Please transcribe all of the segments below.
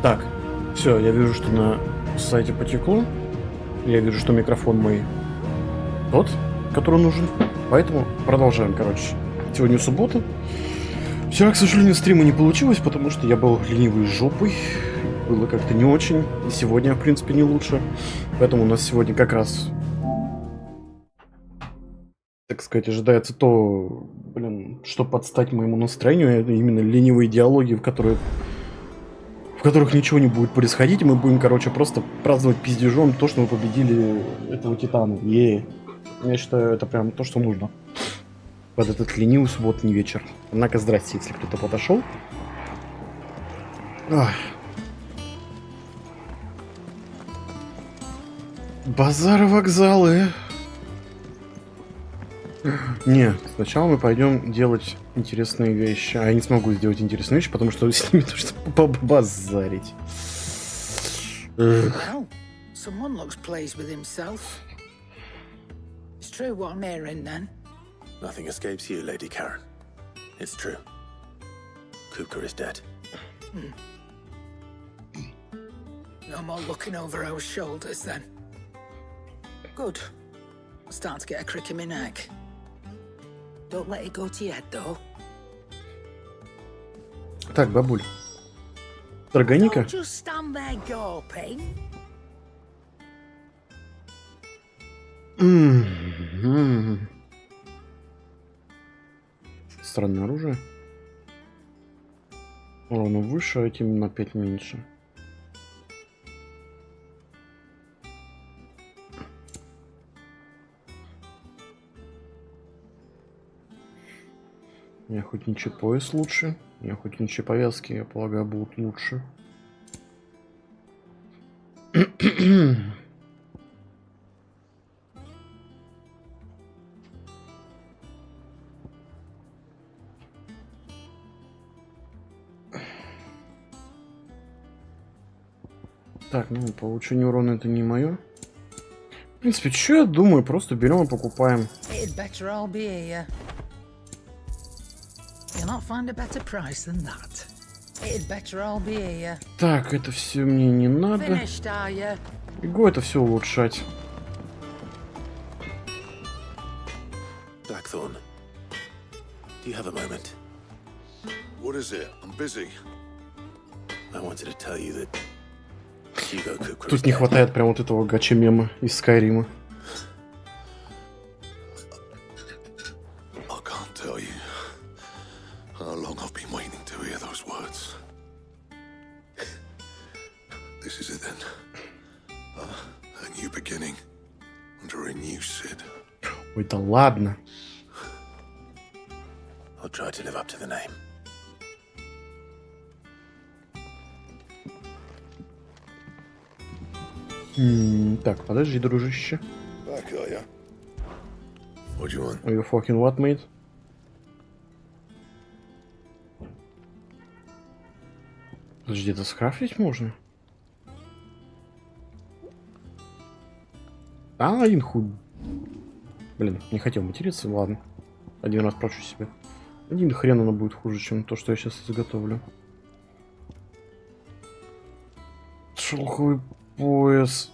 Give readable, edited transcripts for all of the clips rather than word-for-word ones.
Так, все, я вижу, что на сайте потекло. Я вижу, что микрофон мой тот, который нужен. Поэтому продолжаем, короче. Сегодня суббота. Вчера, к сожалению, стрима не получилось, потому что я был ленивой жопой. Было как-то не очень. И сегодня, в принципе, не лучше. Поэтому у нас сегодня как раз, так сказать, ожидается то, что подстать моему настроению. Это именно ленивые диалоги, в которых ничего не будет происходить. И мы будем, короче, просто праздновать пиздежом то, что мы победили этого титана. Йееей. Я считаю, это прям то, что нужно под этот ленивый субботний вечер. Однако, здрасте, если кто-то подошел. Ах. Базары, вокзалы. Не, сначала мы пойдем делать интересные вещи. А я не смогу сделать интересные вещи, потому что с ними нужно побазарить. Someone looks pleased with himself. It's true what I'm hearing then. Nothing escapes you, Lady Karen. It's true. Kuka is dead. No more looking over our shoulders then. Good. I'm starting to get a crick in my neck. Don't let it go to your head though. Так, бабуль. Торгани-ка. Don't just stand there gawping. Странное оружие. Урона выше, а этим на 5 меньше. И охотничий пояс лучше. И охотничьи повязки, я полагаю, будут лучше. Так, ну, получение урона это не мое. В принципе, что я думаю, просто берем и покупаем. Так, это все мне не надо. Бегу это все улучшать. Blackthorn, do you have a moment? What is it? I'm busy. I wanted to tell you that Hugo Kuka is Тут не dead. хватает прям вот этого гача-мема из Скайрима. I can't tell you how long I've been waiting to hear those words. This is it then. A new beginning under a new Sid. Ой, да ладно. I'll try to live up to the name. Так, подожди, дружище. Back, are ya? What do you want? Are you fucking what, mate? Подожди, это скрафтить можно? А, один хуй. Блин, не хотел материться, ладно. Один раз прощу себе. Один хрен оно будет хуже, чем то, что я сейчас изготовлю. Шелковый пояс.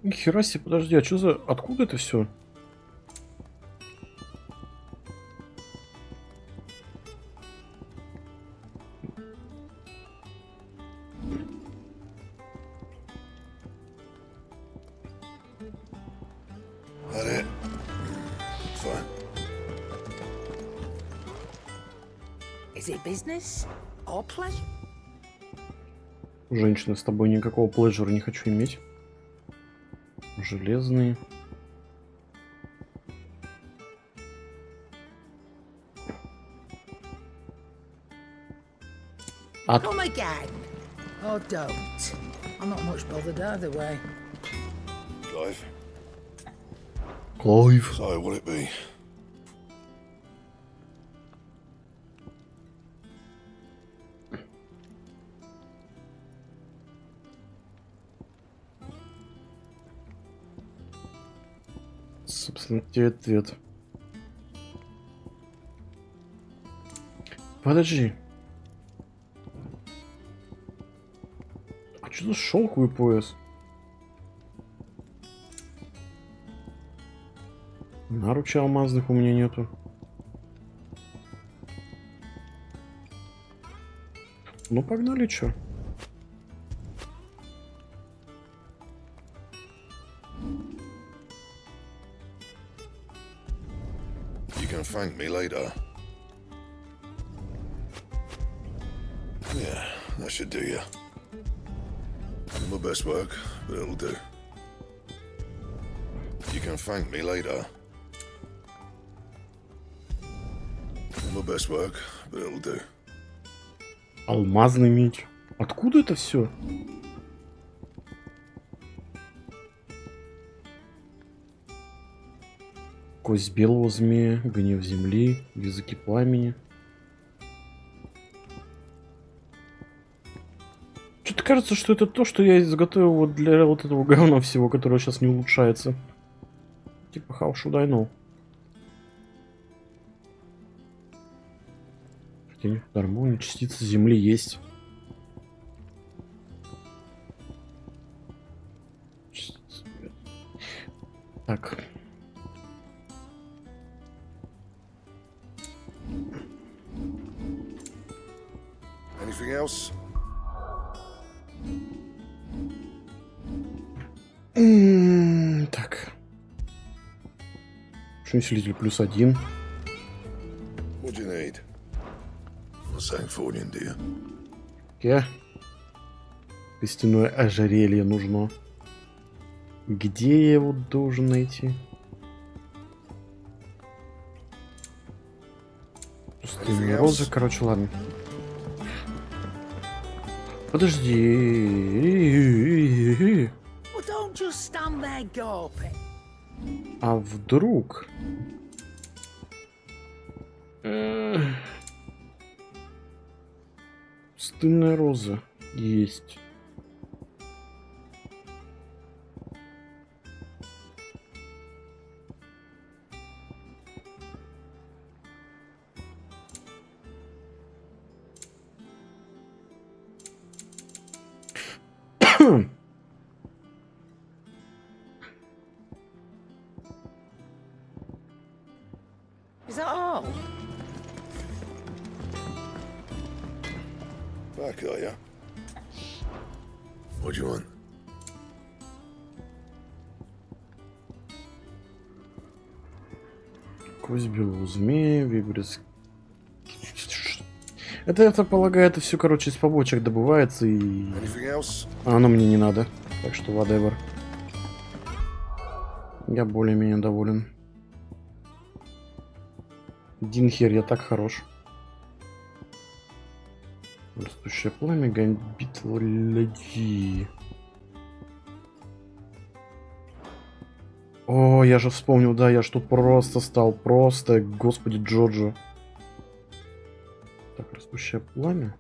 Нихера себе, подожди, а что за... Откуда это все? That it? Fine. Is it business or pleasure? Женщина, с тобой никакого пледжера не хочу иметь. Железные. Come again. Oh, don't. I'm not much bothered either way. Clive. Клайв. So, what'll it be? Собственно, тебе ответ. Подожди. А что за шелковый пояс? Наручи алмазных у меня нету. Ну, погнали, чё? You can thank me later. Yeah, that should do you. My best work, but it'll do. You can thank me later. My best work, but it'll do. Алмазный меч. Откуда это все? Кость белого змея, гнев земли, языки пламени. Что-то кажется, что это то, что я изготовил вот для вот этого говна всего, которое сейчас не улучшается. Типа, how should I know? Нормально, частица земли есть. Так. Anything else? Так. Усилитель +1. What do you need? Not saying fortune, do you? Окей. Костяное ожерелье нужно. Где я его должен найти? Пустынные розы, короче, ладно. Подожди. Well, don't just stand there gawping. А вдруг? Пустынная роза есть. Is that all? Back, are you? What do you want? Кость белого змея, вибрис. Это, полагаю, это все, короче, из побочек добывается и... Anything else? А оно мне не надо. Так что whatever. Я более-менее доволен. Один хер, я так хорош. Растущее пламя, гамбит ладьи. О, я же вспомнил, да, я ж тут просто стал, просто, господи, Джоджо. Так, растущее пламя.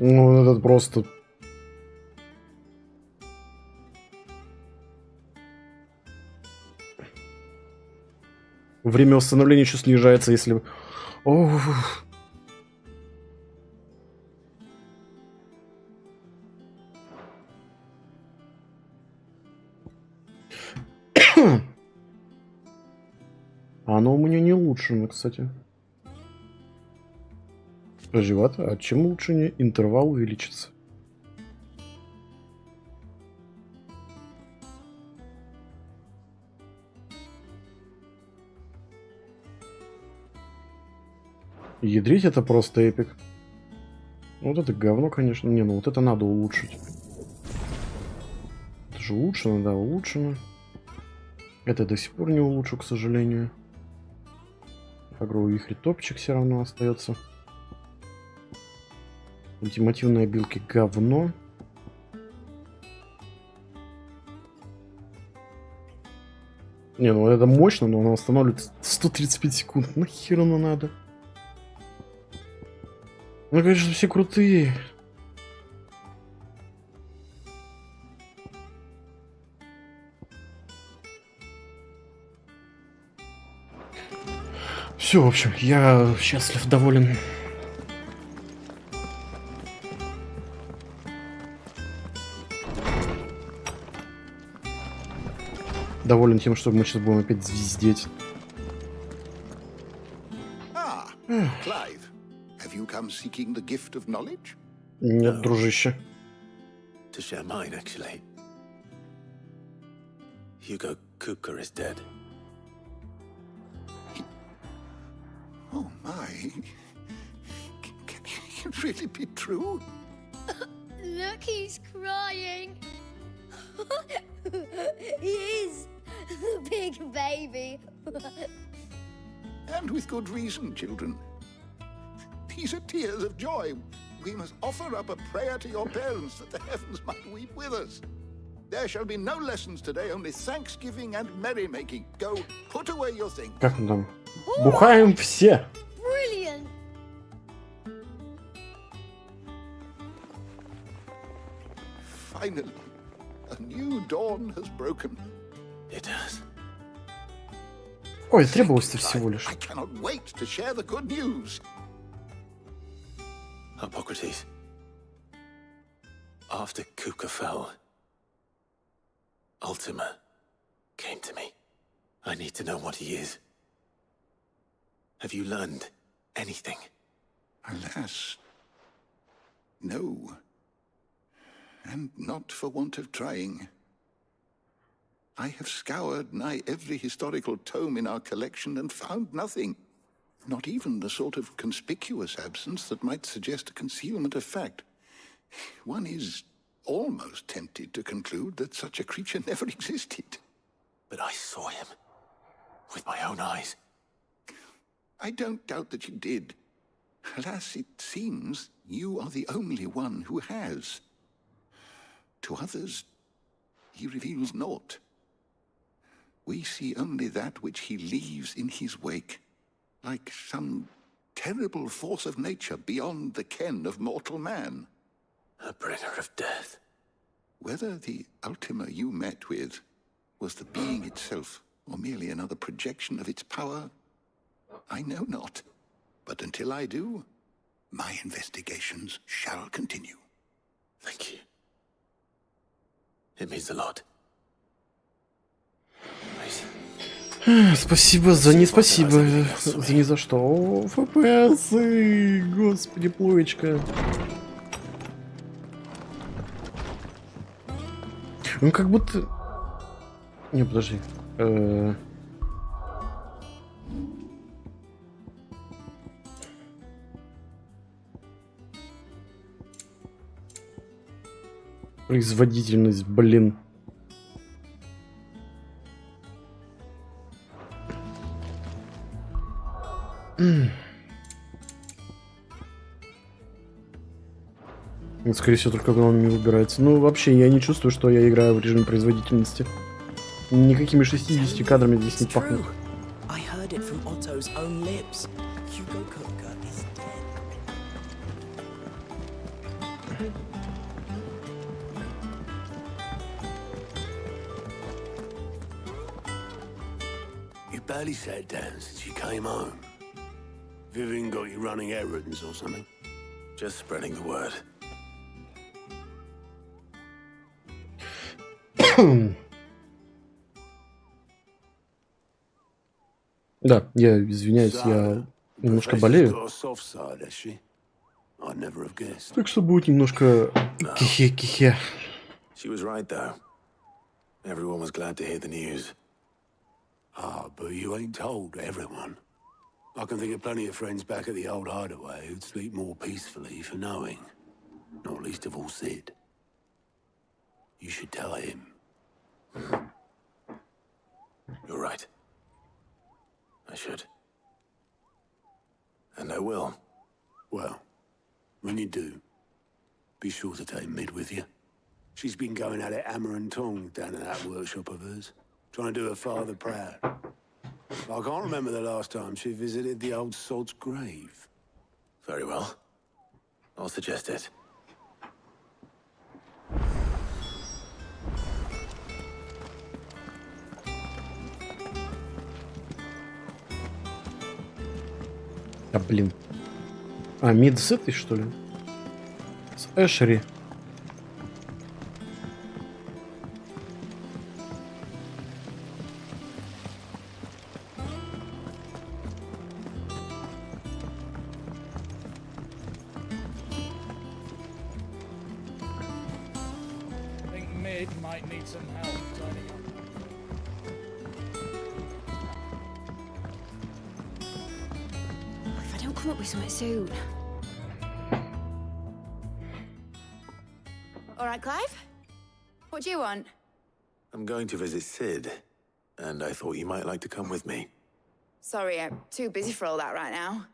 Ну, этот просто... Время восстановления еще снижается, если... Ох. Оно у меня не улучшено, кстати. Подожди, а чем улучшение? Интервал увеличится. Ядрить это просто эпик. Вот это говно, конечно. Не, ну вот это надо улучшить. Это же улучшено, да, улучшено. Это до сих пор не улучшу, к сожалению. Агровый вихрь топчик все равно остается. Ультимативные обилки говно. Не, ну это мощно, но оно останавливается 135 секунд. Нахер оно надо? Ну, конечно, все крутые. Все, в общем, я счастлив, доволен. Доволен тем, что мы сейчас будем опять звездеть. Ah, Clive, have you come seeking the gift of knowledge? Нет, дружище. To share mine, actually. Hugo Kupka is dead. Oh my. Can it really be true? Look, he's crying. He is. The big baby. And with good reason, children. These are tears of joy. We must offer up a prayer to your parents that the heavens might weep with us. There shall be no lessons today, only thanksgiving and merrymaking. Go, put away your things. Как мы там? Бухаем все. Brilliant. Finally, a new dawn has broken. It has. Ой, требовалось-то всего лишь. I cannot wait to share the good news. Hippocrates. After Kupka fell, Ultima came to me. I need to know what he is. Have you learned anything? Alas, no. And not for want of trying. I have scoured nigh every historical tome in our collection and found nothing. Not even the sort of conspicuous absence that might suggest a concealment of fact. One is almost tempted to conclude that such a creature never existed. But I saw him with my own eyes. I don't doubt that you did. Alas, it seems you are the only one who has. To others, he reveals naught. We see only that which he leaves in his wake, like some terrible force of nature beyond the ken of mortal man. A bringer of death. Whether the Ultima you met with was the being itself, or merely another projection of its power, I know not. But until I do, my investigations shall continue. Thank you. It means a lot. Спасибо за не спасибо. За ни за что. О, ФПСы! Господи, плоечка. Ну, как будто... Не, подожди. Производительность, блин. Ну, скорее всего, только когда он не выбирается. Ну, вообще, я не чувствую, что я играю в режиме производительности. Никакими 60 кадрами здесь не пахнет. I heard it from Otto's own lips. Hugo Kupka is dead. You barely sat down since you came home. Vivian got you running errands or something? Just spreading the word. Да, я извиняюсь, я немножко болею. Так что будет немножко кихе-кихе. She was right, though. Everyone was glad to hear the news. Ah, but you ain't told everyone. I can think of plenty of friends back at the old hideaway who'd sleep more peacefully for knowing. Not least of all Sid. You should tell him. You're right. I should. And I will. Well, when you do, be sure to take Mid with you. She's been going at it hammer and tongs down in that workshop of hers, trying to do her father proud. I can't remember the last time she visited the old sod's grave. Very well. I'll suggest it. А, блин. А, мид с этой, что ли? С Эшери. If I don't come up with something soon. All right, Clive? What do you want? I'm going to visit Sid, and I thought you might like to come with me. Sorry, I'm too busy for all that right now.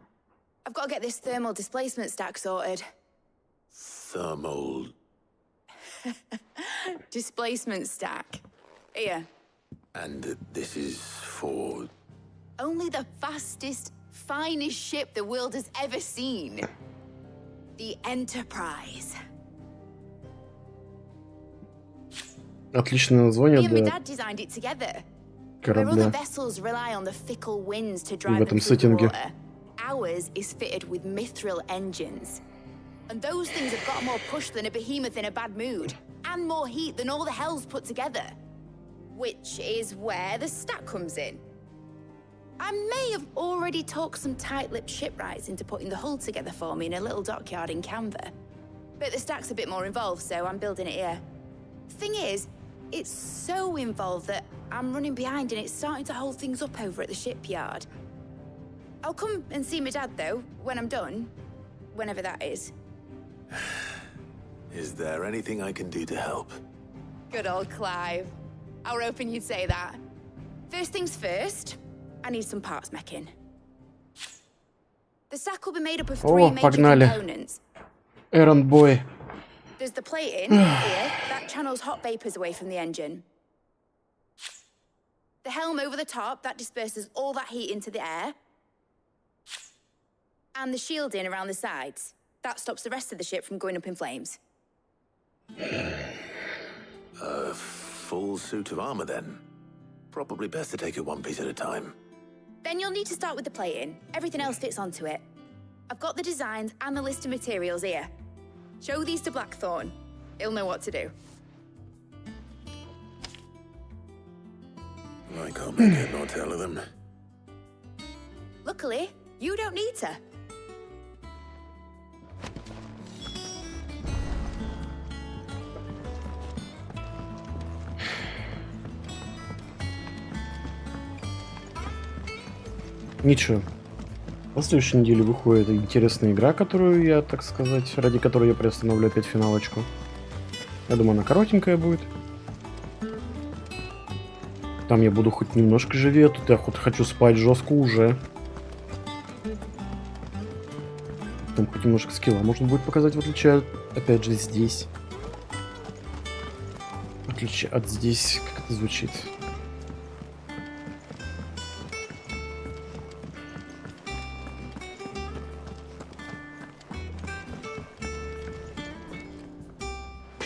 I've got to get this thermal displacement stack sorted. Thermal... Displacement stack. Here. And this is for... Only the fastest, finest ship the world has ever seen. The Enterprise. Отличное название Me and my для dad designed it together. Where other корабля vessels rely on the fickle winds to в drive them этом through the сеттинге. water, ours is fitted with mithril engines. And those things have got more push than a behemoth in a bad mood, and more heat than all the hells put together. Which is where the stack comes in. I may have already talked some tight-lipped shipwrights into putting the hull together for me in a little dockyard in Canva. But the stack's a bit more involved, so I'm building it here. Thing is, it's so involved that I'm running behind and it's starting to hold things up over at the shipyard. I'll come and see my dad, though, when I'm done. Whenever that is. Is there anything I can do to help? Good old Clive. I were hoping you'd say that. First things first, I need some parts meching. The stack will be made up of three major погнали. components. Эрон Бой. There's the plating here that channels hot vapors away from the engine. The helm over the top that disperses all that heat into the air. And the shielding around the sides. That stops the rest of the ship from going up in flames. A full suit of armor, then. Probably best to take it one piece at a time. Then you'll need to start with the plating. Everything else fits onto it. I've got the designs and the list of materials here. Show these to Blackthorn. He'll know what to do. I can't make head nor tail of them. Luckily, you don't need to. Ничего. На следующей неделе выходит интересная игра, которую я, так сказать, ради которой я приостановлю опять финалочку. Я думаю, она коротенькая будет. Там я буду хоть немножко живее, тут я хоть хочу спать жестко уже. Там хоть немножко скилла можно будет показать, в отличие от, опять же, здесь. В отличие от здесь, как это звучит.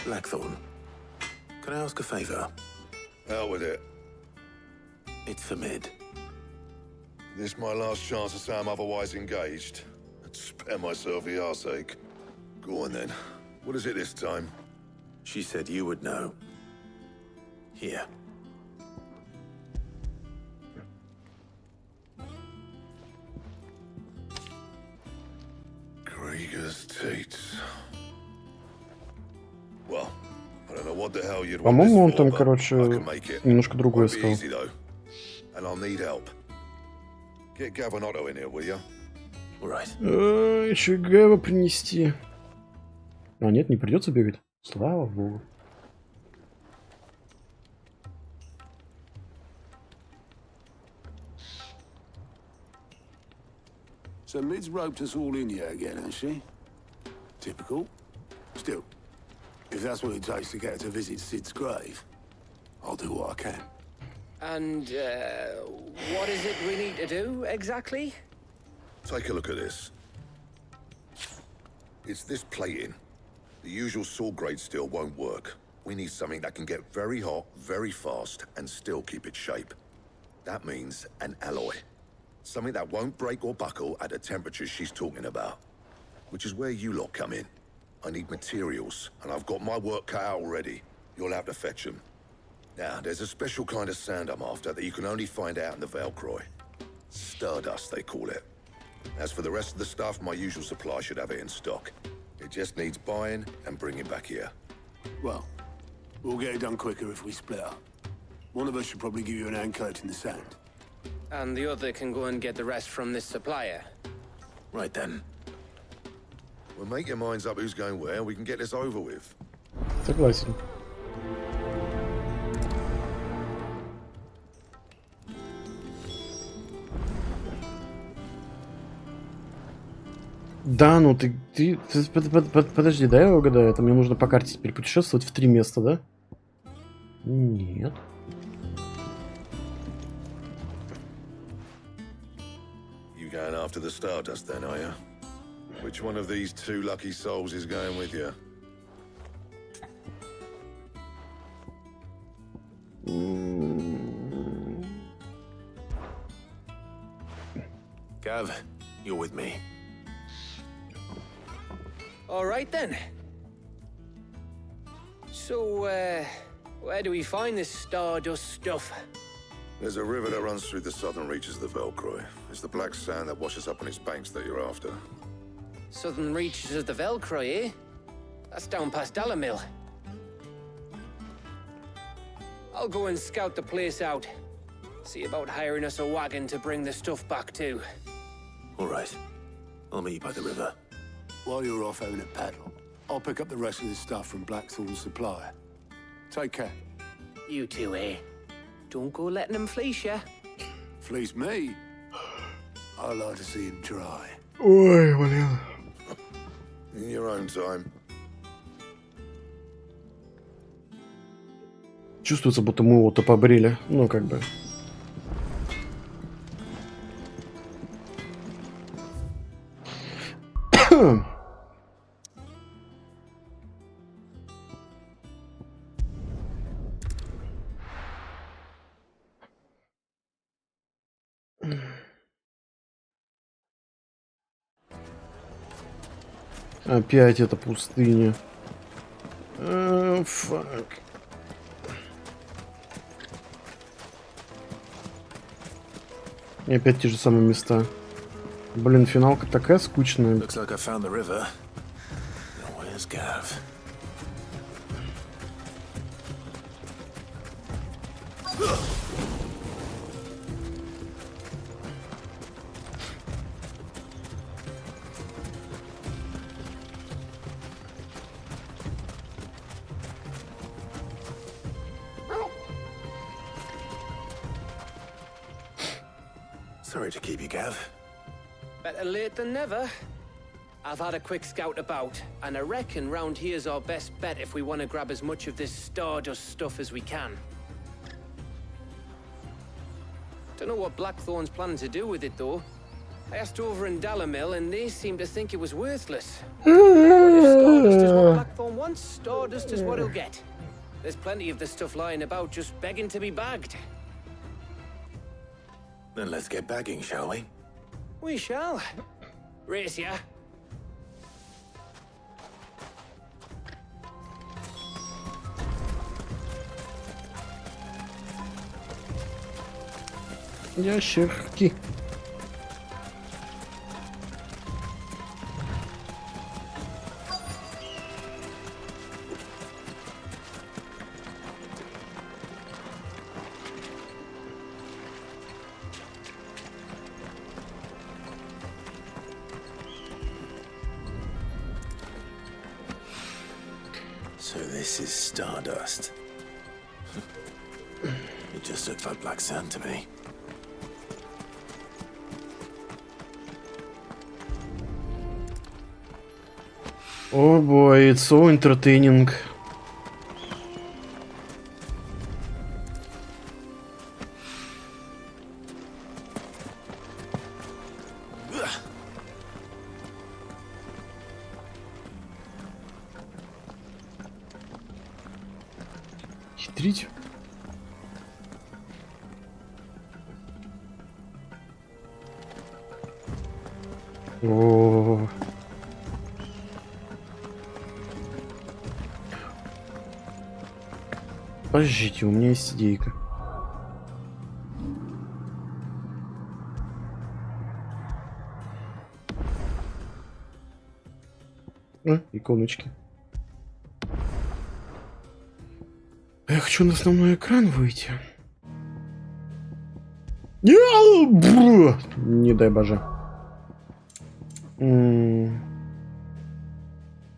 Blackthorn, can I ask a favor? Out with it. It's for Mid. This my last chance to say I'm otherwise engaged. I'd spare myself the arseache. Go on then. What is it this time? She said you would know. Here. Krieger's teats. Well, I don't know what the hell you'd want По-моему, он this там, for, короче, but I can make it. немножко другое Won't be сказал. easy though. And I'll need help. Get Gavin Otto in here, will you? All right. Еще и Гэва принести. А нет, не придется бегать. Слава богу. So Mid's roped us all in here again, has she? Typical. Still, if that's what it takes to get her to visit Sid's grave, I'll do what I can. And, what is it we need to do, exactly? Take a look at this. It's this plating. The usual saw grade steel won't work. We need something that can get very hot, very fast, and still keep its shape. That means an alloy. Something that won't break or buckle at the temperatures she's talking about. Which is where you lot come in. I need materials, and I've got my work cut out already. You'll have to fetch them. Now, there's a special kind of sand I'm after that you can only find out in the Velcroy. Stardust, they call it. As for the rest of the stuff, my usual supply should have it in stock. It just needs buying and bringing back here. Well, we'll get it done quicker if we split up. One of us should probably give you an hand collecting the sand. And the other can go and get the rest from this supplier. Right then. Well, make your minds up who's going where, and we can get this over with. Согласен. Да, ну подожди, да, я угадаю, это мне нужно по карте теперь путешествовать в 3 места, да? Нет. You going after the Stardust then, are you? Which one of these two lucky souls is going with you? Gav, you're with me. All right then. So, where do we find this Stardust stuff? There's a river that runs through the southern reaches of the Velcroy. It's the black sand that washes up on its banks that you're after. Southern reaches of the Velcroy, eh? That's down past Dalamil. I'll go and scout the place out. See about hiring us a wagon to bring the stuff back to. All right. I'll meet you by the river. While you're off having a paddle, I'll pick up the rest of this stuff from Blackthorn's supplier. Take care. You two, eh? Don't go letting them fleece ya. Fleece me? I like to see him try. Ой, блин. In your own time. Чувствуется, будто мы его-то побрили. Ну, как бы. Опять эта пустыня. Фак. И опять те же самые места. Блин, финалка такая скучная. Looks like I found the river. Now where's Gav? Sorry to keep you, Gav. Better late than never. I've had a quick scout about, and I reckon round here's our best bet if we want to grab as much of this Stardust stuff as we can. Don't know what Blackthorn's planning to do with it, though. I asked over in Dalamil, and they seem to think it was worthless. But if Stardust is what Blackthorn wants, Stardust is what he'll get. There's plenty of the stuff lying about, just begging to be bagged. Then let's get bagging, shall we? We shall. Race ya. Ящерки. So this is Stardust. It just looked like black sand to me. Oh boy, it's so entertaining. Хитрить. О. Подождите, у меня есть идейка. Иконочки. Я хочу на основной экран выйти. Не дай боже.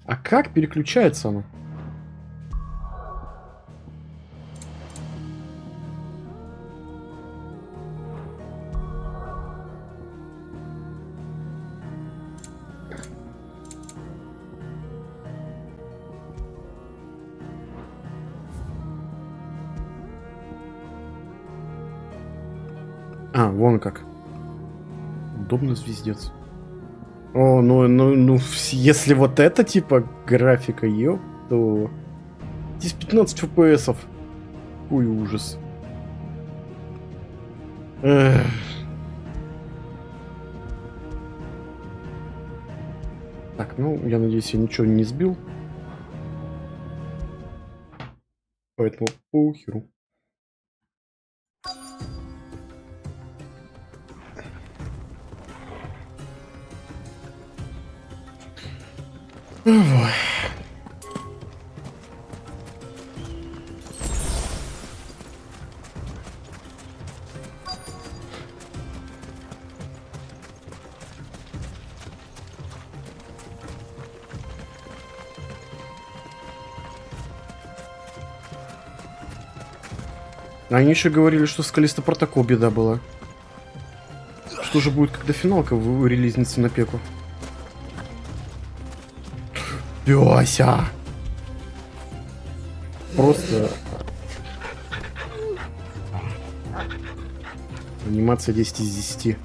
А как переключается оно? А, вон как. Удобно, звездец. О, ну, если вот это типа графика, ёп, то... Здесь 15 FPS. Какой ужас. Эх. Так, ну, я надеюсь, я ничего не сбил. Поэтому похеру. Ой. Они еще говорили, что в скалистый протокол беда была. Что же будет, когда финалка релизнется на пеку? Пёся! Просто... Анимация 10 из 10.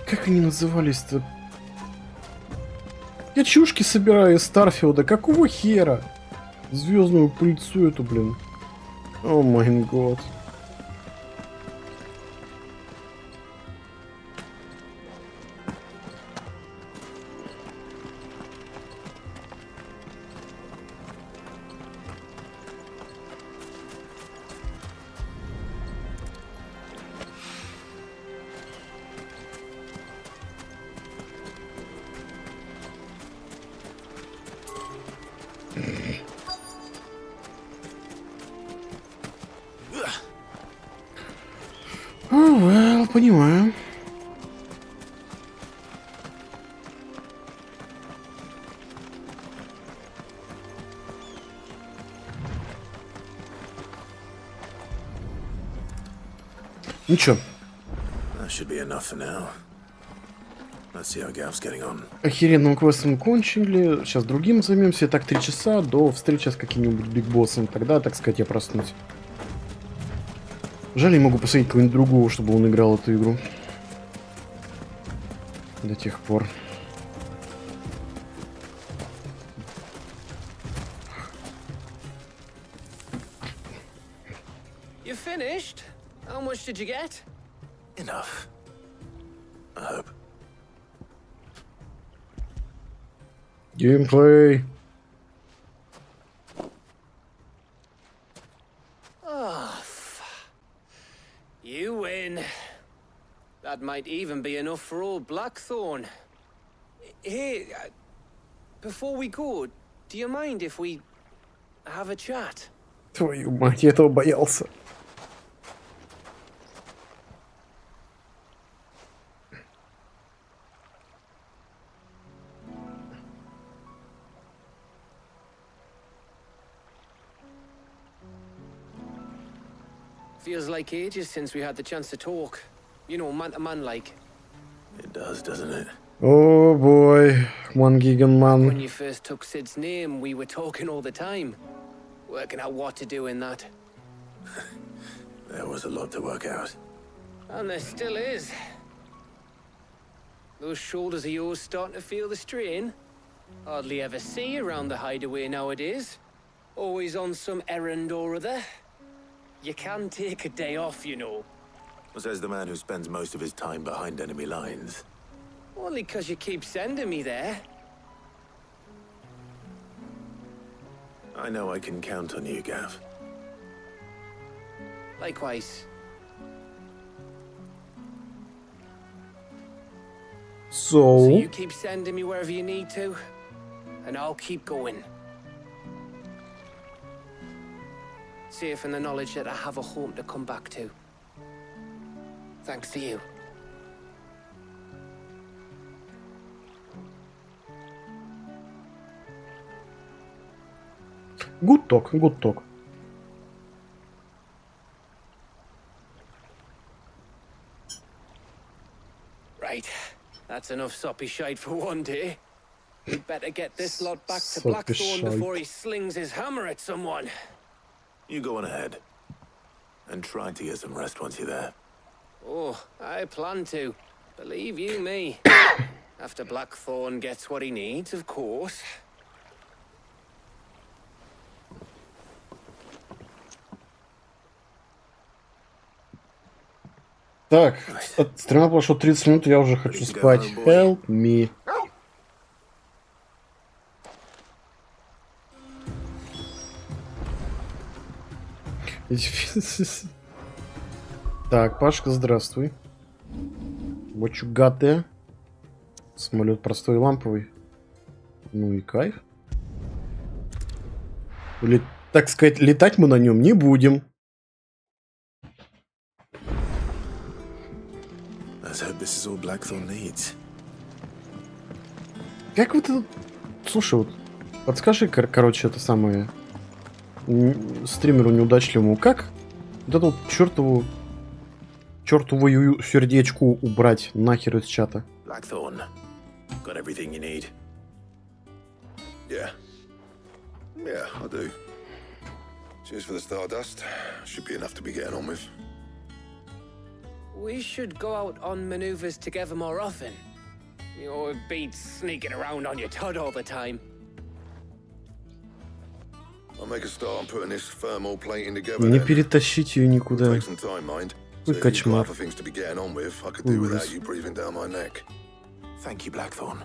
Как они назывались-то? Я чушки собираю из Старфилда. Какого хера? Звездную пыльцу эту, блин. О май год. Понимаю. Ничего. Охеренным квестом кончили. Сейчас другим займемся. Так 3 часа до встречи с каким-нибудь бигбоссом. Тогда, так сказать, я проснусь. Жаль, я могу посмотреть кого-нибудь другого, чтобы он играл эту игру. До тех пор. You finished? How much did you get? Enough. I hope. Gameplay. You win. That might even be enough for old Blackthorn. Hey, before we go, do you mind if we have a chat? Твою мать, я этого боялся. Feels like ages since we had the chance to talk. You know, man to man like. It does, doesn't it? Oh boy, one gigan When man. you first took Sid's name, we were talking all the time, working out what to do in that. There was a lot to work out. And there still is. Those shoulders of yours starting to feel the strain. Hardly ever see you around the hideaway nowadays. Always on some errand or other. You can take a day off, you know. Says the man who spends most of his time behind enemy lines. Only 'cause you keep sending me there. I know I can count on you, Gav. Likewise. So you keep sending me wherever you need to, and I'll keep going. Safe in the knowledge that I have a home to come back to. Thanks to you. Good talk, good talk. Right, that's enough soppy shite for one day. We'd better get this lot back to Soppy Blackthorn shite. before he slings his hammer at someone. You go on ahead. And try to get some rest once you're there. Oh, I plan to. Believe you me. After Blackthorn gets what he needs, of course. Так, от стрима прошло 30 минут, я уже хочу спать. Help me. Так, Пашка, здравствуй. What you got there? Самолет простой и ламповый. Ну и кайф. Так сказать, летать мы на нем не будем. Let's hope this is all Blackthorn needs. Как вот это... Слушай, вот подскажи, короче, это самое... стримеру неудачливому, как вот эту вот чертовую сердечку убрать нахер из чата? Blackthorn, got everything you need. Yeah. Yeah, I do. Cheers for the Stardust. Should be enough to be getting on with. We should go out on maneuvers together more often. You know, it beats sneaking around on your Todd all the time. I'll make a start on putting this thermal plating together. Не перетащить ее никуда. Take some time, mind. So Ой, if you've got кошмар. other things to be getting on with, I could do Ужас. without you breathing down my neck. Thank you, Blackthorn.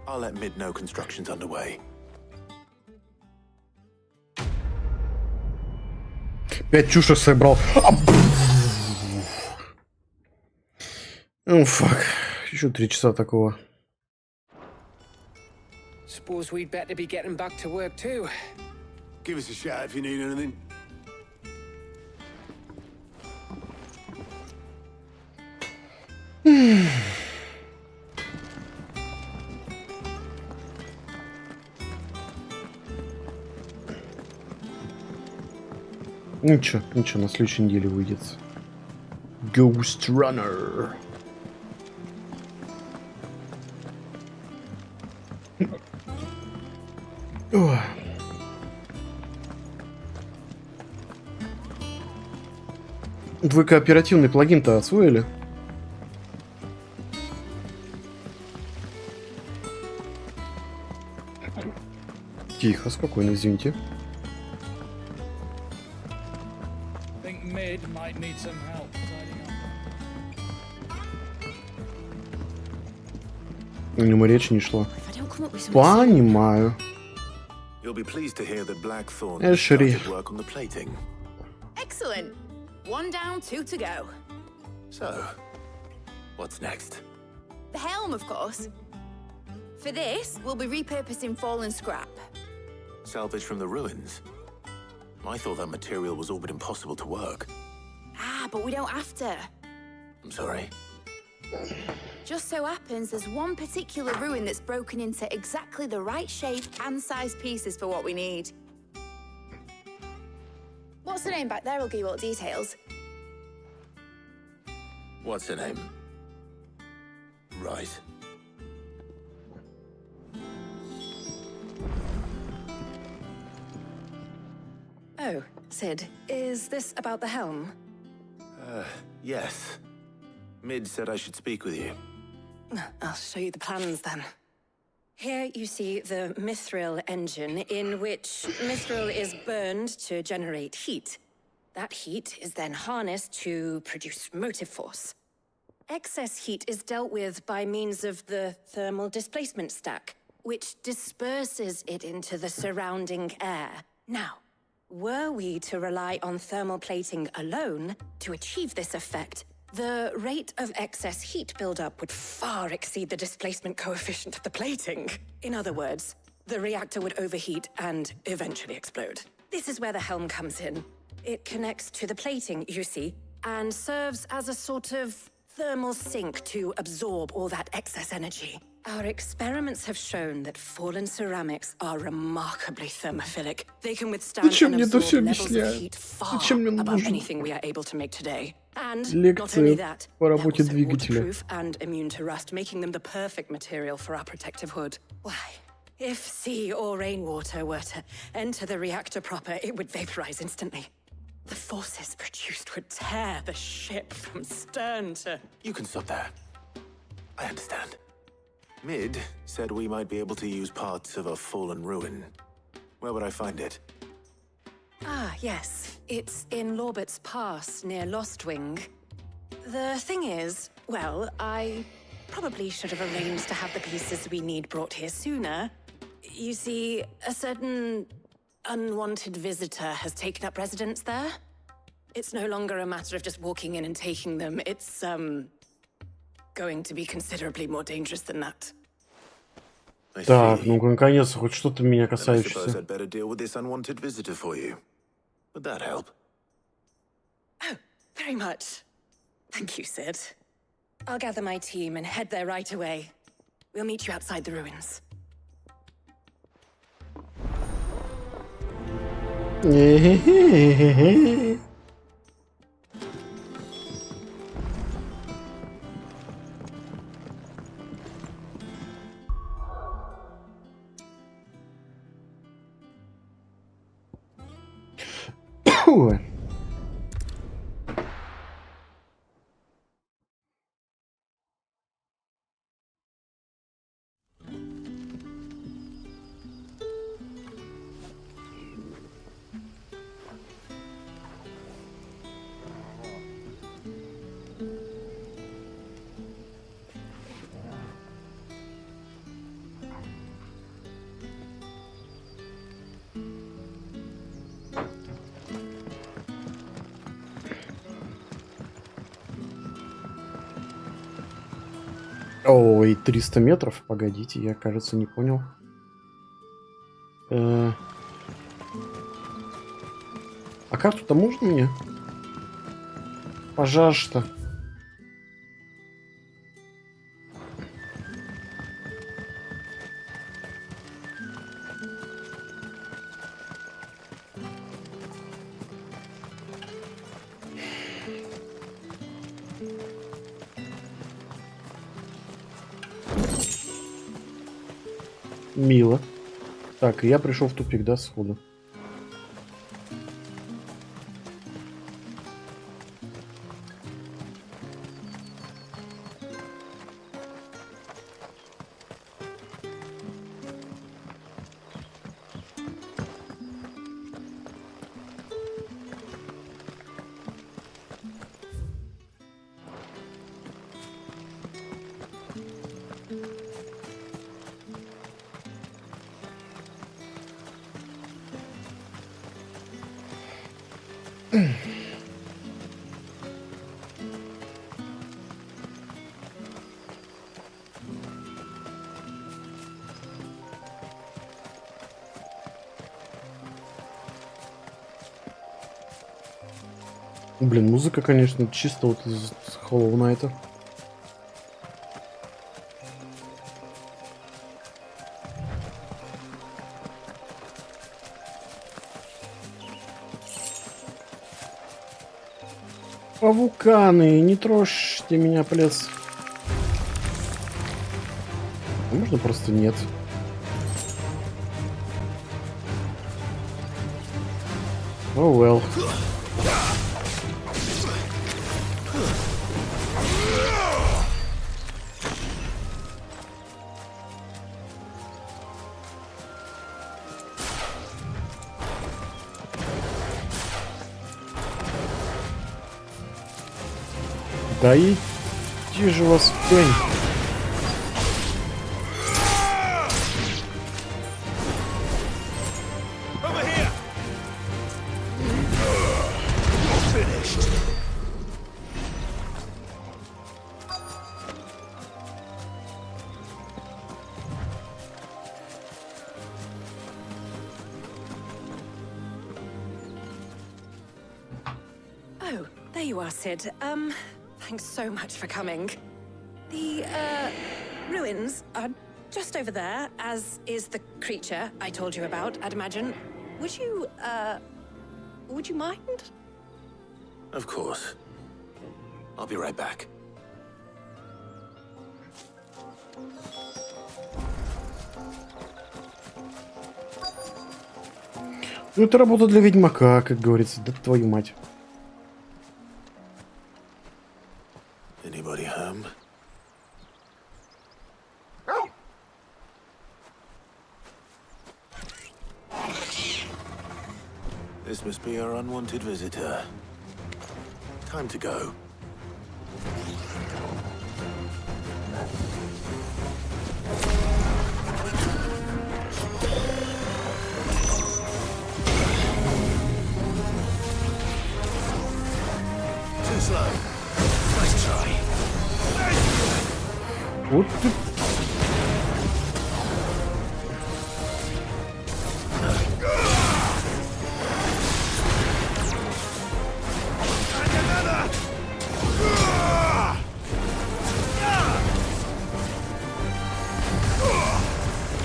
I'll let Mid know construction's underway. Пять чушек собрал. Ну, фак. Еще 3 часа такого. Suppose we'd better be getting back to work too. Give us a shout if you need anything. Ничего, ничего, на следующей неделе выйдет. Ghost Runner. Ой. Вы кооперативный плагин-то освоили? Тихо, спокойно, извините. Think Mid might need some help tidying up. У него речи не шло. If I don't come up with something Понимаю. You'll be pleased to hear that Blackthorn Эшери. started work on the plating. Excellent. 1 down, 2 to go. So, what's next? The helm, of course. For this, we'll be repurposing fallen scrap. Salvage from the ruins? I thought that material was all but impossible to work. Ah, but we don't have to. I'm sorry. Just so happens there's one particular ruin that's broken into exactly the right shape and size pieces for what we need. What's the name back there? I'll give you all the details. What's her name? Right. So, Sid, is this about the helm? Yes. Mid said I should speak with you. I'll show you the plans then. Here you see the mithril engine, in which mithril is burned to generate heat. That heat is then harnessed to produce motive force. Excess heat is dealt with by means of the thermal displacement stack, which disperses it into the surrounding air. Now, were we to rely on thermal plating alone to achieve this effect, the rate of excess heat buildup would far exceed the displacement coefficient of the plating. In other words, the reactor would overheat and eventually explode. This is where the helm comes in. It connects to the plating, you see, and serves as a sort of thermal sink to absorb all that excess energy. Our experiments have shown that fallen ceramics are remarkably thermophilic. They can withstand and absorb levels of heat far above anything we are able to make today. And not only that, they're also waterproof and immune to rust, making them the perfect material for our protective hood. Why? If sea or rainwater were to enter the reactor proper, it would vaporize instantly. The forces produced would tear the ship from stern to... You can stop there. I understand. Mid said we might be able to use parts of a fallen ruin. Where would I find it? Ah, yes. It's in Lorbert's Pass, near Lostwing. The thing is, well, I probably should have arranged to have the pieces we need brought here sooner. You see, a certain unwanted visitor has taken up residence there. It's no longer a matter of just walking in and taking them. It's, going to be considerably more dangerous than that. Так, ну наконец-то хоть что-то меня I suppose касающееся. I'd better deal with this unwanted visitor for you. Would that help? Oh, very much. Thank you, Sid. I'll gather my team and head there right away. We'll meet you outside the ruins. Ой. Ой, 300 метров? Погодите, я, кажется, не понял. А карту-то можно мне? Пожалуйста. Мило. Так, я пришел в тупик, да, сходу. Блин, музыка, конечно, чисто вот из Hollow Knight'а. Павуканы, не трожьте меня, плец. А можно просто нет? Oh well. Да иди же вас в пень. Oh, there you are, Sid. Thanks so much for coming. The, ruins are just over there, as is the creature I told you about, I'd imagine. Would you mind? Of course. I'll be right back. Ну, это работа для ведьмака, как говорится, да твою мать. Anybody home? This must be our unwanted visitor. Time to go. Too slow. Nice try. Вот ты...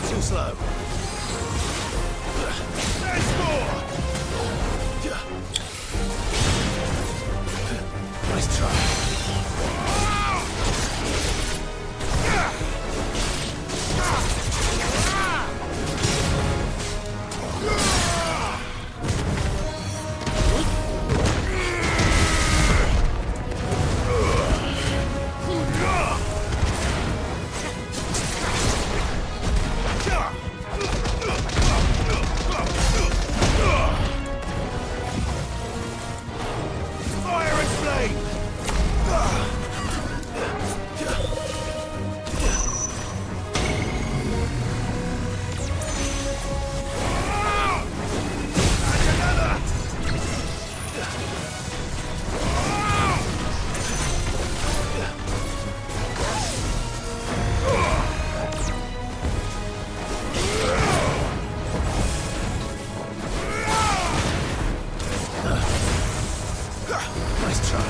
Too slow. There's more. Nice try. Fire and flame! Nice try.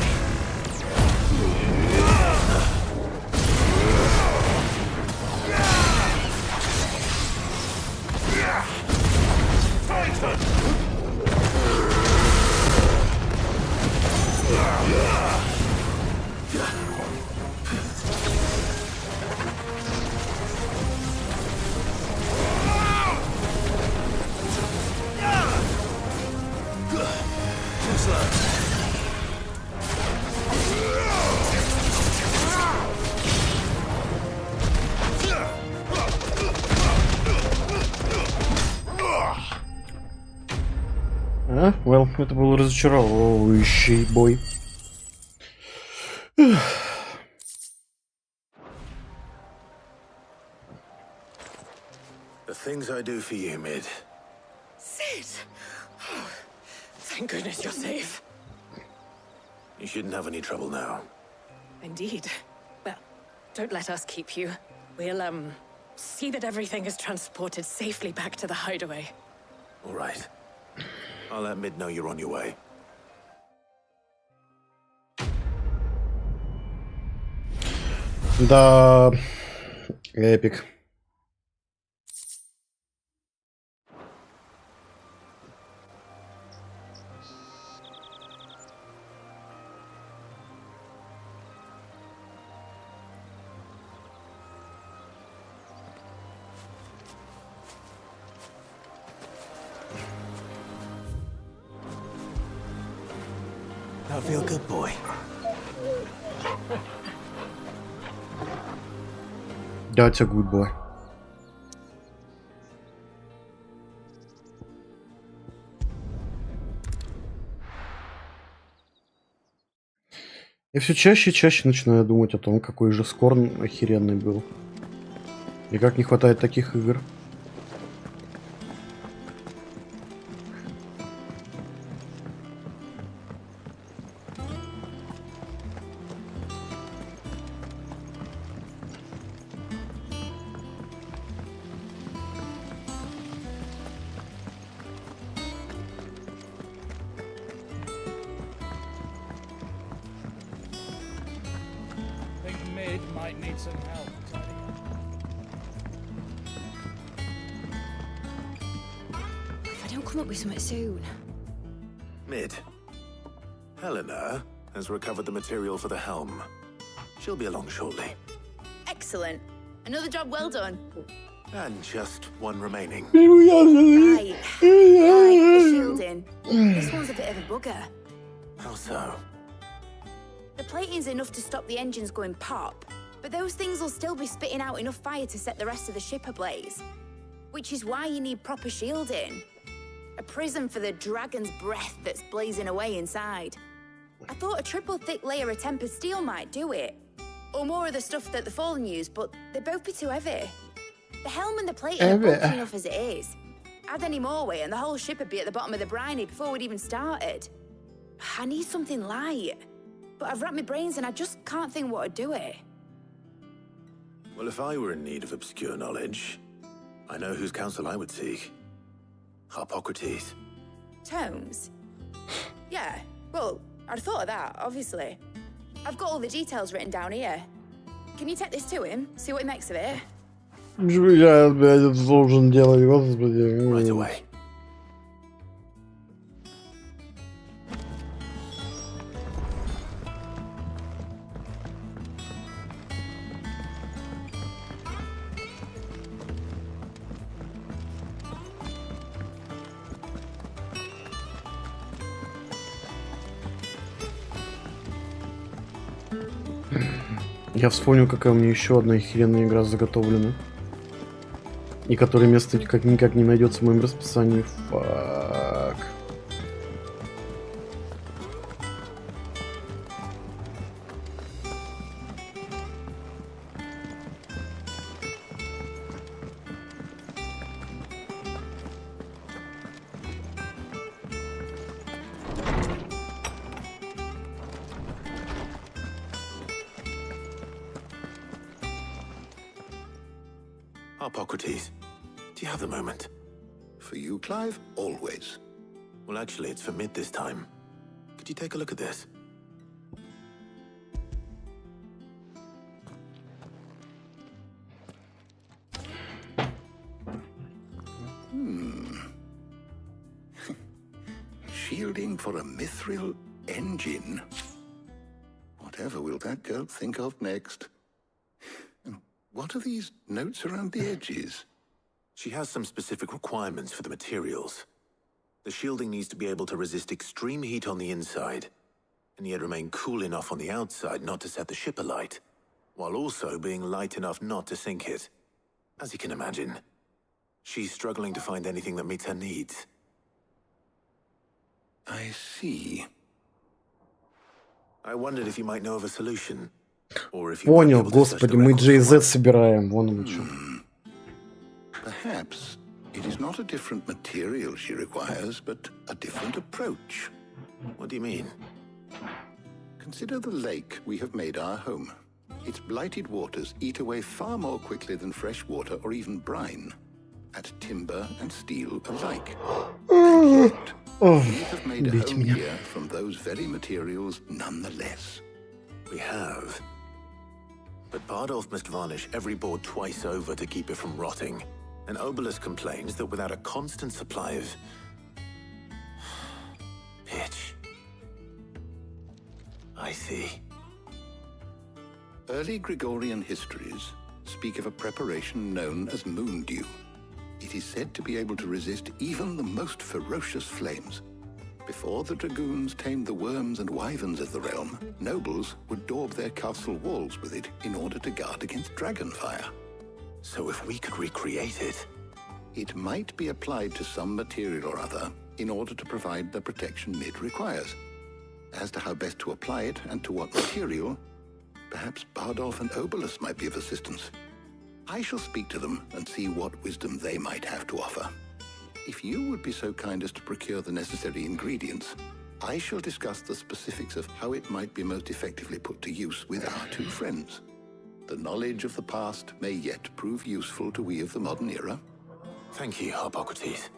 Too slow. А, well, это был разочаровывающий бой. The things I do for you, Mid. Sid! Oh, thank goodness you're safe. You shouldn't have any trouble now. Indeed. Well, don't let us keep you. We'll, see that everything is transported safely back to the hideaway. All right. I'll let Mid know you're on your way. Да, эпик. feel good, boy. That's a good boy. Я все чаще и чаще начинаю думать о том, какой же Скорн охеренный был. И как не хватает таких игр. Think Mid might need some help tidying up. If I don't come up with something soon. Mid. Helena has recovered the material for the helm. She'll be along shortly. Excellent. Another job well done. And just one remaining. Right. The shielding. This one's a bit of a bugger. How so? The plating's enough to stop the engines going pop, but those things will still be spitting out enough fire to set the rest of the ship ablaze. Which is why you need proper shielding. A prism for the dragon's breath that's blazing away inside. I thought a triple thick layer of tempered steel might do it. Or more of the stuff that the Fallen use, but they'd both be too heavy. The helm and the plating are bulky enough as it is. Add any more weight and the whole ship would be at the bottom of the briny before we'd even started. I need something light. But I've racked my brains and I just can't think what would do it. Well, if I were in need of obscure knowledge, I know whose counsel I would seek. Hippocrates. Tomes? Yeah, well, I'd thought of that, obviously. I've got all the details written down here. Can you take this to him, see what he makes of it? Я, блядь, должен делать, господи. Right away. Я вспомнил, какая у меня еще одна охеренная игра заготовлена. И которая место как никак не найдется в моем расписании. Фак. Hippocrates, do you have the moment? For you, Clive, always. Well, actually, it's for Mid this time. Could you take a look at this? Shielding for a mithril engine. Whatever will that girl think of next? And what are these notes around the edges? She has some specific requirements for the materials. The shielding needs to be able to resist extreme heat on the inside, and yet remain cool enough on the outside not to set the ship alight, while also being light enough not to sink it. As you can imagine, she's struggling to find anything that meets her needs. I see. I wondered if you might know of a solution, or if you might be Понял, able to search the господи, мы records for JZ one. собираем, вон оно что. Perhaps it is not a different material she requires, but a different approach. What do you mean? Consider the lake we have made our home. Its blighted waters eat away far more quickly than fresh water or even brine, at timber and steel alike. And yet, we have made a home here from those very materials nonetheless. We have. But Bardolph must varnish every board twice over to keep it from rotting. And Obelus complains that without a constant supply of pitch. I see. Early Gregorian histories speak of a preparation known as moon dew. It is said to be able to resist even the most ferocious flames. Before the dragoons tamed the worms and wyverns of the realm, nobles would daub their castle walls with it in order to guard against dragonfire. So if we could recreate it... It might be applied to some material or other in order to provide the protection Mid requires. As to how best to apply it and to what material, perhaps Bardolph and Obolus might be of assistance. I shall speak to them and see what wisdom they might have to offer. If you would be so kind as to procure the necessary ingredients, I shall discuss the specifics of how it might be most effectively put to use with our two friends. The knowledge of the past may yet prove useful to we of the modern era. Thank you, Hippocrates.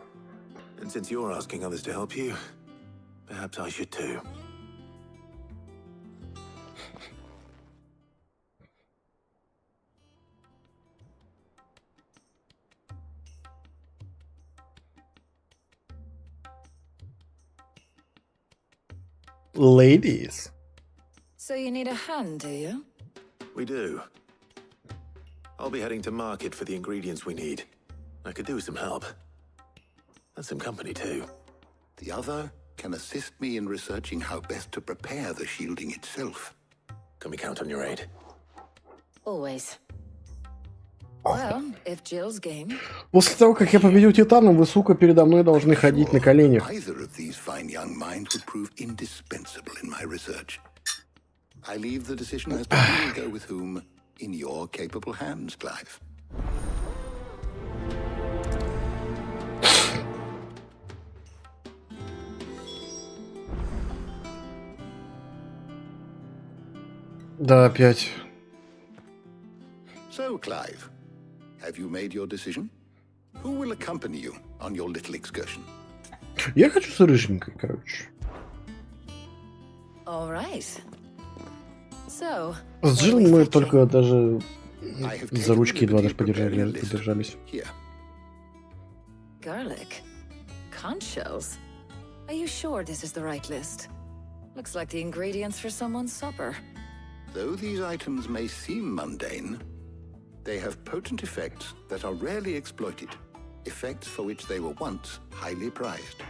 And since you're asking others to help you, perhaps I should too. Ladies. So you need a hand, do you? We do. I'll be heading to market for the ingredients we need. I could do with some help. And some company too. The other can assist me in researching how best to prepare the shielding itself. Can we count on your aid? Always. Well, if Jill's game. После того, как я победил Титана, вы, сука, передо мной должны ходить на коленях. Either of these fine young minds would prove indispensable in my research. I leave the decision as to who will go with whom in your capable hands, Clive. Да, опять. So, Clive, have you made your decision? Who will accompany you on your little excursion? Я хочу с рыженькой, короче. All right. So, С Джилл мы только даже за ручки едва даже подержались. Garlic. Conch shells. Are you sure this is the right list? Looks like the ingredients for someone's supper. Though these items may seem mundane, they have potent effects that are rarely exploited, effects for which they were once highly prized.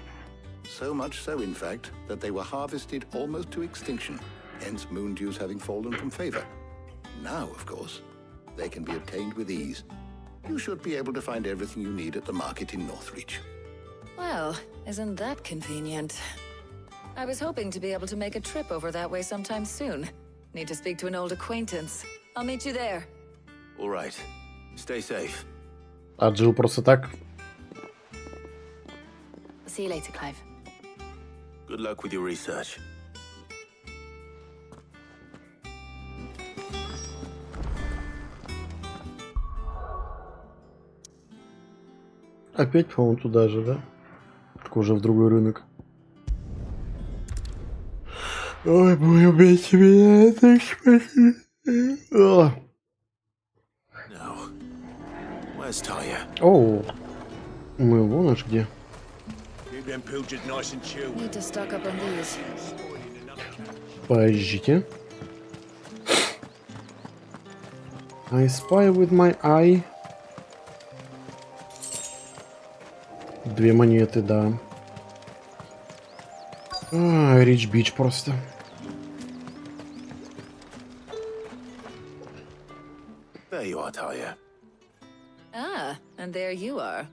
So much so, in fact, that they were harvested almost to extinction, hence moon dews having fallen from favor. Now, of course, they can be obtained with ease. You should be able to find everything you need at the market in Northreach. Well, isn't that convenient? I was hoping to be able to make a trip over that way sometime soon. Need to speak to an old acquaintance. I'll meet you there. All right. Stay safe. А Джилл просто так? I'll see you later, Clive. Good luck with your research. Опять, по-моему, туда же, да? Только уже в другой рынок. Ой, бой, убейте меня, это Оу, мы вон аж где. Need to stock up on these. Подождите. I spy with my eye. 2 монеты, да. Рич Бич просто. There you are, Talia. Ah, and there you are.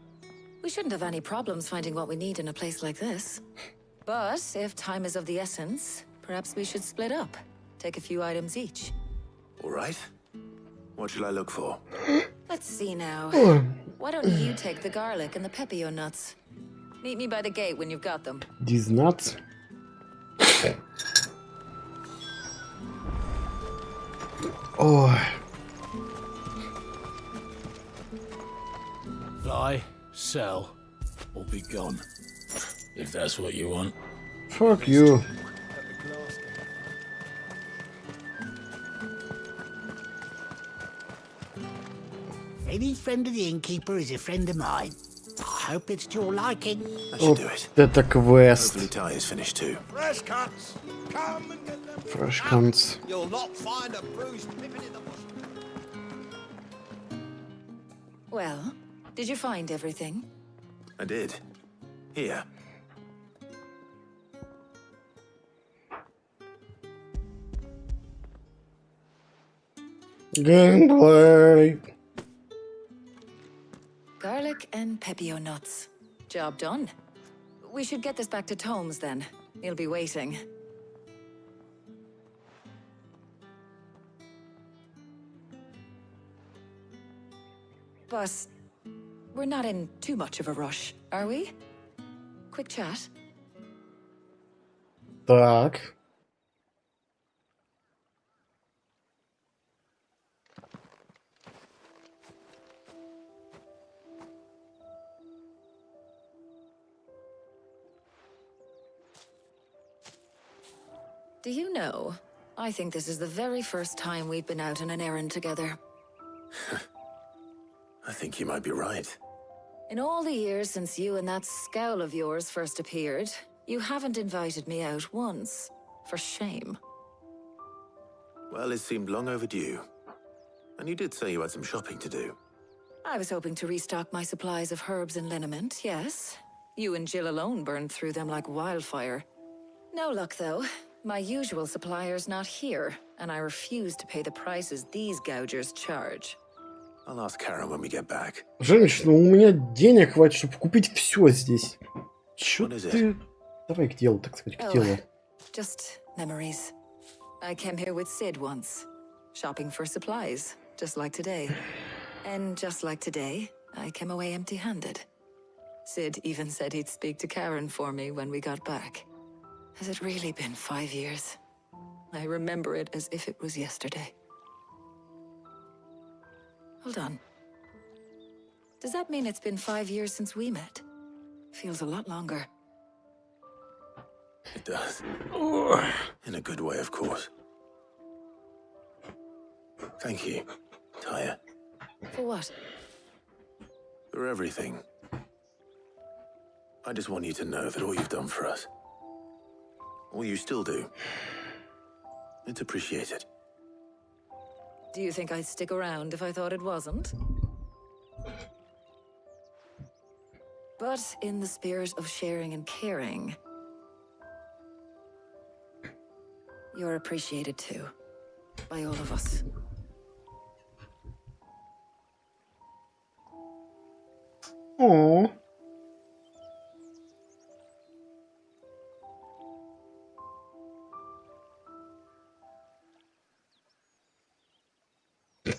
We shouldn't have any problems finding what we need in a place like this. But if time is of the essence, perhaps we should split up. Take a few items each. All right. What should I look for? Let's see now. Why don't you take the garlic and the pepio nuts? Meet me by the gate when you've got them. These nuts. Ой. Buy, sell, or be gone. If that's what you want. Fuck you. Any friend of the innkeeper is a friend of mine. I hope it's to your liking. I should do it. Это квест. Hopefully Talia's finished too. Fresh cuts. Come and get them. Fresh cuts. You'll not find a bruised pippin in the bush. Well, did you find everything? I did. Here. Геймплей. Garlic and pepio nuts. Job done. We should get this back to Tomes then. He'll be waiting. But we're not in too much of a rush, are we? Quick chat. Так. Do you know, I think this is the very first time we've been out on an errand together. I think you might be right. In all the years since you and that scowl of yours first appeared, you haven't invited me out once. For shame. Well, it seemed long overdue. And you did say you had some shopping to do. I was hoping to restock my supplies of herbs and liniment, yes. You and Jill alone burned through them like wildfire. No luck, though. My usual supplier's not here, and I refuse to pay the prices these gougers charge. I'll ask Karen when we get back. Женщина, у меня денег хватит, чтобы купить все здесь. Чё What is ты... Давай к делу, так сказать, к делу. Just memories. I came here with Sid once, shopping for supplies, just like today. And just like today, I came away empty-handed. Sid even said he'd speak to Karen for me when we got back. Has it really been 5 years? I remember it as if it was yesterday. Hold on. Does that mean it's been 5 years since we met? Feels a lot longer. It does. In a good way, of course. Thank you, Tyre. For what? For everything. I just want you to know that all you've done for us, all you still do, it's appreciated. Do you think I'd stick around if I thought it wasn't? But in the spirit of sharing and caring, you're appreciated too, by all of us. О.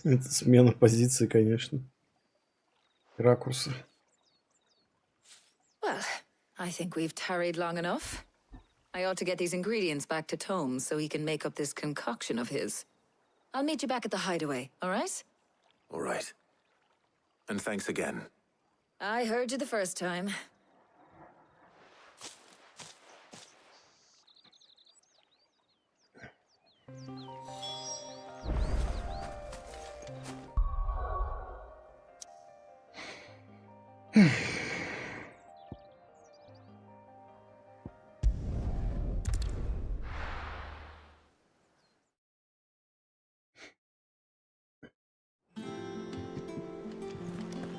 Это смена позиции, конечно. Ракурса. Well, I think we've tarried long enough. I ought to get these ingredients back to Tomes so he can make up this concoction of his. I'll meet you back at the hideaway, all right? All right. And thanks again. I heard you the first time.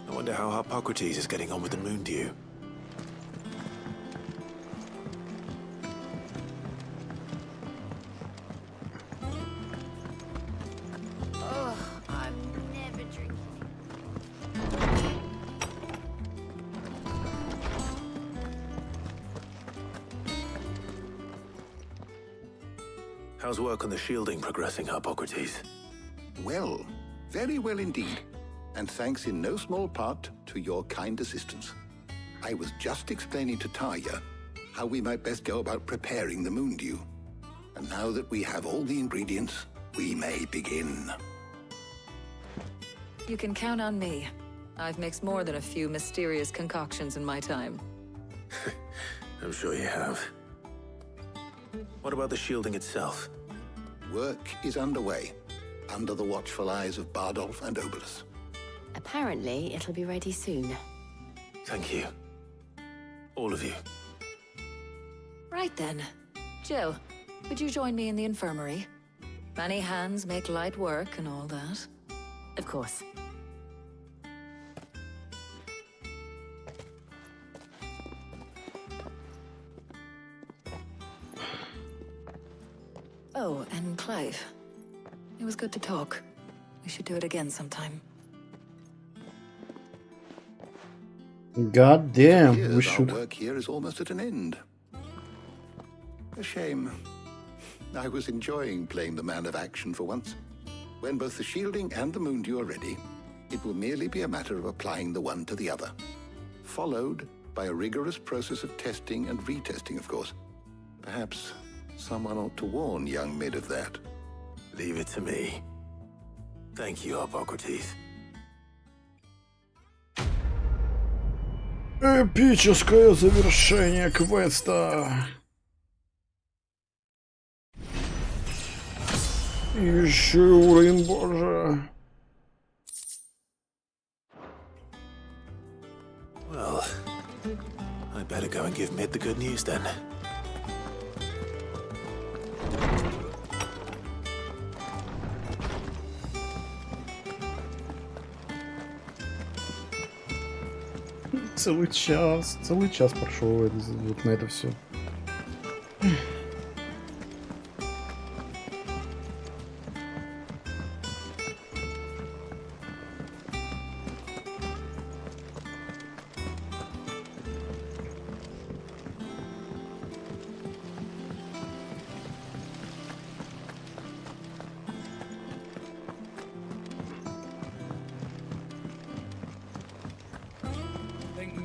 I wonder how Hippocrates is getting on with the moon dew. Oh, I'm never drinking. How's work on the shielding progressing, Hippocrates? Well, very well indeed. And thanks in no small part to your kind assistance. I was just explaining to Tarja how we might best go about preparing the moon dew. And now that we have all the ingredients, we may begin. You can count on me. I've mixed more than a few mysterious concoctions in my time. I'm sure you have. What about the shielding itself? Work is underway, under the watchful eyes of Bardolph and Obolus. Apparently, it'll be ready soon. Thank you. All of you. Right then. Jill, would you join me in the infirmary? Many hands make light work and all that. Of course. Oh, and Clive. It was good to talk. We should do it again sometime. God damn, we Our should. work here is almost at an end. A shame. I was enjoying playing the man of action for once. When both the shielding and the moondew are ready, it will merely be a matter of applying the one to the other. Followed by a rigorous process of testing and retesting, of course. Perhaps someone ought to warn young Mid of that. Leave it to me. Thank you, Hippocrates. Эпическое завершение квеста. Еще и уровень, боже. Well, I better go and give Mid the good news then. Целый час прошел вот на это все.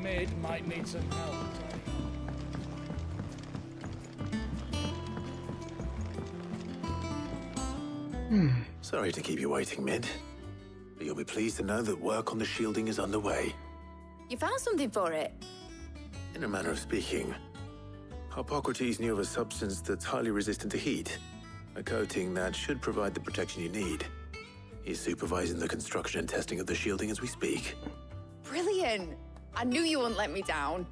Mid might need some help. Sorry to keep you waiting, Mid. But you'll be pleased to know that work on the shielding is underway. You found something for it? In a manner of speaking, Hippocrates knew of a substance that's highly resistant to heat. A coating that should provide the protection you need. He's supervising the construction and testing of the shielding as we speak. Brilliant! I knew you wouldn't let me down.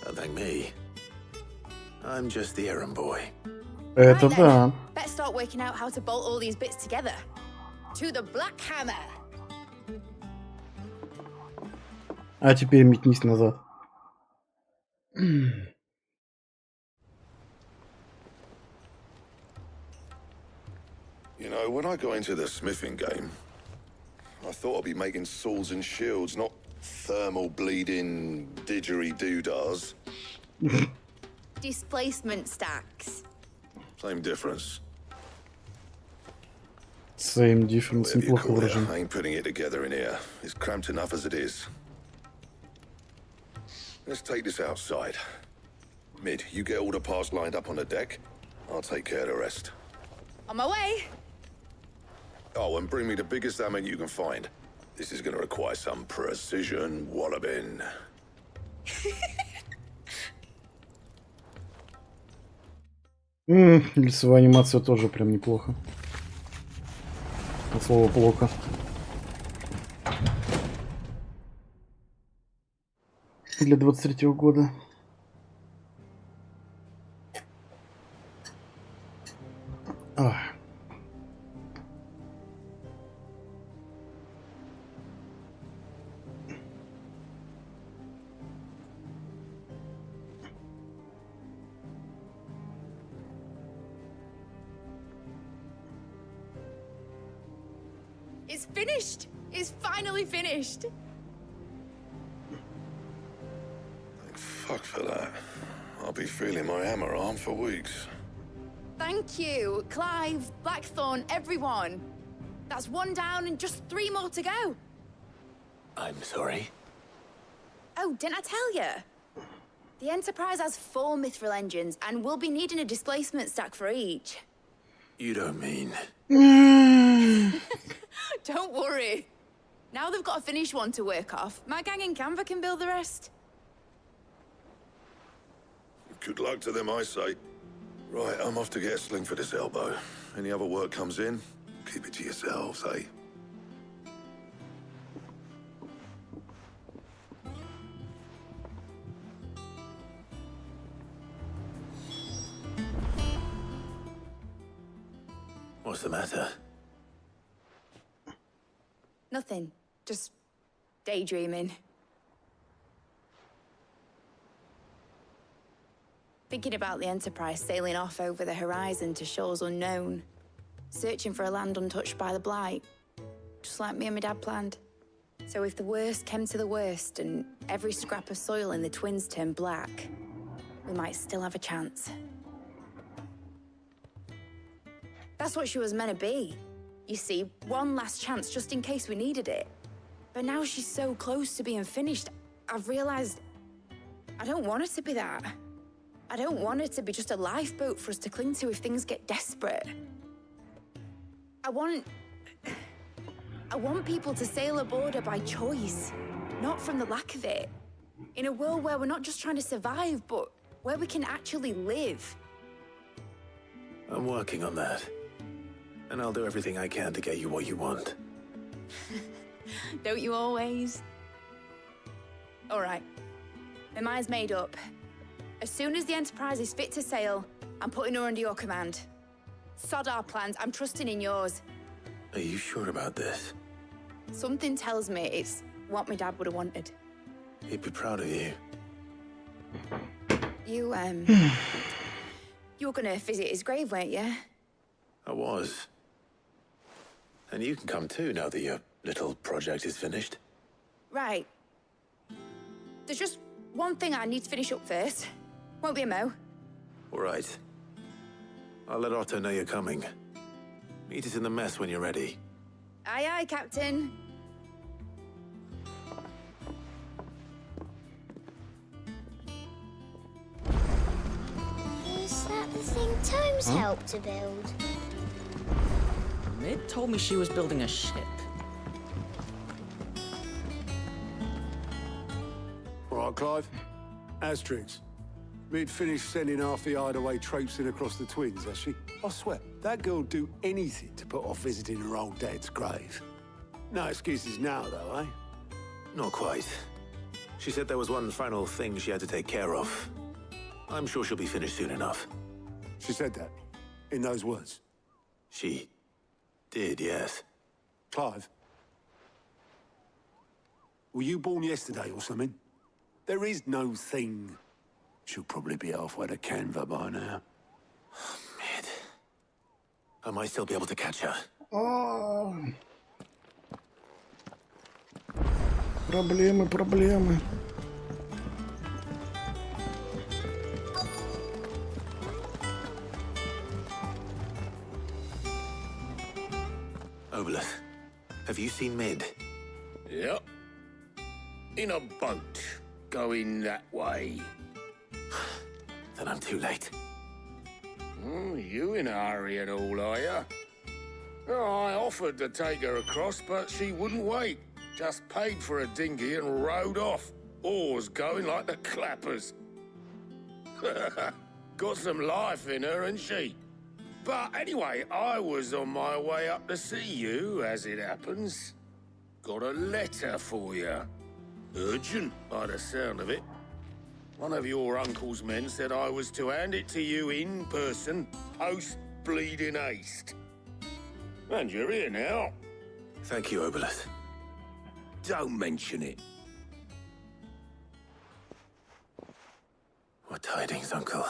Don't thank me. I'm just the errand boy. Это да. Better start working out how to bolt all these bits together. To the Black Hammer. А теперь метнись назад. You know, when I got into the smithing game, I thought I'd be making swords and shields, not thermal bleeding didgeridoo-dahs. Displacement stacks. Same difference. Same difference. Whatever you Неплохо call it, выражен. I ain't putting it together in here. It's cramped enough as it is. Let's take this outside. Mid, you get all the parts lined up on the deck. I'll take care of the rest. On my way. Oh, and bring me the biggest hammer you can find. This is going to require some precision walloping. Лицевая анимация тоже прям неплохо. От слова плохо. Для 23-го года. It's finished. It's finally finished. Thank fuck for that. I'll be feeling my hammer arm for weeks. Thank you, Clive, Blackthorn, everyone. That's one down and just 3 more to go. I'm sorry. Oh, didn't I tell you? The Enterprise has 4 mithril engines, and we'll be needing a displacement stack for each. You don't mean... Don't worry. Now they've got a finished one to work off. My gang in Canva can build the rest. Good luck to them, I say. Right, I'm off to get a sling for this elbow. Any other work comes in, keep it to yourselves, eh? What's the matter? Nothing. Just daydreaming. Thinking about the Enterprise sailing off over the horizon to shores unknown, searching for a land untouched by the Blight. just like me and my dad planned. So if the worst came to the worst and every scrap of soil in the twins turned black, we might still have a chance. That's what she was meant to be. You see, one last chance just in case we needed it. But now she's so close to being finished, I've realized I don't want it to be that. I don't want it to be just a lifeboat for us to cling to if things get desperate. I want people to sail aboard her by choice, not from the lack of it. In a world where we're not just trying to survive, but where we can actually live. I'm working on that. And I'll do everything I can to get you what you want. Don't you always? All right. My mind's made up. As soon as the Enterprise is fit to sail, I'm putting her under your command. Sod our plans, I'm trusting in yours. Are you sure about this? Something tells me it's what my dad would have wanted. He'd be proud of you. You were gonna visit his grave, weren't you? I was. And you can come too now that your little project is finished. Right. There's just one thing I need to finish up first. Won't be a mo. All right. I'll let Otto know you're coming. Meet us in the mess when you're ready. Aye, aye, Captain. Is that the thing Tomes helped to build? Mid told me she was building a ship. All right, Clive. Asterix. Mid finished sending half the hideaway traipsing across the twins, has she? I swear, that girl'd do anything to put off visiting her old dad's grave. No excuses now, though, eh? Not quite. She said there was one final thing she had to take care of. I'm sure she'll be finished soon enough. She said that? In those words? She did, yes. Clive? Were you born yesterday or something? There is no thing. She'll probably be halfway to Canva by now. Mid. I might still be able to catch her. Oh. Проблемы. Obelus, have you seen Mid? Yep. In a boat, going that way. Then I'm too late. You in a hurry and all, are ya? Oh, I offered to take her across, but she wouldn't wait. Just paid for a dinghy and rowed off. Oars going like the clappers. Got some life in her, ain't she? But anyway, I was on my way up to see you, as it happens. Got a letter for you. Urgent, by the sound of it. One of your uncle's men said I was to hand it to you in person, post-bleeding haste. And you're here now. Thank you, Obelus. Don't mention it. What tidings, Uncle?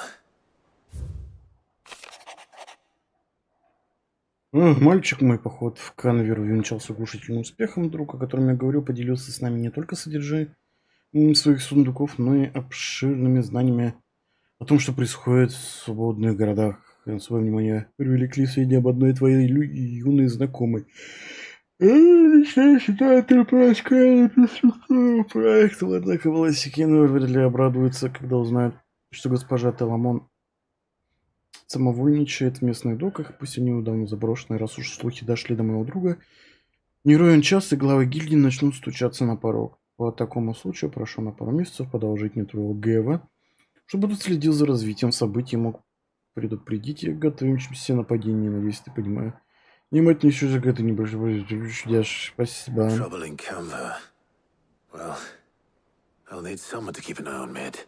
Мальчик мой поход в Канвер увенчался глушительным успехом. Друг, о котором я говорил, поделился с нами не только содержанием своих сундуков, но и обширными знаниями о том, что происходит в свободных городах. На свое внимание привлекли сведения об одной твоей юной знакомой. Проекту, однако, Волосикин вряд ли обрадуется, когда узнают, что госпожа Теламон самовольничает в местных доках, пусть они недавно заброшенные, раз уж слухи дошли до моего друга. Не ровен час, и главы гильдии начнут стучаться на порог. По такому случаю прошу на пару месяцев подолжить мне твоего Гэва, чтобы тут следил за развитием событий, мог предупредить их готовящимся нападение, надеюсь, ты понимаешь. Внимать не еще за это небольшой чудяш. Спасибо. Trouble in Canva. Well, I'll need someone to keep an eye on Mid.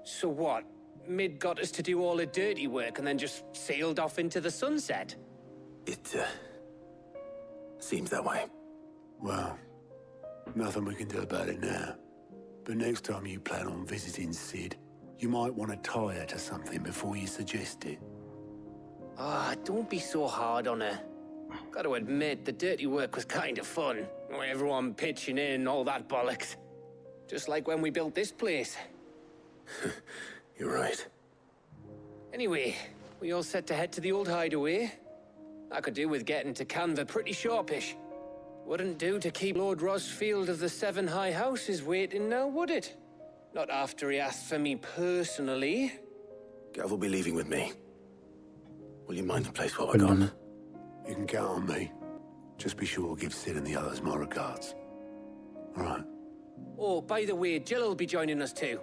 So what? Mid got us to do all the dirty work and then just sailed off into the sunset? It, seems that way. Well, nothing we can do about it now. But next time you plan on visiting Sid, You might want to tie her to something before you suggest it. Ah, don't be so hard on her. Gotta admit, the dirty work was kind of fun. Everyone pitching in, all that bollocks. Just like when we built this place. You're right. Anyway, we all set to head to the old hideaway. I could do with getting to Canva pretty sharpish. Wouldn't do to keep Lord Rosfield of the Seven High Houses waiting now, would it? Not after he asked for me personally. Gav will be leaving with me. Will you mind the place while we're gone? You can count on me. Just be sure to give Sid and the others my regards. All right. Oh, by the way, Jill will be joining us too.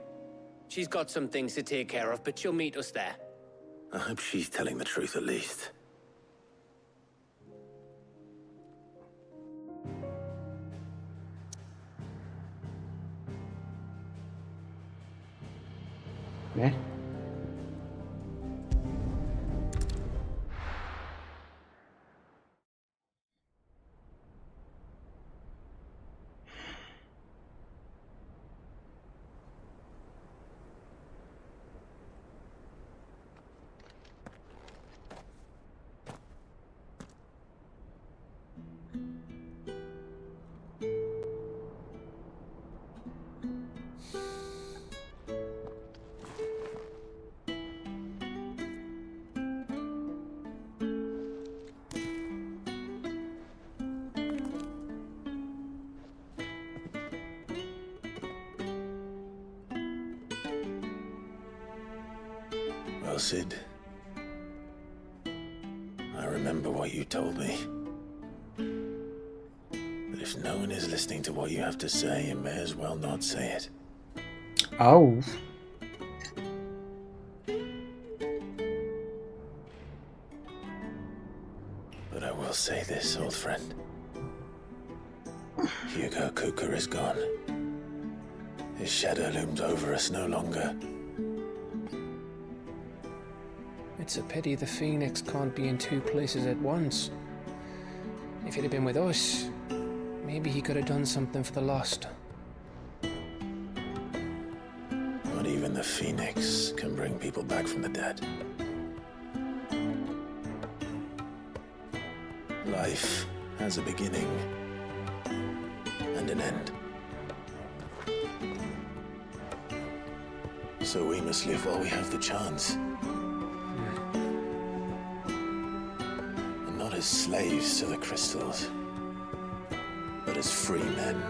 She's got some things to take care of, but she'll meet us there. I hope she's telling the truth at least. Eh? Well, Sid, I remember what you told me. But if no one is listening to what you have to say, you may as well not say it. Ow. But I will say this, old friend. Hugo Kuka is gone. His shadow looms over us no longer. It's a pity the Phoenix can't be in two places at once. If he'd have been with us, maybe he could have done something for the lost. Not even the Phoenix can bring people back from the dead. Life has a beginning and an end. So we must live while we have the chance. And not as slaves to the crystals, but as free men.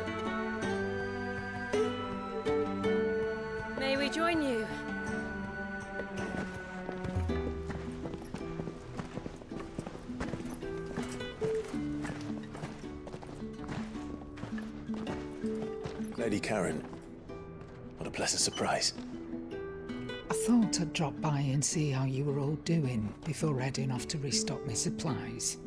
May we join you? Lady Karen, what a pleasant surprise. I thought I'd drop by and see how you were all doing before heading off to restock my supplies.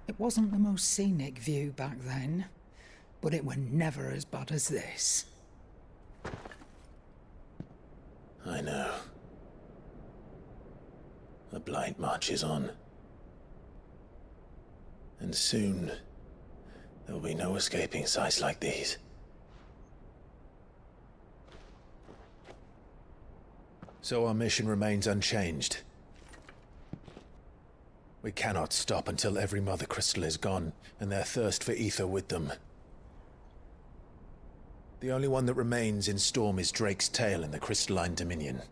It wasn't the most scenic view back then, but it were never as bad as this. I know. The blight marches on. And soon, there will be no escaping sights like these. So our mission remains unchanged. We cannot stop until every Mother Crystal is gone, and their thirst for ether with them. The only one that remains in Storm is Drake's tail in the Crystalline Dominion.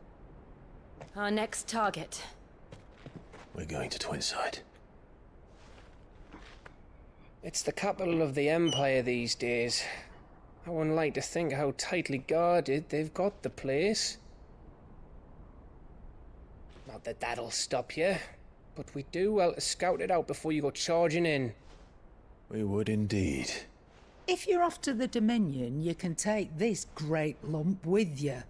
Our next target. We're going to Twinside. It's the capital of the Empire these days. I wouldn't like to think how tightly guarded they've got the place. Not that that'll stop you, but we do well to scout it out before you go charging in. We would indeed. If you're off to the Dominion, you can take this great lump with you.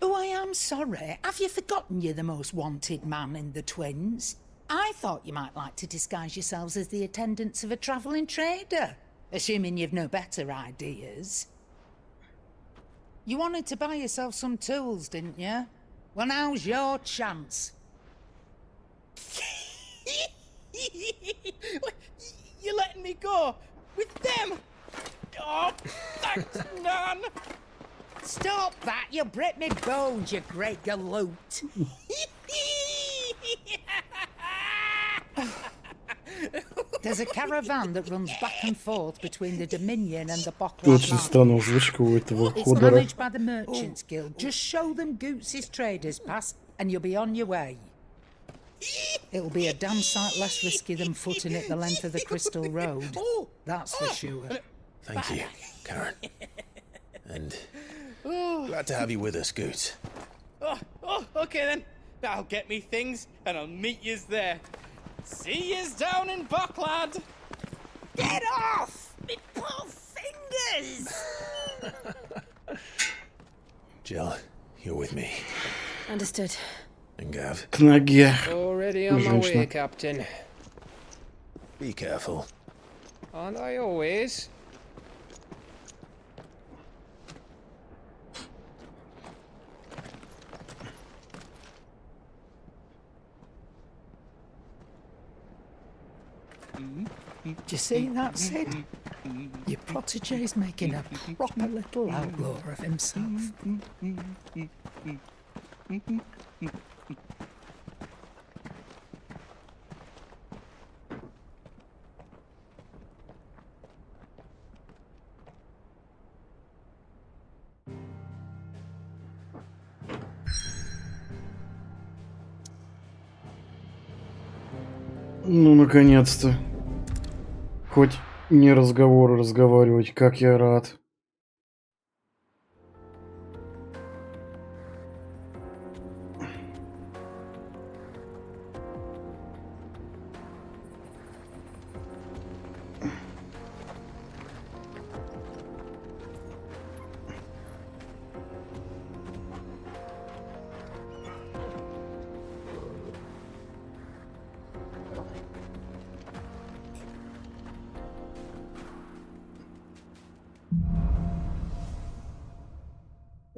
Oh, I am sorry. Have you forgotten you're the most wanted man in the Twins? I thought you might like to disguise yourselves as the attendants of a travelling trader, assuming you've no better ideas. You wanted to buy yourself some tools, didn't you? Well, now's your chance. You're letting me go with them? Oh, thanks, Nan. Stop that! You'll break me bones, you great galoot. There's a caravan that runs back and forth between the Dominion and the Bocklad Очень странная озвучка у этого It's ходора. managed by the Merchants Guild. Just show them Goots's Traders Pass and you'll be on your way. It'll be a damn sight less risky than footing it the length of the Crystal Road. That's for sure. Thank you, Karen. And glad to have you with us, Goots. Okay then. I'll get me things and I'll meet yous there. See yous down in Bocklad. Get off! Me poor fingers! Jill, you're with me. Understood. And Gav. К ноге. Already on my way, Женщина. Captain. Be careful. Aren't I always? Do you see that, Sid? Your protege's making a proper little outlaw of himself. Ну, наконец-то. Хоть не разговоры разговаривать, как я рад.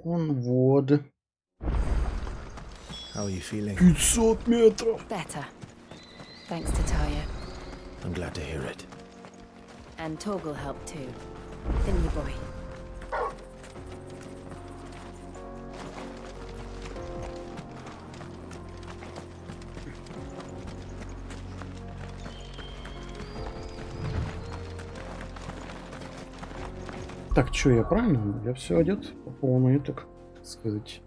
Вот. How are you feeling? 500 метров. Better. Thanks to Taya. I'm glad to hear it. And Torgal helped too. Didn't you, boy? Так, что, я правильно? Я все одет по полной, так сказать.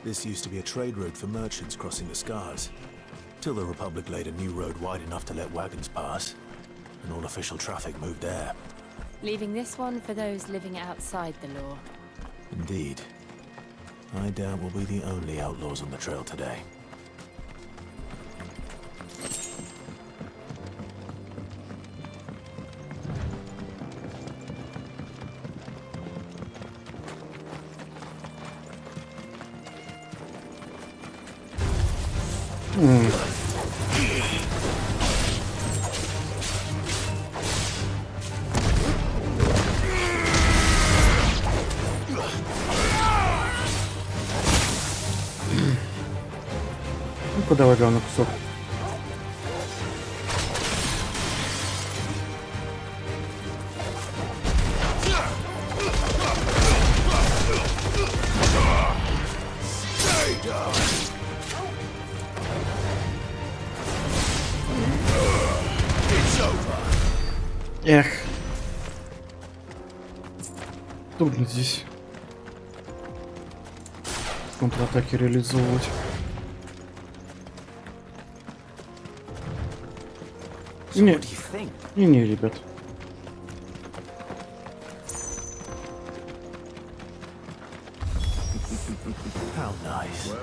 This used to be a trade route for merchants crossing the Scars, till the Republic laid a new road wide enough to let wagons pass, and all official traffic moved there. Leaving this one for those living outside the law. Indeed. I doubt we'll be the only outlaws on the trail today. Ну-ка, давай, главный кусок. Эх. Трудно здесь контратаки реализовывать. Не, ребят. How nice.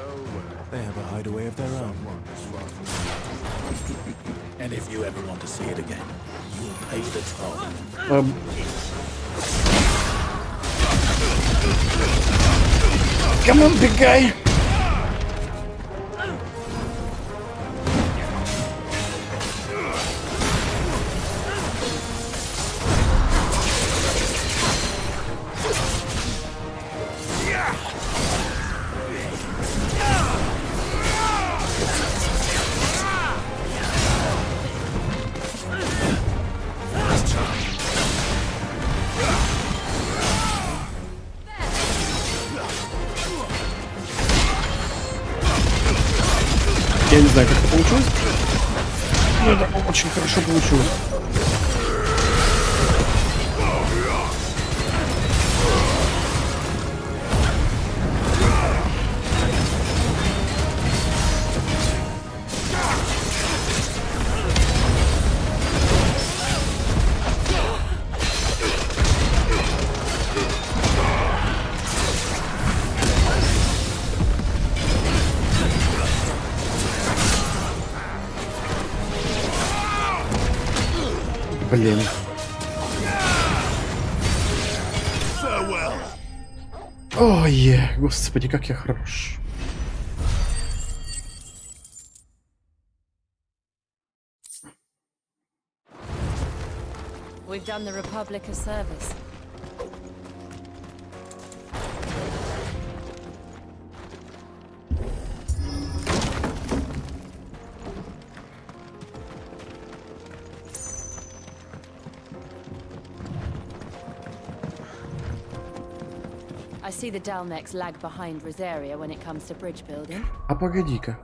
They have a hideaway of their own. And if you ever want to see it again, you'll pay the toll. Come on, big guy! Я не знаю, как это получилось, но это очень хорошо получилось. Блин. Ой, господи, как я хорош. We've done the Republic a service. I see the Dalmex lag behind Rosaria when it comes to bridge building. А погоди-ка.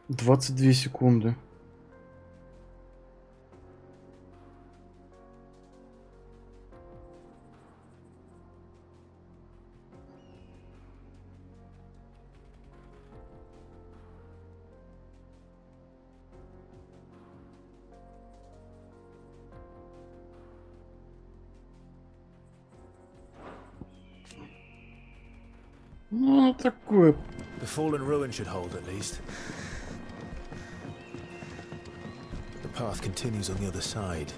Двадцать 22 секунды. Ну, такое. The fallen ruin should hold at least. The path continues on the other side.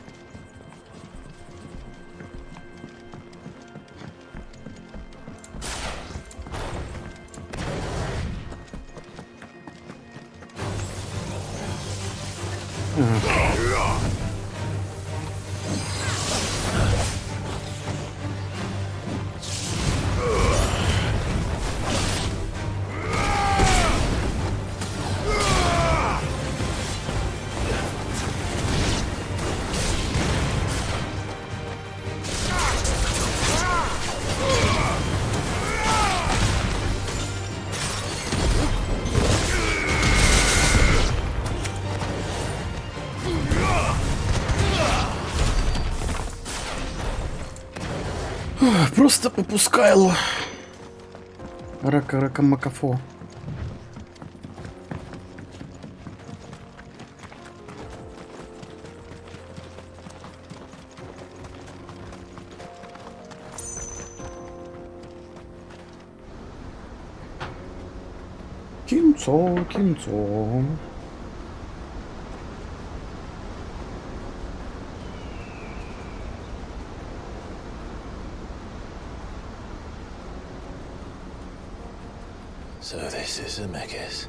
Просто попускайло. Рака-макафо. Кинцо, кинцо. So this is Zemeckis.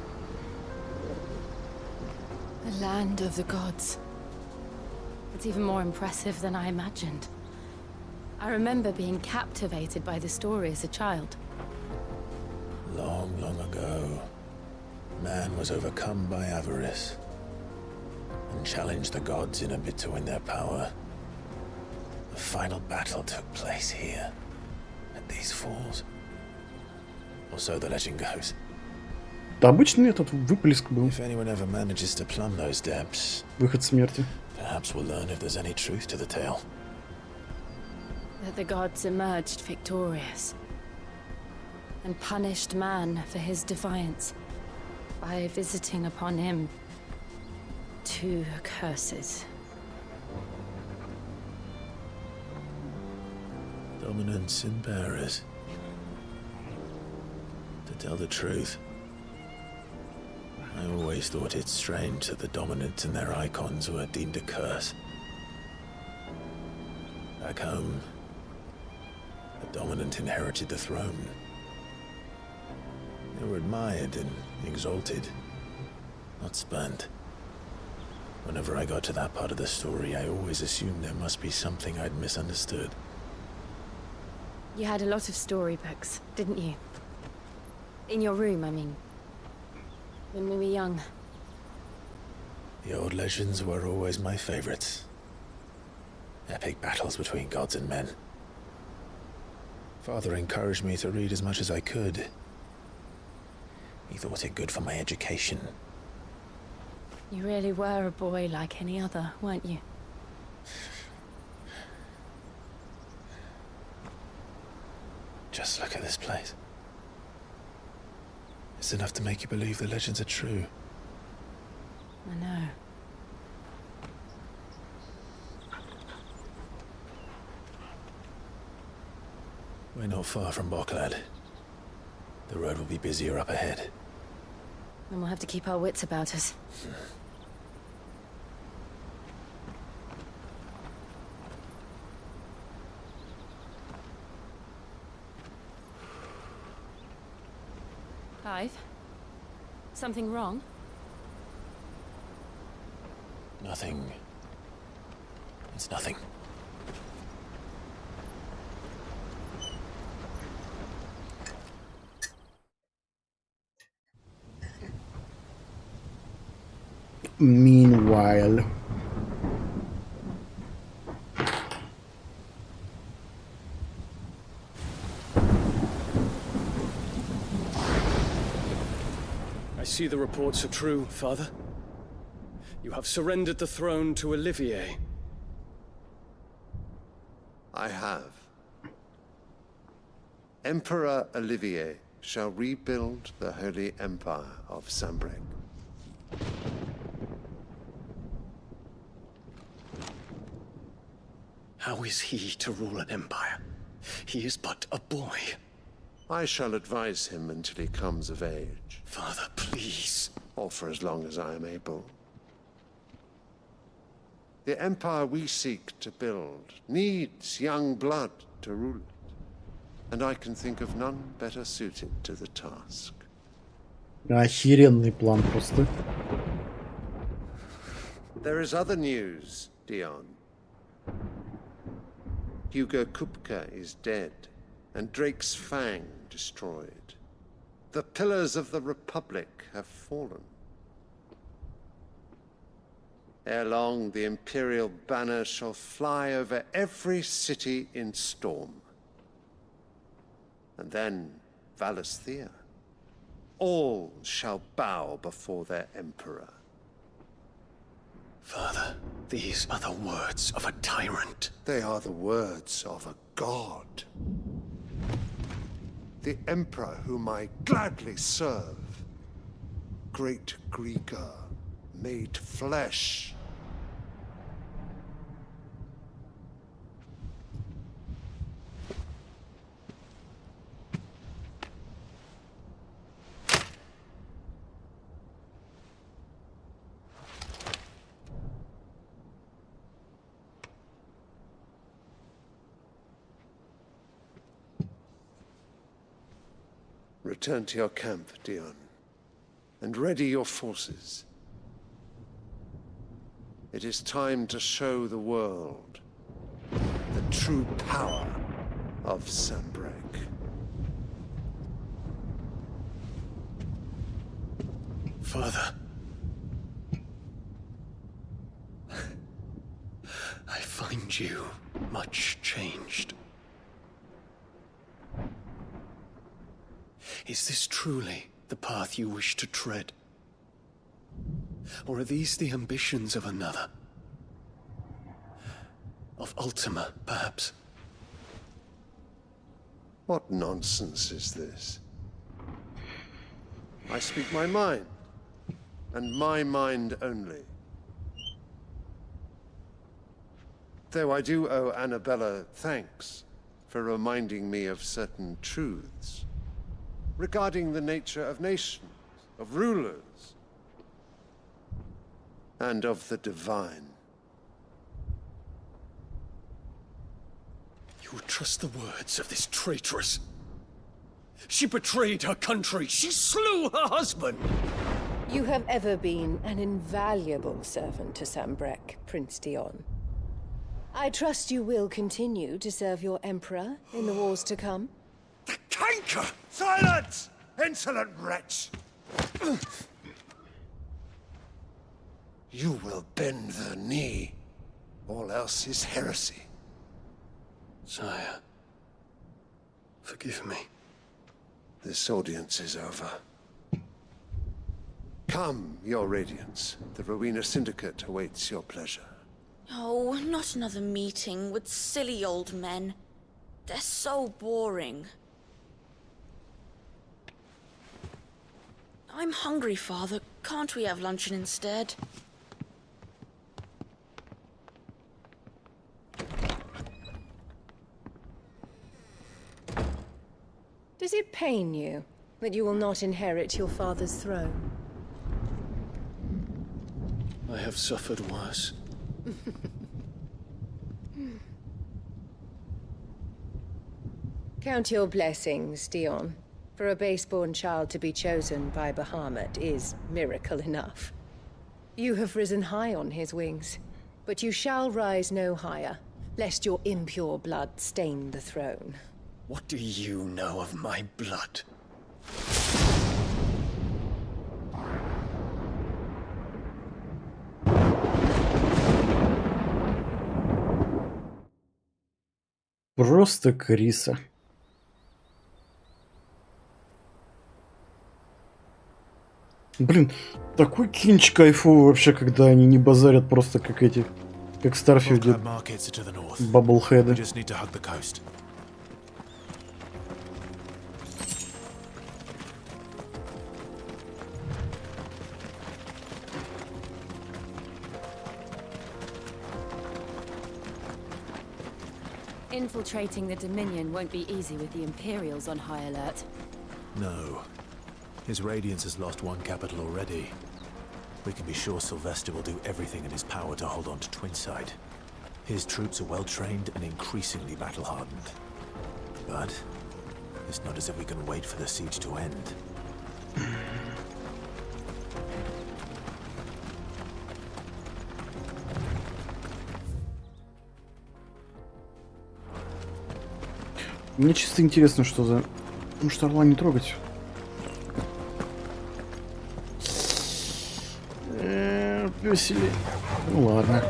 The land of the gods. It's even more impressive than I imagined. I remember being captivated by the story as a child. Long, long ago, man was overcome by avarice and challenged the gods in a bid to win their power. The final battle took place here, at these falls. Or so the legend goes. Да, обычный этот выплеск был. If anyone ever manages to plumb those depths, выход смерти. Perhaps we'll learn if there's any truth to the tale. That the gods emerged victorious and punished man for his defiance by visiting upon him 2 curses. Dominants and bearers. To tell the truth, I always thought it strange that the dominants and their icons were deemed a curse. Back home, the dominant inherited the throne. They were admired and exalted, not spurned. Whenever I got to that part of the story, I always assumed there must be something I'd misunderstood. You had a lot of storybooks, didn't you? In your room, I mean. When we were young. The old legends were always my favorites. Epic battles between gods and men. Father encouraged me to read as much as I could. He thought it good for my education. You really were a boy like any other, weren't you? Just look at this place. It's enough to make you believe the legends are true. I know. We're not far from Boklad. The road will be busier up ahead. Then we'll have to keep our wits about us. Clive? Something wrong? Nothing. It's nothing. Meanwhile. I see the reports are true, Father. You have surrendered the throne to Yyeei. I have. Emperor Yyeei shall rebuild the Holy Empire of Sanbreque. How is he to rule an empire? He is but a boy. I shall advise him until he comes of age. Father, please. Or for as long as I am able. The empire we seek to build needs young blood to rule it. And I can think of none better suited to the task. Охеренный план просто. There is other news, Dion. Hugo Kupka is dead, and Drake's Fang destroyed. The pillars of the Republic have fallen. Ere long, the Imperial banner shall fly over every city in Storm. And then, Valisthea. All shall bow before their Emperor. Father, these are the words of a tyrant. They are the words of a god. The Emperor whom I gladly serve. Great Greeker, made flesh. Return to your camp, Dion, and ready your forces. It is time to show the world the true power of Sanbreque. Father. I find you much changed. Is this truly the path you wish to tread? Or are these the ambitions of another? Of Ultima, perhaps? What nonsense is this? I speak my mind, and my mind only. Though I do owe Annabella thanks for reminding me of certain truths regarding the nature of nations, of rulers, and of the divine. You would trust the words of this traitress? She betrayed her country. She slew her husband. You have ever been an invaluable servant to Sambrek, Prince Dion. I trust you will continue to serve your emperor in the wars to come. The canker! Silence! Insolent wretch! You will bend the knee. All else is heresy. Sire, forgive me. This audience is over. Come, your radiance. The Rowena Syndicate awaits your pleasure. Oh, not another meeting with silly old men. They're so boring. I'm hungry, Father. Can't we have luncheon instead? Does it pain you that you will not inherit your father's throne? I have suffered worse. Count your blessings, Dion. For a base-born child to be chosen by Bahamut is miracle enough. You have risen high on his wings, but you shall rise no higher, lest your impure blood stain the throne. What do you know of my blood? Просто Криса. Блин, такой кинч кайфовый вообще, когда они не базарят просто как эти, как в Старфилде баблхеды. Infiltrating the Dominion won't be easy with the Imperials on high alert. No. His Radiance has lost one capital already. We can be sure Sylvester will do everything in his power to hold on to Twinside. His troops are well-trained and increasingly battle-hardened. But it's not as if we can wait for the siege to end. Мне чисто интересно, что за... Может, орла не трогать? Веселее. Ну ладно.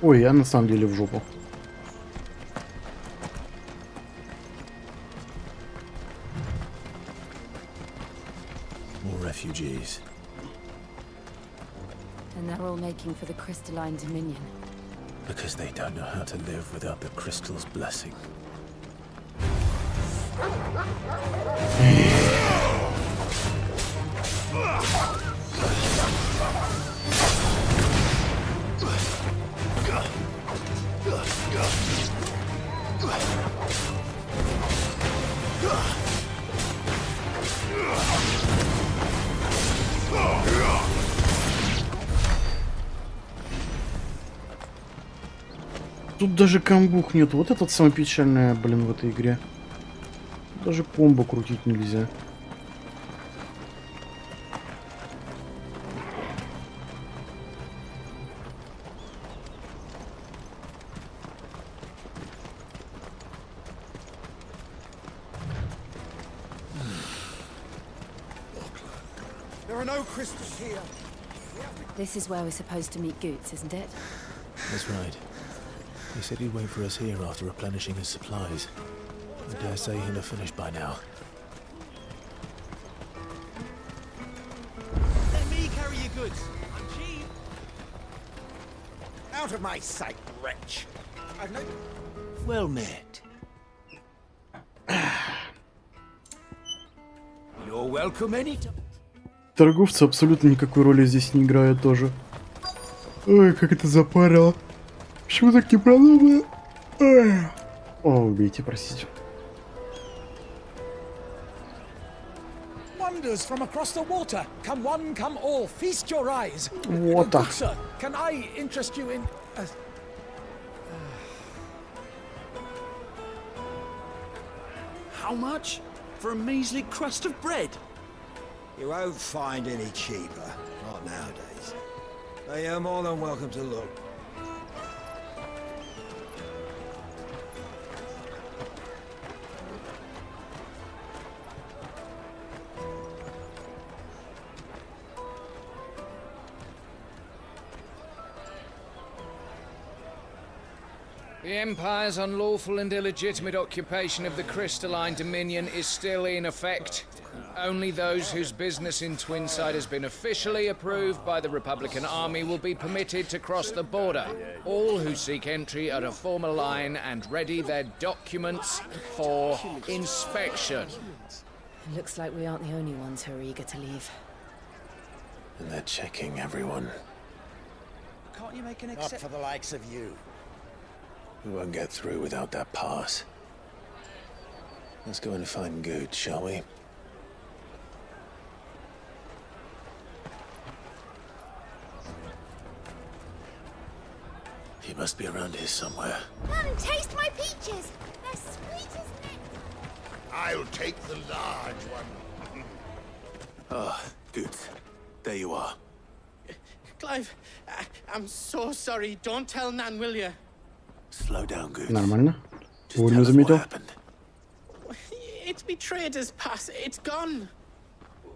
Ой, я на самом деле в жопу. More refugees. And they're all making for the Crystalline Dominion. Because they don't know how to live without the crystal's blessing. Тут даже камбух нет. Вот этот самое печальное, блин, в этой игре. Даже комбо крутить нельзя. There are no crystals here. This is where we're supposed to meet Goots, isn't it? That's right. He said he'd wait for us here after replenishing his supplies. I dare say he'll have finished by now. Let me carry your goods. I'm cheap. Out of my sight, wretch. I've no... Well met. You're welcome anytime. Торговцы абсолютно никакой роли здесь не играют тоже. Ой, как это запарило. Почему так не продумано? О, убейте, простите. Wonders from across the water. Come one, come all. Feast your eyes. Water. Good sir, can I interest you in... How much? For a measly crust of bread? You won't find any cheaper. Not nowadays. But you're more than welcome to look. The Empire's unlawful and illegitimate occupation of the Crystalline Dominion is still in effect. Only those whose business in Twinside has been officially approved by the Republican Army will be permitted to cross the border. All who seek entry are to form a line and ready their documents for inspection. It looks like we aren't the only ones who are eager to leave. And they're checking everyone. Can't you make an exception? Not for the likes of you. We won't get through without that pass. Let's go and find Good, shall we? He must be around here somewhere. Come, taste my peaches. They're sweet as nectar. I'll take the large one. Ah, good. There you are. Clive, I'm so sorry. Don't tell Nan, will you? Slow down, Good. Нормально. Вовремя заметил. It's me trader's pass. It's gone.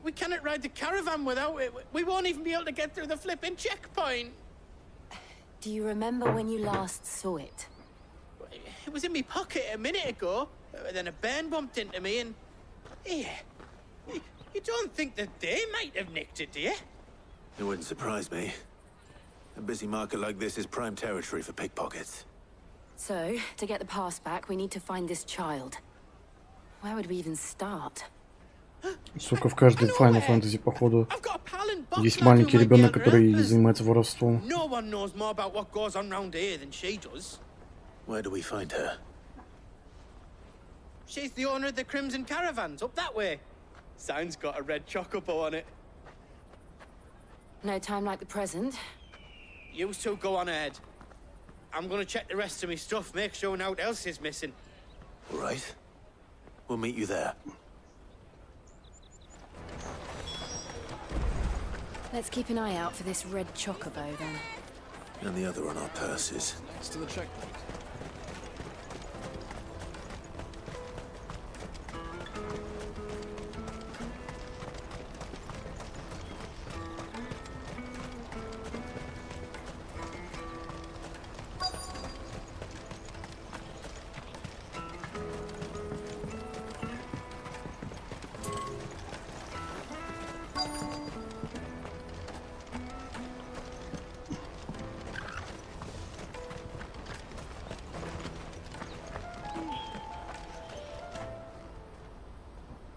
We cannot ride the caravan without it. We won't even be able to get through the flipping checkpoint. Do you remember when you last saw it? It was in my pocket a minute ago. Then a bairn bumped into me and... Yeah. You don't think that they might have nicked it, do you? It wouldn't surprise me. A busy market like this is prime territory for pickpockets. So, to get the pass back, we need to find this child. Where would we even start? Сука, в каждой Final Fantasy, походу, есть маленький ребенок, который занимается воровством. No one knows more about what goes on round here than she does. Where do we find her? She's the owner of the Crimson Caravans, up that way. Sign's got a red chocobo on it. No time like the present. You two go on ahead. I'm gonna check the rest of my stuff, make sure no one else is missing. All right. We'll meet you there. Let's keep an eye out for this red chocobo, then. And the other on our purses. It's to the checkpoint.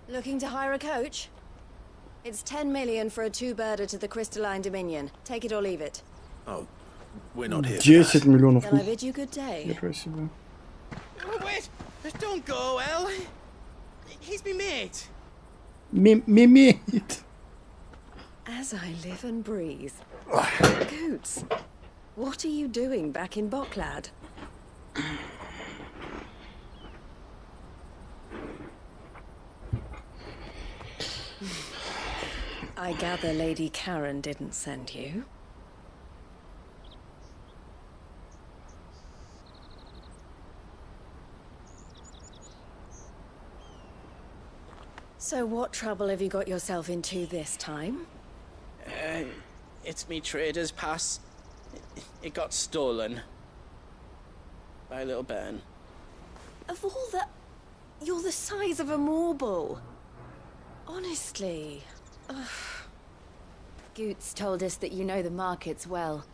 Looking to hire a coach? It's 10 million for a two-birder to the Crystalline Dominion. Take it or leave it. Oh, we're not here. 10 миллионов. Then I bid you good day. Ничего себе. Oh, wait! Don't go, El. He's me mate. Mate. As I live and breathe. Goots, what are you doing back in Boklad? I gather Lady Karen didn't send you. So what trouble have you got yourself into this time? It's me trader's pass. It got stolen. By a little bairn. Of all the... You're the size of a marble. Honestly. Ugh. Goots told us that you know the markets well.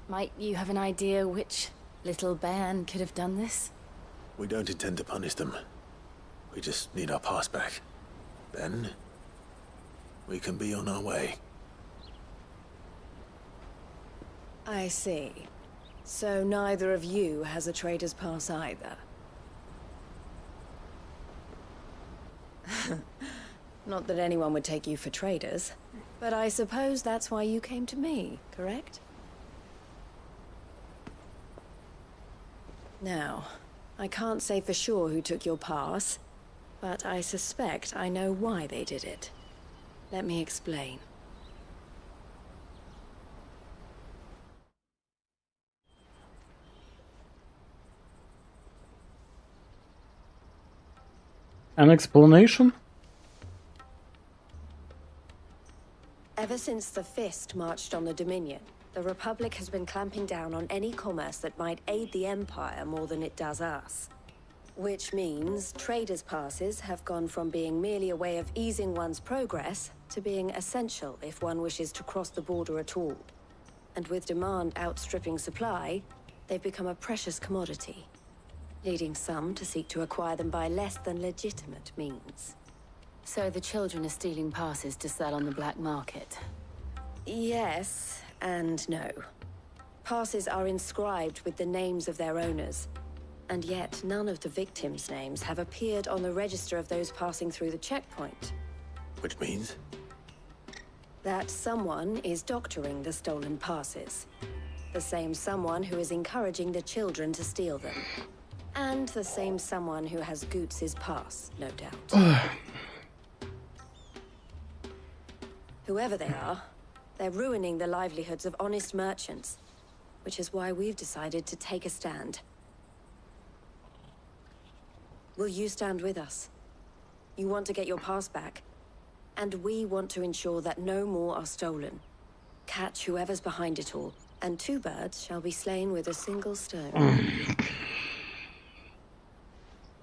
Might you have an idea which little bairn could have done this? We don't intend to punish them. We just need our pass back. Then, we can be on our way. I see. So neither of you has a trader's pass either. Not that anyone would take you for traders, but I suppose that's why you came to me, correct? Now, I can't say for sure who took your pass, but I suspect I know why they did it. Let me explain. An explanation? Ever since the Fist marched on the Dominion, the Republic has been clamping down on any commerce that might aid the Empire more than it does us. Which means traders' passes have gone from being merely a way of easing one's progress to being essential if one wishes to cross the border at all. And with demand outstripping supply, they've become a precious commodity, leading some to seek to acquire them by less than legitimate means. So the children are stealing passes to sell on the black market? Yes and no. Passes are inscribed with the names of their owners, and yet none of the victims' names have appeared on the register of those passing through the checkpoint. Which means? That someone is doctoring the stolen passes. The same someone who is encouraging the children to steal them. And the same someone who has Goots' pass, no doubt. Whoever they are, they're ruining the livelihoods of honest merchants, which is why we've decided to take a stand. Will you stand with us? You want to get your pass back, and we want to ensure that no more are stolen. Catch whoever's behind it all, and two birds shall be slain with a single stone.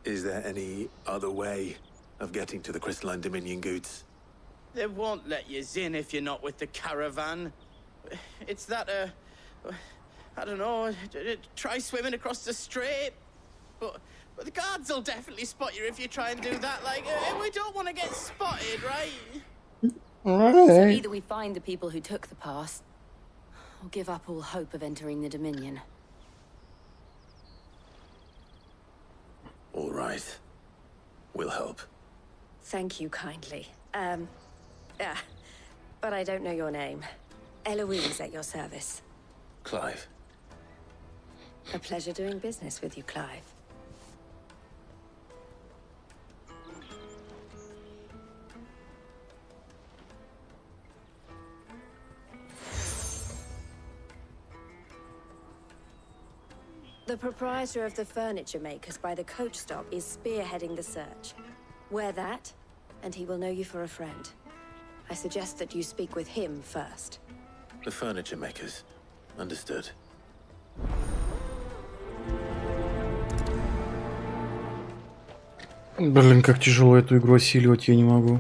Is there any other way of getting to the Crystalline Dominion, Goots? They won't let you in if you're not with the caravan. It's that, I don't know, try swimming across the strait. But the guards will definitely spot you if you try and do that. Like, we don't want to get spotted, right? So either we find the people who took the pass, or give up all hope of entering the Dominion. All right. We'll help. Thank you kindly. But I don't know your name. Eloise at your service. Clive. A pleasure doing business with you, Clive. The proprietor of the furniture makers by the coach stop is spearheading the search. Wear that, and he will know you for a friend. I suggest that you speak with him first. The furniture makers. Understood. Блин, как тяжело эту игру осиливать, я не могу.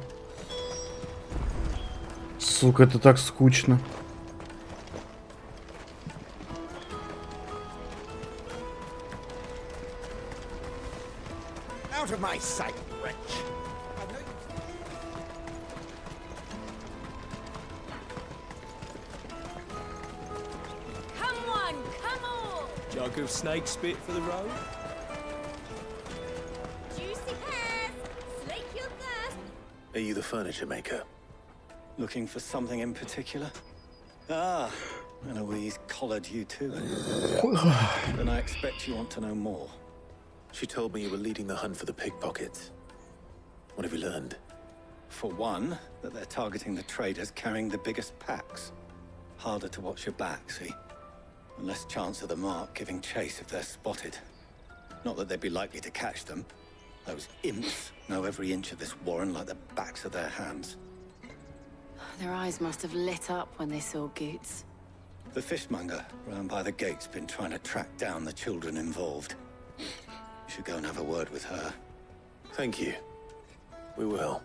Сука, это так скучно. Out of my sight, wretch! Come on, come on! Jug of snake spit for the road? Juicy pears! Slake your thirst! Are you the furniture maker? Looking for something in particular? Ah, Eloise collared you too. Then I expect you want to know more. She told me you were leading the hunt for the pickpockets. What have you learned? For one, that they're targeting the traders carrying the biggest packs. Harder to watch your back, see? And less chance of the mark giving chase if they're spotted. Not that they'd be likely to catch them. Those imps know every inch of this warren like the backs of their hands. Their eyes must have lit up when they saw Goots. The fishmonger round by the gate's been trying to track down the children involved. You should go and have a word with her. Thank you. We will.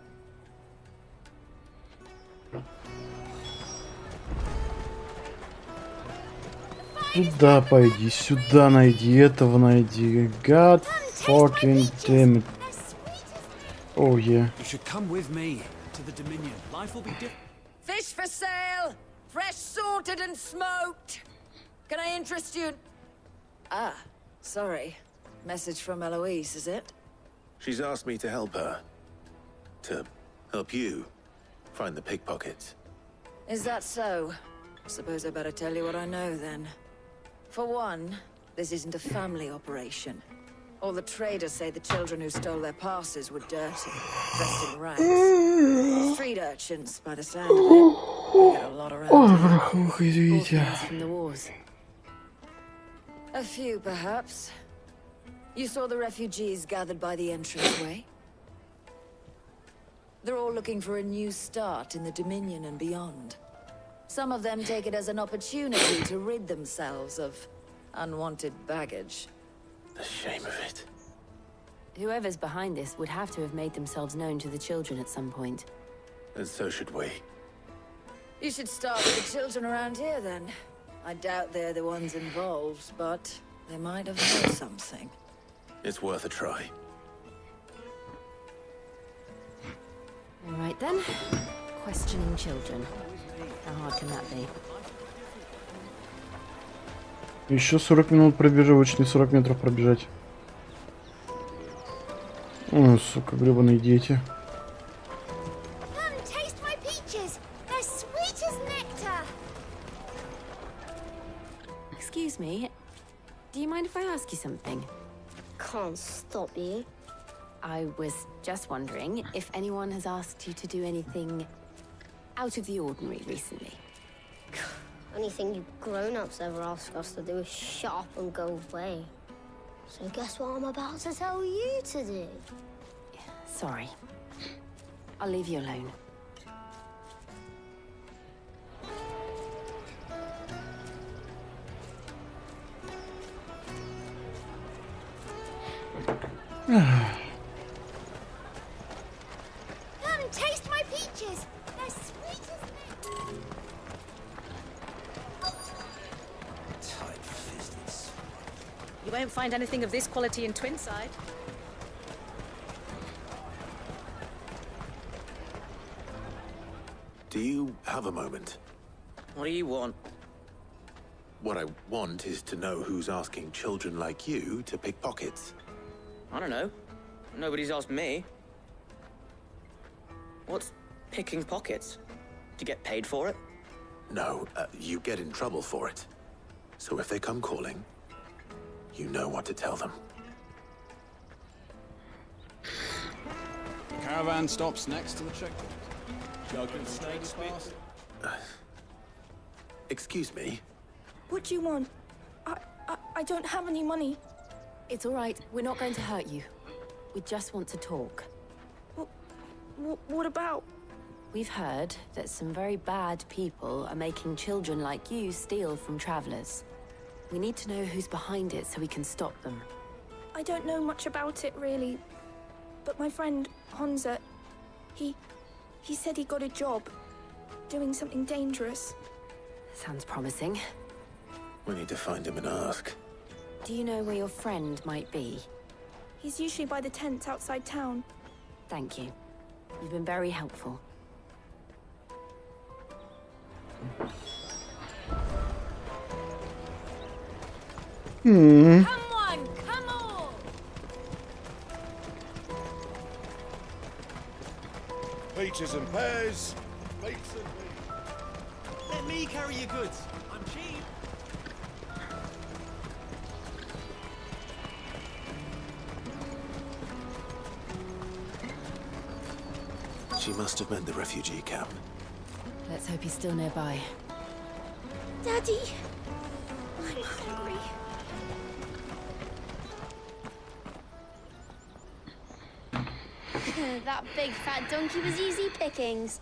Сюда пойди, сюда найди, этого найди. God fucking damn it. Oh yeah. You should come with me to the Dominion. Life will be different. Fish for sale! Fresh sorted and smoked! Can I interest you? Ah, sorry. Message from Eloise, is it? She's asked me to help her. To help you find the pickpockets. Is that so? Suppose I better tell you what I know then. For one, this isn't a family operation. All the traders say the children who stole their passes were dirty, dressed in rags. Street urchins, by the sound of it. We get a lot around here. From the wars. A few, perhaps. You saw the refugees gathered by the entranceway? They're all looking for a new start in the Dominion and beyond. Some of them take it as an opportunity to rid themselves of unwanted baggage. The shame of it. Whoever's behind this would have to have made themselves known to the children at some point. And so should we. You should start with the children around here, then. I doubt they're the ones involved, but they might have heard something. It's worth a try. All right then. Questioning children. How hard can that be? Еще 40 минут пробежу, лучше не 40 метров пробежать. Ой, сука, гребаные дети. Come, taste my peaches. They're sweet as nectar. Excuse me. Do you mind if I ask you something? Can't stop you. I was just wondering if anyone has asked you to do anything out of the ordinary recently. Anything you grown-ups ever ask us to do is shut up and go away. So guess what I'm about to tell you to do? Sorry. I'll leave you alone. Come, taste my peaches. They're sweet as nectar. Tight-fisted. You won't find anything of this quality in Twinside. Do you have a moment? What do you want? What I want is to know who's asking children like you to pick pockets. I don't know. Nobody's asked me. What's picking pockets? Do you get paid for it? No, you get in trouble for it. So if they come calling, you know what to tell them. The caravan stops next to the checkpoint. Excuse me? What do you want? I don't have any money. It's all right. We're not going to hurt you. We just want to talk. What about? We've heard that some very bad people are making children like you steal from travelers. We need to know who's behind it so we can stop them. I don't know much about it, really. But my friend, Honza, he said he got a job doing something dangerous. Sounds promising. We need to find him and ask. Do you know where your friend might be? He's usually by the tents outside town. Thank you. You've been very helpful. Come on, come on! Peaches and pears. Peaches and pears. Let me carry your goods. I'm cheap. She must have meant the refugee camp. Let's hope he's still nearby. Daddy, I'm hungry. That big fat donkey was easy pickings.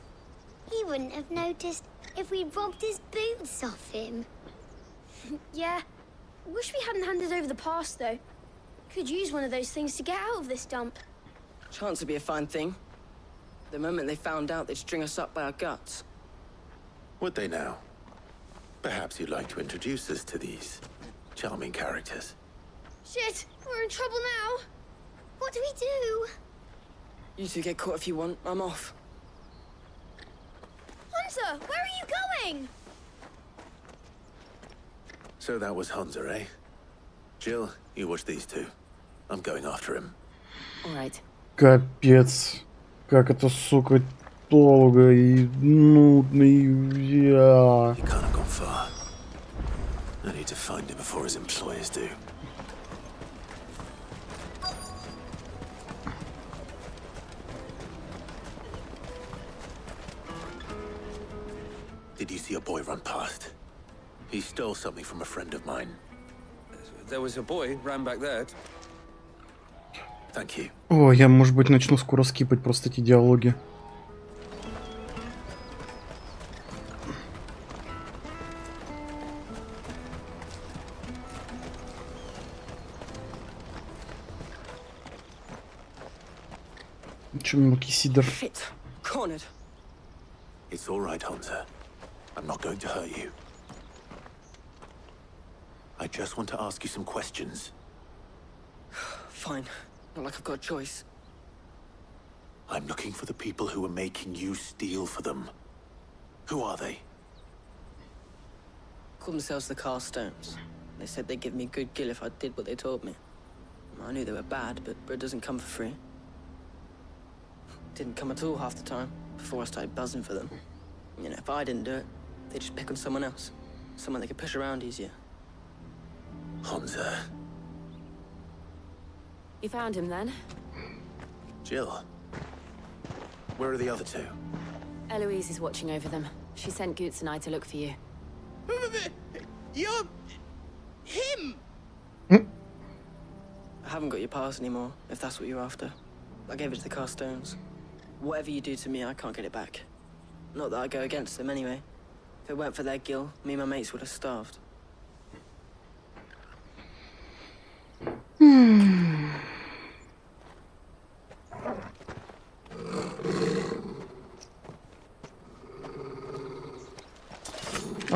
He wouldn't have noticed if we robbed his boots off him. Yeah. Wish we hadn't handed over the pass, though. Could use one of those things to get out of this dump. Chance would be a fine thing. The moment they found out, they'd string us up by our guts. Would they now? Perhaps you'd like to introduce us to these charming characters. Shit, we're in trouble now. What do we do? You two get caught if you want. I'm off. Hunter, where are you going? So that was Hunter, eh? Jill, you watch these two. I'm going after him. All right. Капец. Как это, сука, долго и нудно и... You can't have gone far. I need to find him before his employers do. Did you see a boy run past? He stole something from a friend of mine. There was a boy ran back there. Thank you. О, я, может быть, начну скоро скипать просто эти диалоги. Чем Мелкисидор? Shit. Cornered. It's all right, Hunter. I'm not going to hurt you. I just want to ask you some questions. Fine. Not like I've got a choice. I'm looking for the people who are making you steal for them. Who are they? Call themselves the Carstones. They said they'd give me good gill if I did what they told me. I knew they were bad, but bread doesn't come for free. Didn't come at all half the time, before I started buzzing for them. You know, if I didn't do it, they'd just pick on someone else. Someone they could push around easier. Hunter. You found him then? Jill. Where are the other two? Eloise is watching over them. She sent Goots and I to look for you. You're... him! I haven't got your pass anymore, if that's what you're after. I gave it to the Carstones. Whatever you do to me, I can't get it back. Not that I go against them anyway. If it weren't for their gill, me and my mates would have starved.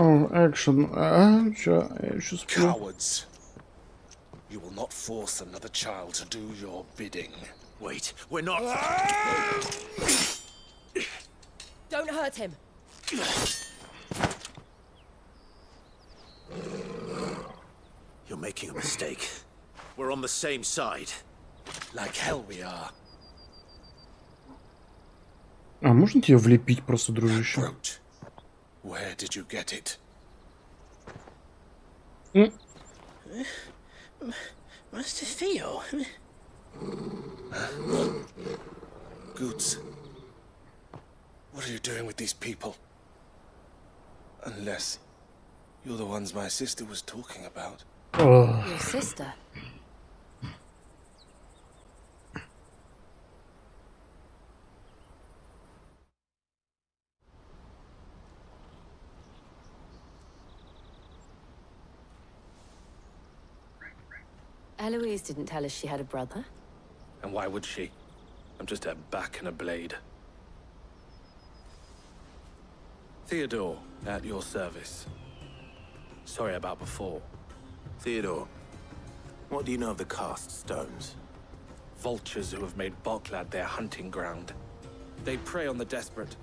Oh, action. Cowards. You will not force another child to do your bidding. Wait, we're not... Don't hurt him. You're making a mistake. We're on the same side. Like hell we are. А можно тебя влепить просто, дружище? Where did you get it? Master Theo? Goots. What are you doing with these people? Unless you're the ones my sister was talking about. Your sister? Eloise didn't tell us she had a brother. And why would she? I'm just her back and a blade. Theodore, at your service. Sorry about before. Theodore, what do you know of the cast stones? Vultures who have made Boklad their hunting ground. They prey on the desperate,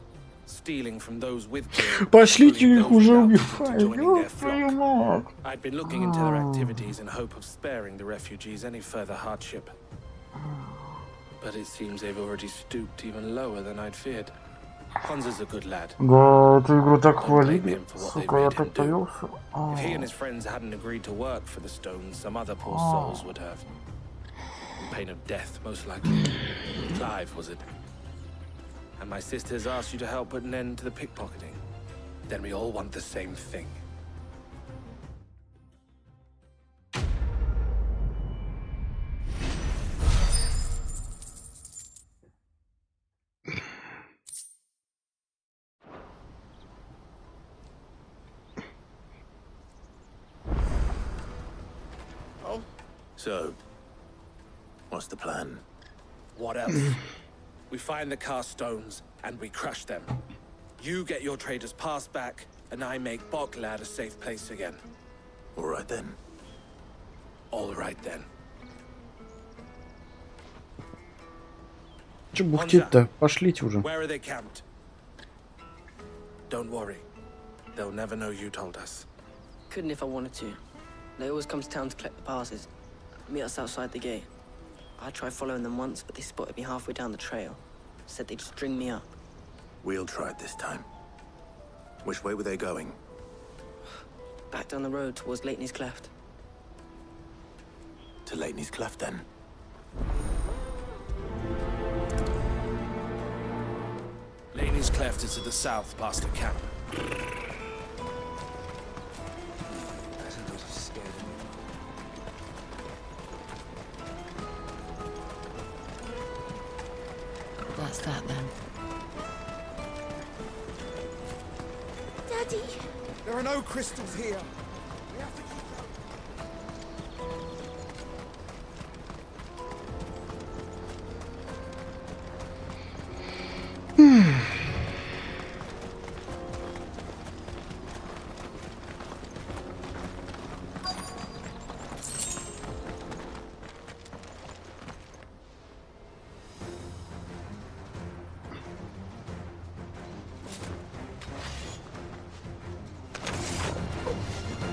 stealing from those with gear. Пошлите их уже убивать. Ёб твою мать. I'd been looking into their activities in hope of sparing the refugees any further hardship. But it seems they've already stooped even lower than I'd feared. Hansa's a good lad. Да, эту игру так хвалили. Сука, я так повелся. If he and his friends hadn't agreed to work for the stones, some other poor souls would have. On pain of death, most likely. Clive, was it? And my sisters asked you to help put an end to the pickpocketing. Then we all want the same thing. So, what's the plan? What else? We find the cast stones and we crush them. You get your trader's pass back, and I make Boklad a safe place again. All right then. All right then. Че бухтит-то? Пошлите уже. Where are they camped? Don't worry. They'll never know you told us. Couldn't if I wanted to. They always come to town to collect the passes. Meet us outside the gate. I tried following them once, but they spotted me halfway down the trail. Said they'd string me up. We'll try it this time. Which way were they going? Back down the road towards Leitney's Cleft. To Leitney's Cleft, then. Leitney's Cleft is to the south, past the camp. That's that then. Daddy! There are no crystals here. We have to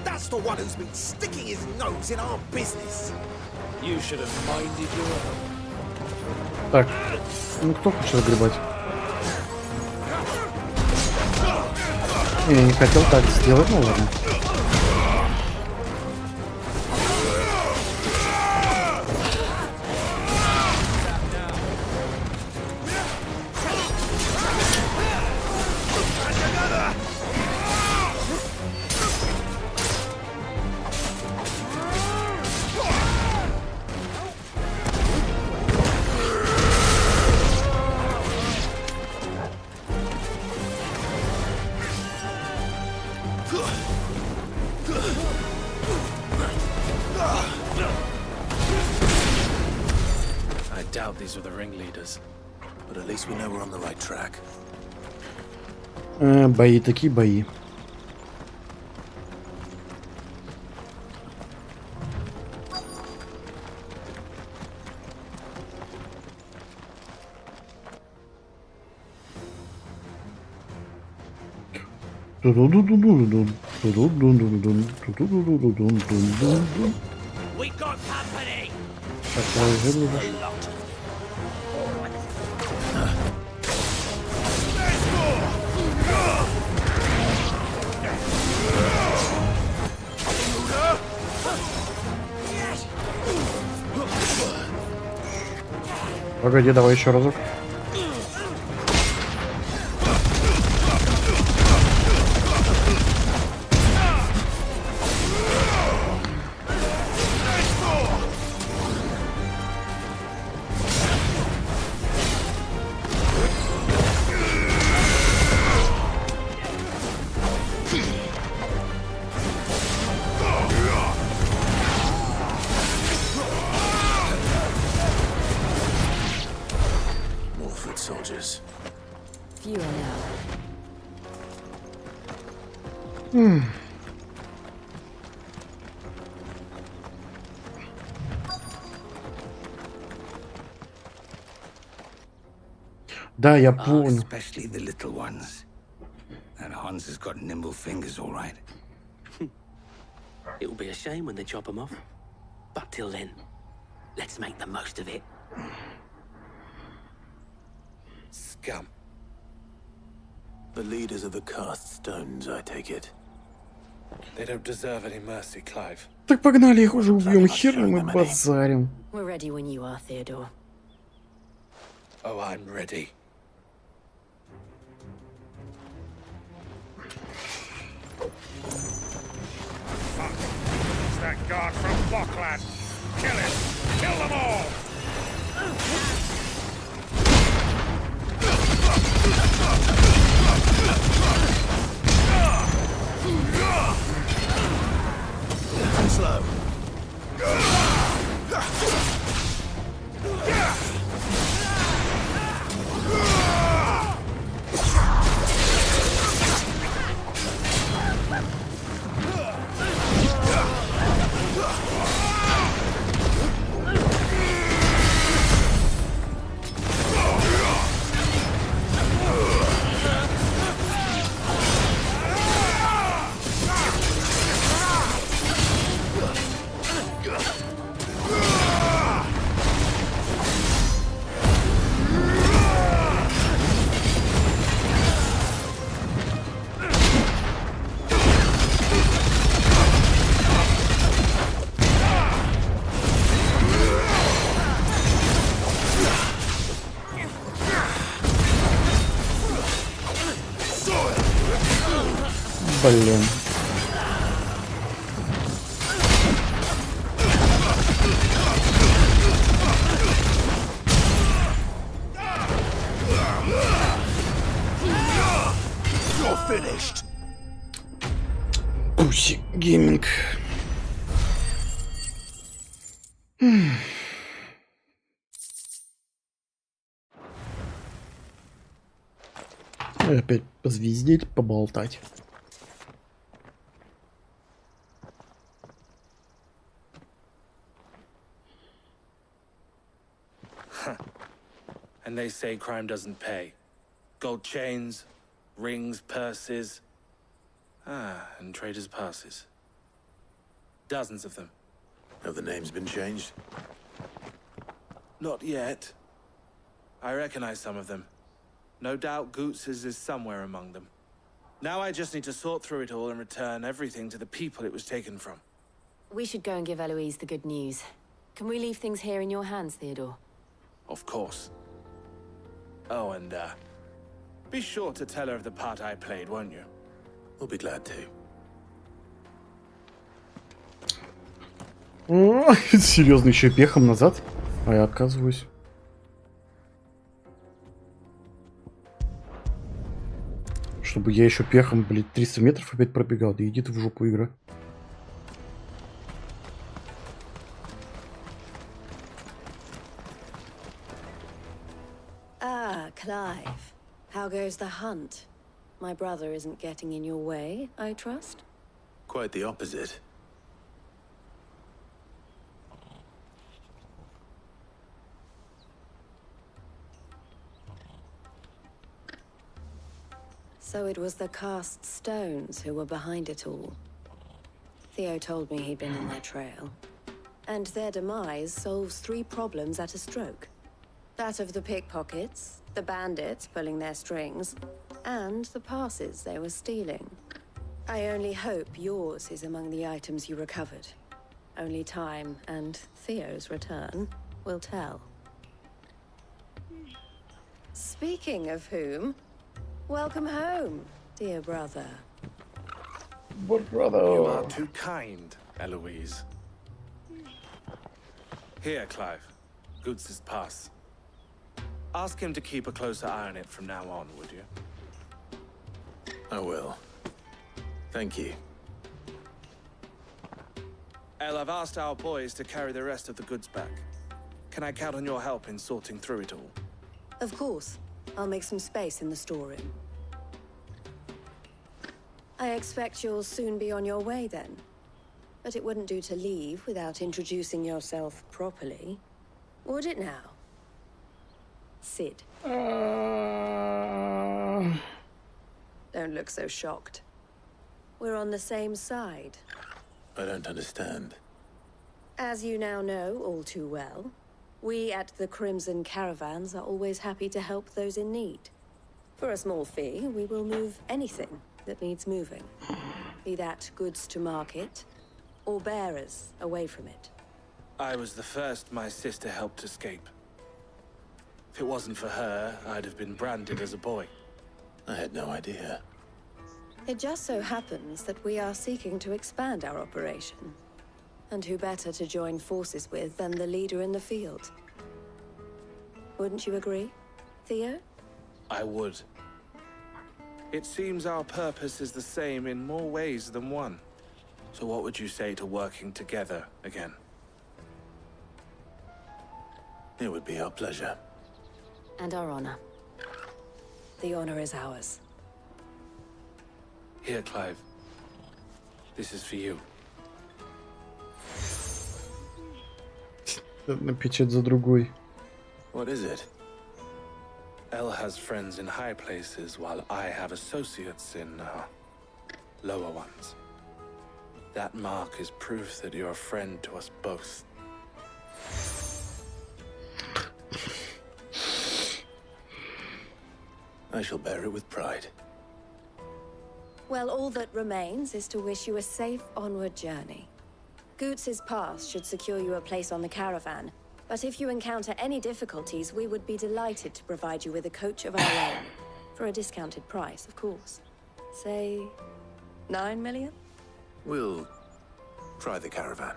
That's the one who's been sticking his nose in our business. You should have minded your own. Так, ну кто хочет загребать? Я не хотел так сделать, ну ладно. These were the ringleaders. But at least we know we're on the right track. Бои такие бои. We got company. Погоди, давай еще разок. Soldiers. Fewer now. Да, я понял. Especially the little ones. And Hans has got nimble fingers, all right. It will be a shame when they chop them off. But till then, let's make the most of it. Scum. The leaders of the cast stones, I take it. They don't deserve any mercy, Clive. Так погнали, их уже убьем, хером и базарим. We're ready when you are, Theodore. Oh, I'm ready. Fuck. It's that guard from Boklad. Kill him. Kill them all. Slow. Блин. You're finished. Пуси гейминг. Опять позвездеть, поболтать. And they say crime doesn't pay. Gold chains, rings, purses. And traders' passes. Dozens of them. Have the names been changed? Not yet. I recognize some of them. No doubt Goots's is somewhere among them. Now I just need to sort through it all and return everything to the people it was taken from. We should go and give Eloise the good news. Can we leave things here in your hands, Theodore? Of course. Oh, and, be sure to tell her of the part I played, won't you? We'll be glad to. Серьезно, еще и пехом назад? А я отказываюсь. Чтобы я еще пехом, блядь, 300 метров опять пробегал. Да иди ты в жопу, игра. Clive. How goes the hunt? My brother isn't getting in your way, I trust? Quite the opposite. So it was the cast stones who were behind it all. Theo told me he'd been on their trail. And their demise solves 3 problems at a stroke. That of the pickpockets, the bandits pulling their strings, and the passes they were stealing. I only hope yours is among the items you recovered. Only time and Theo's return will tell. Speaking of whom, welcome home, dear brother. You are too kind, Eloise. Here, Clive. Goots's pass. Ask him to keep a closer eye on it from now on, would you? I will. Thank you. El, I've asked our boys to carry the rest of the goods back. Can I count on your help in sorting through it all? Of course. I'll make some space in the storeroom. I expect you'll soon be on your way then. But it wouldn't do to leave without introducing yourself properly. Would it now? Sid. Don't look so shocked. We're on the same side. I don't understand. As you now know all too well, we at the Crimson Caravans are always happy to help those in need. For a small fee, we will move anything that needs moving. Be that goods to market, or bearers away from it. I was the first my sister helped escape. If it wasn't for her, I'd have been branded as a boy. I had no idea. It just so happens that we are seeking to expand our operation. And who better to join forces with than the leader in the field? Wouldn't you agree, Theo? I would. It seems our purpose is the same in more ways than one. So what would you say to working together again? It would be our pleasure. And our honor. The honor is ours. Here, Clive. This is for you. Одна печать за другой. What is it? El has friends in high places, while I have associates in, lower ones. That mark is proof that you're a friend to us both. I shall bear it with pride. Well, all that remains is to wish you a safe onward journey. Goots's pass should secure you a place on the caravan, but if you encounter any difficulties, we would be delighted to provide you with a coach of our own. For a discounted price, of course. Say, 9 million? We'll try the caravan.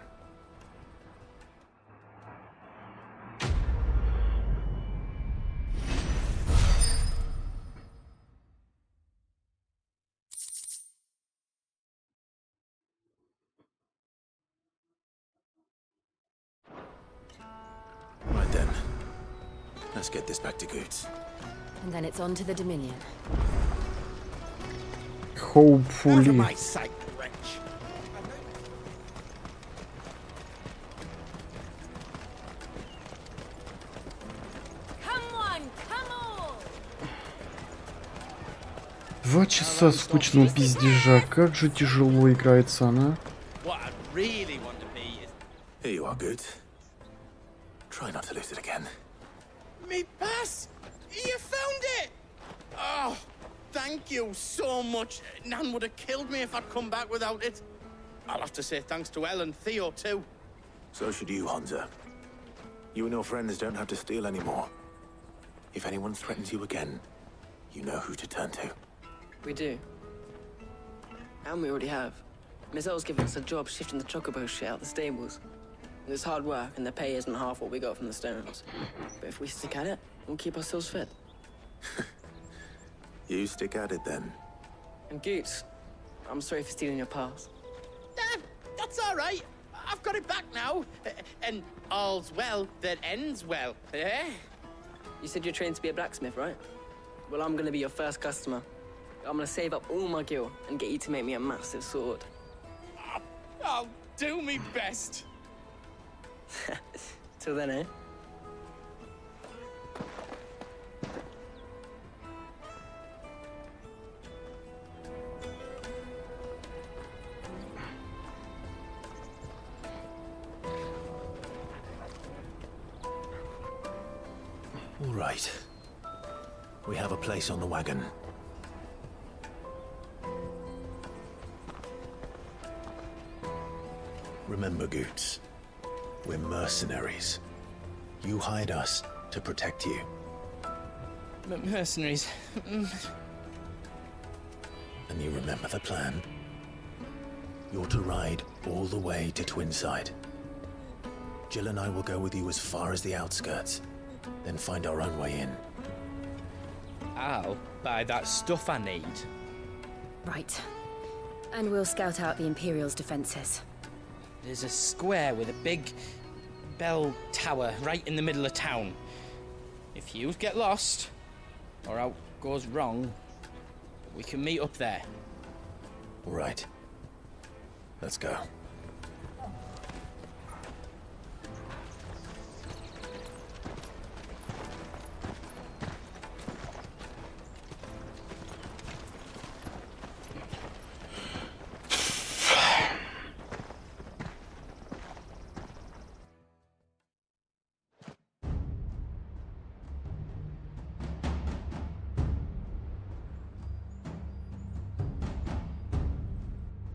Right then. Let's get this back to Goots. And then it's on to the Dominion. Hopefully. For my sake, wretch. Come on, come on! 2 часа скучного пиздежа. Как же тяжело играется она. What I really want to be is... Here you are, Goots. Try not to lose it again. Me pass! You found it! Oh, thank you so much. Nan would have killed me if I'd come back without it. I'll have to say thanks to Elle and Theo, too. So should you, Hansa. You and your friends don't have to steal anymore. If anyone threatens you again, you know who to turn to. We do. And we already have. Miss Elle's given us a job shifting the chocobo shit out the stables. It's hard work, and the pay isn't half what we got from the stones. But if we stick at it, we'll keep ourselves fit. You stick at it, then. And Goots, I'm sorry for stealing your pass. That's all right. I've got it back now. And all's well that ends well, eh? You said you're trained to be a blacksmith, right? Well, I'm gonna be your first customer. I'm gonna save up all my gil and get you to make me a massive sword. I'll do me best. Till then, eh? All right. We have a place on the wagon. Remember, Goots, we're mercenaries. You hired us to protect you. Mercenaries. And you remember the plan? You're to ride all the way to Twinside. Jill and I will go with you as far as the outskirts, then find our own way in. I'll buy that stuff I need. Right. And we'll scout out the Imperial's defenses. There's a square with a big bell tower right in the middle of town. If you get lost, or out goes wrong, we can meet up there. All right. Let's go.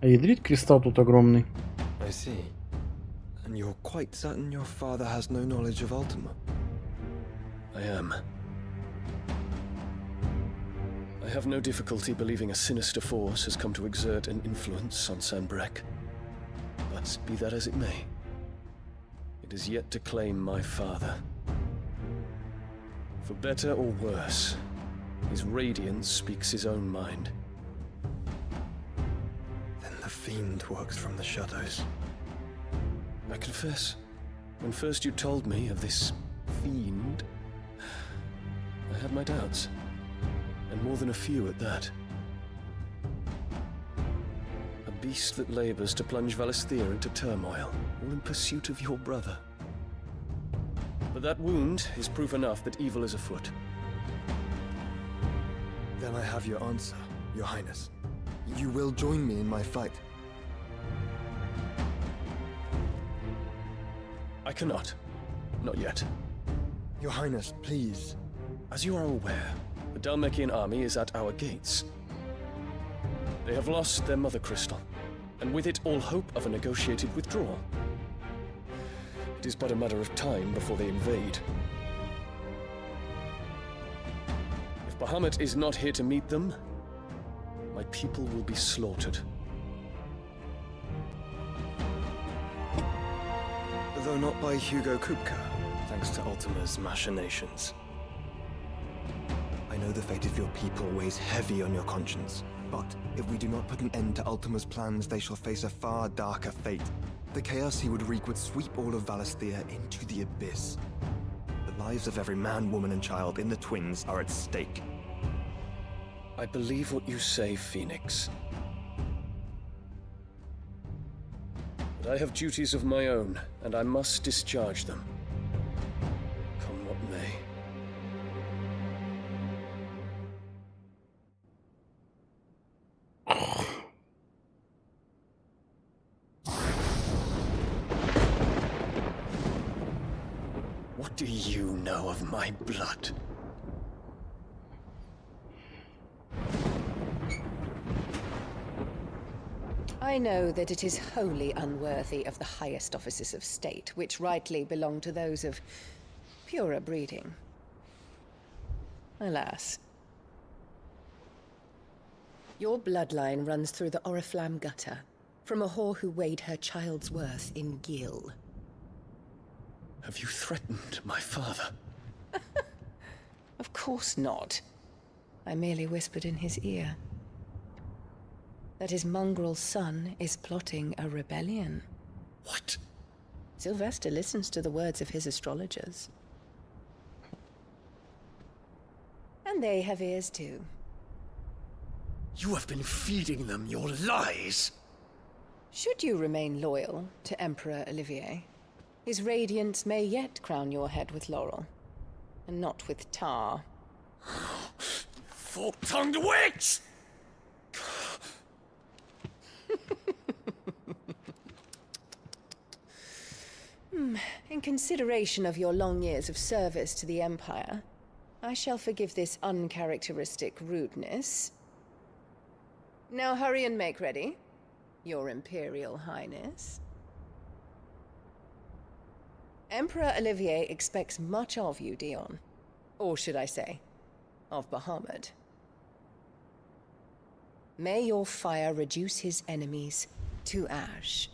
А ядрить кристалл тут огромный. I see. And you're quite certain your father has no knowledge of Ultima? I am. I have no difficulty believing a sinister force has come to exert an influence on Sanbreque. But be that as it may, it is yet to claim my father. For better or worse, his radiance speaks his own mind. Then the fiend works from the shadows. I confess, when first you told me of this fiend, I had my doubts. And more than a few at that. A beast that labors to plunge Valisthea into turmoil, all in pursuit of your brother. But that wound is proof enough that evil is afoot. Then I have your answer, Your Highness. You will join me in my fight. I cannot. Not yet. Your Highness, please. As you are aware, the Dhalmekian army is at our gates. They have lost their mother crystal, and with it all hope of a negotiated withdrawal. It is but a matter of time before they invade. If Bahamut is not here to meet them, my people will be slaughtered, Though not by Hugo Kupka, thanks to Ultima's machinations. I know the fate of your people weighs heavy on your conscience, but if we do not put an end to Ultima's plans, they shall face a far darker fate. The chaos he would wreak would sweep all of Valisthea into the abyss. The lives of every man, woman, and child in the Twins are at stake. I believe what you say, Phoenix. But I have duties of my own, and I must discharge them. Come what may. What do you know of my blood? I know that it is wholly unworthy of the highest offices of state, which rightly belong to those of purer breeding. Alas. Your bloodline runs through the Oriflamme gutter, from a whore who weighed her child's worth in gil. Have you threatened my father? Of course not. I merely whispered in his ear that his mongrel son is plotting a rebellion. What? Sylvester listens to the words of his astrologers. And they have ears too. You have been feeding them your lies! Should you remain loyal to Emperor Olivier, his radiance may yet crown your head with laurel, and not with tar. Fork-tongued witch! In consideration of your long years of service to the Empire, I shall forgive this uncharacteristic rudeness. Now hurry and make ready, Your Imperial Highness. Emperor Olivier expects much of you, Dion. Or should I say, of Bahamut. May your fire reduce his enemies to ash,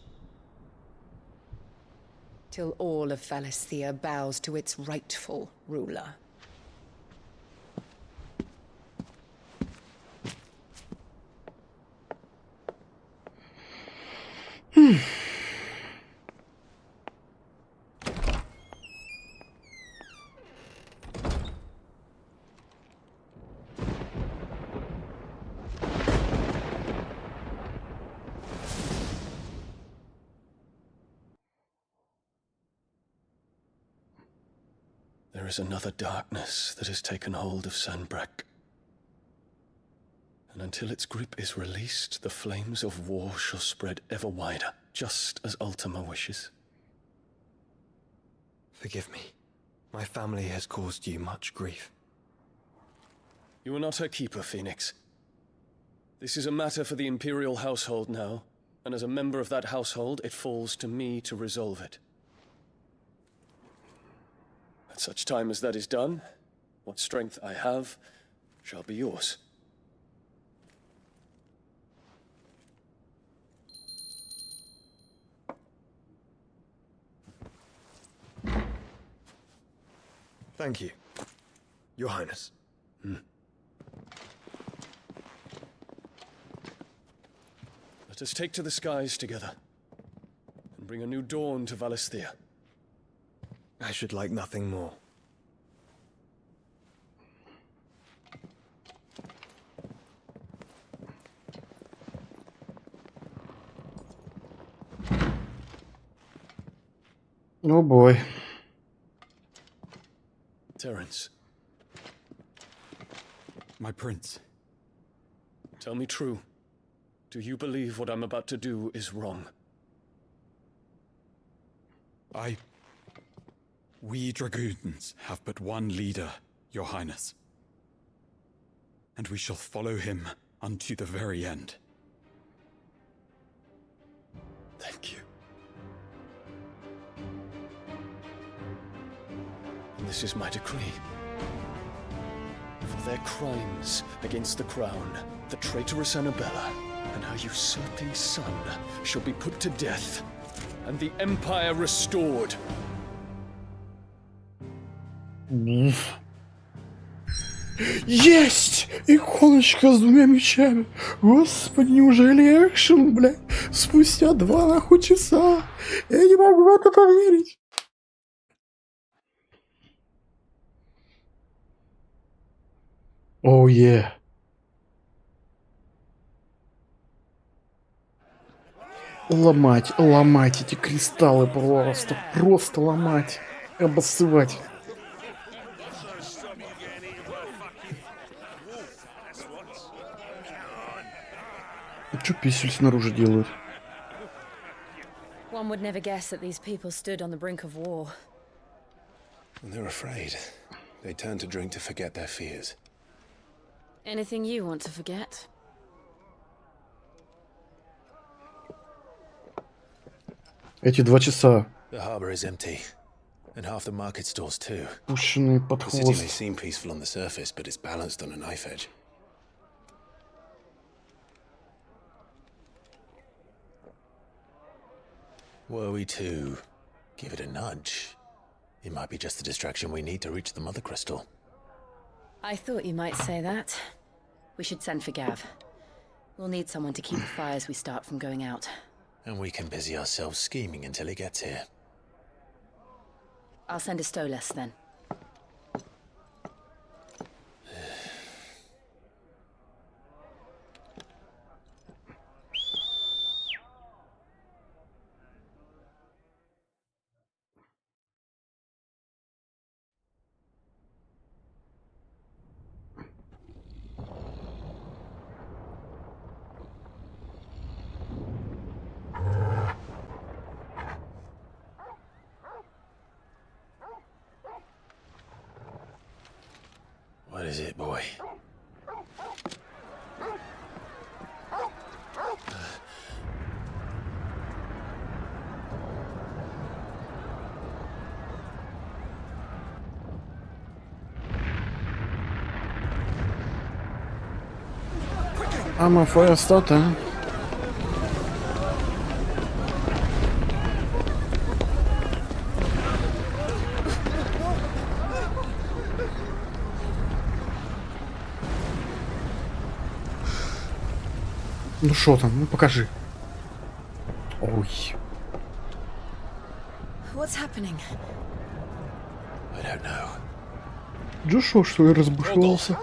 till all of Valisthea bows to its rightful ruler. There is another darkness that has taken hold of Sanbreque. And until its grip is released, the flames of war shall spread ever wider, just as Ultima wishes. Forgive me. My family has caused you much grief. You are not her keeper, Phoenix. This is a matter for the Imperial household now, and as a member of that household, it falls to me to resolve it. At such time as that is done, what strength I have shall be yours. Thank you, Your Highness. Let us take to the skies together, and bring a new dawn to Valisthea. I should like nothing more. Oh boy. Terence. My prince. Tell me true. Do you believe what I'm about to do is wrong? We dragoons have but one leader, Your Highness. And we shall follow him unto the very end. Thank you. And this is my decree. For their crimes against the crown, the traitorous Annabella and her usurping son shall be put to death, and the Empire restored. Есть! Иконочка с двумя мечами. Господи, неужели экшен, блядь? Спустя 2 нахуй часа. Я не могу в это поверить. Оу, е. Ломать эти кристаллы просто ломать, обоссывать. Чё писель снаружи делают? One would never guess that these people stood on the brink of war. They're afraid. They turn to drink to forget their fears. Anything you want to forget? Эти 2 часа. The harbor is empty, and half the market stalls too. Пущенные под The city may хвост. seem peaceful on the surface, but it's balanced on a knife edge. Were we to give it a nudge, it might be just the distraction we need to reach the Mother Crystal. I thought you might say that. We should send for Gav. We'll need someone to keep the fires we start from going out. And we can busy ourselves scheming until he gets here. I'll send a Stolas then. What is it, boy? Ma får jag starta? Ну шо там? Ну покажи. Ой. What's happening? I don't know. Джошуа, что ли, разбушевался?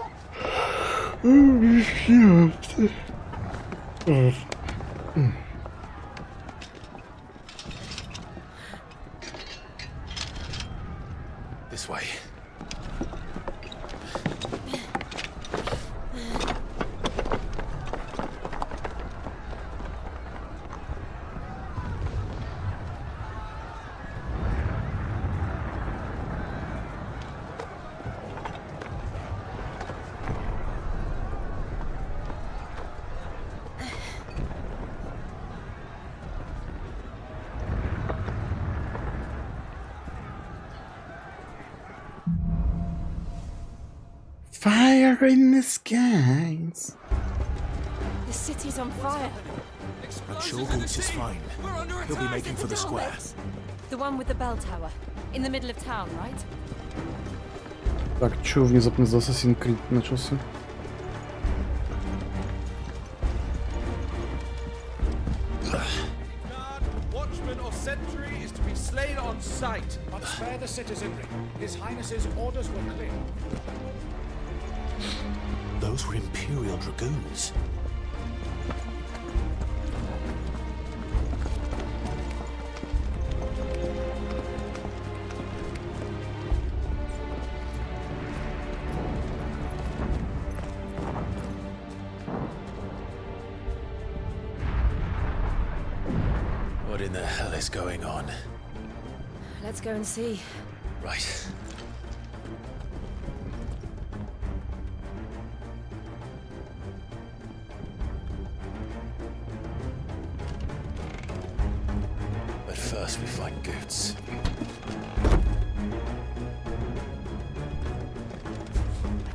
This way. Fire in the skies. The city's on fire. I'm sure Boots is fine. He'll be making for the square. The one with the bell tower. In the middle of town, right? Так, чё внезапно за Assassin's Creed начался? Watchman or sentry is to be slain on sight. But spare the citizenry. His Highness's orders were clear. Those were Imperial Dragoons. What in the hell is going on? Let's go and see. Right. But first we find Goots.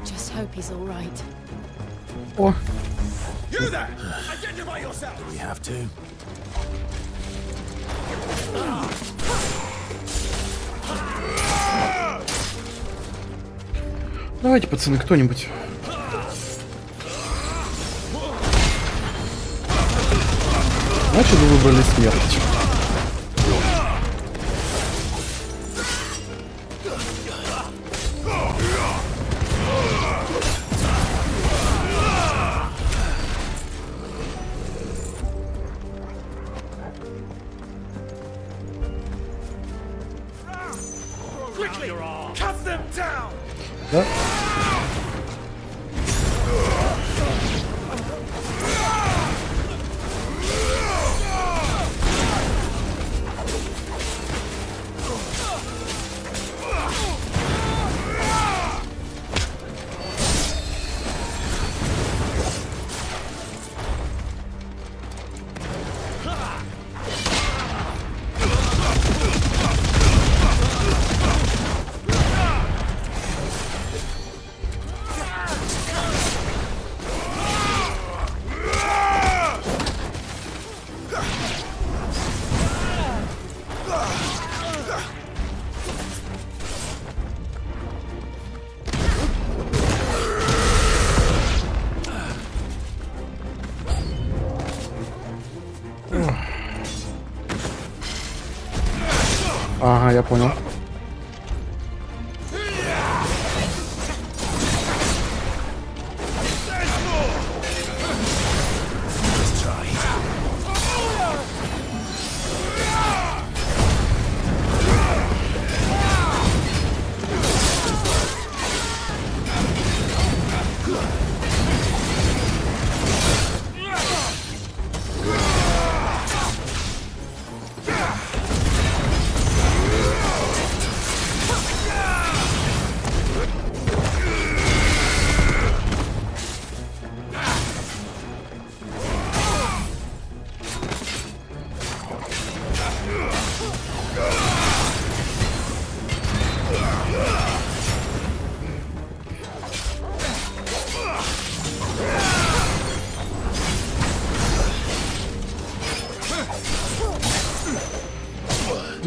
I just hope he's all right. Oh. You there! Identify yourself! Do we have to? Давайте, пацаны, кто-нибудь. Значит, вы выбрали смерть. Quickly, cut them down. Да? Ага, я понял.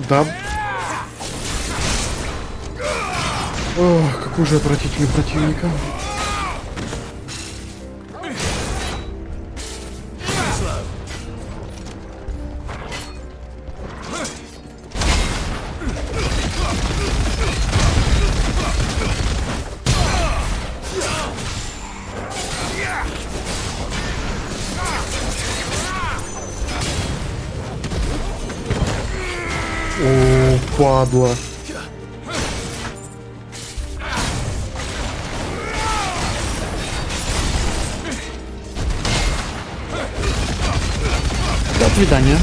Да. Ох, какой же отвратительный противника. О, падла. До свидания.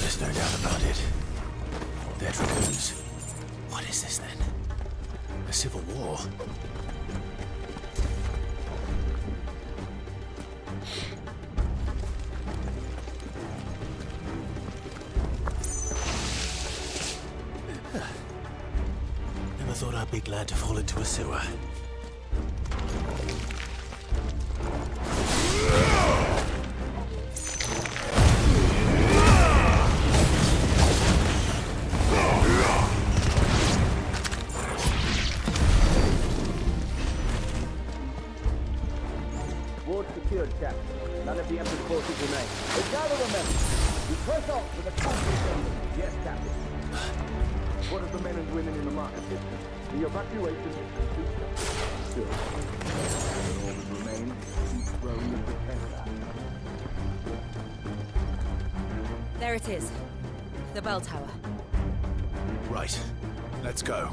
There's no doubt about it. They're dragoons. What is this then? A civil war? Never thought I'd be glad to fall into a sewer. Ward secured, Captain. None of the Emperor's forces remain. But gather the men. We press on to the country. Yes, Captain. What of the men and women in the market district? The evacuation is complete. Still, all that remains is the throne of the Protector. There it is. The bell tower. Right. Let's go.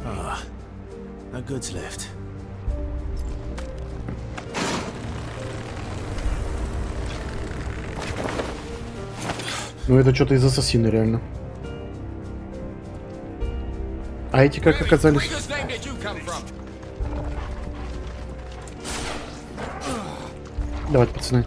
Ah, no goods left. Ну это что-то из ассасина реально. А эти как оказались? Давайте, пацаны.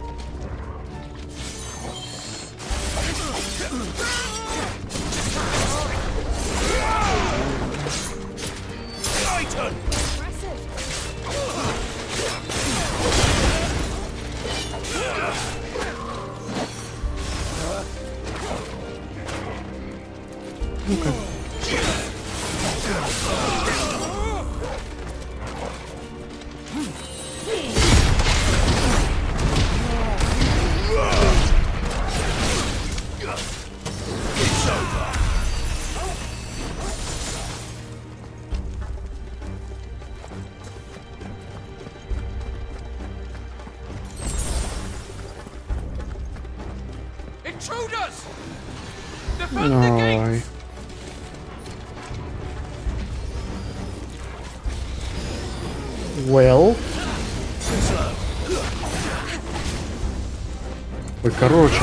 Ну-ка. Ой. Well. Ой, короче.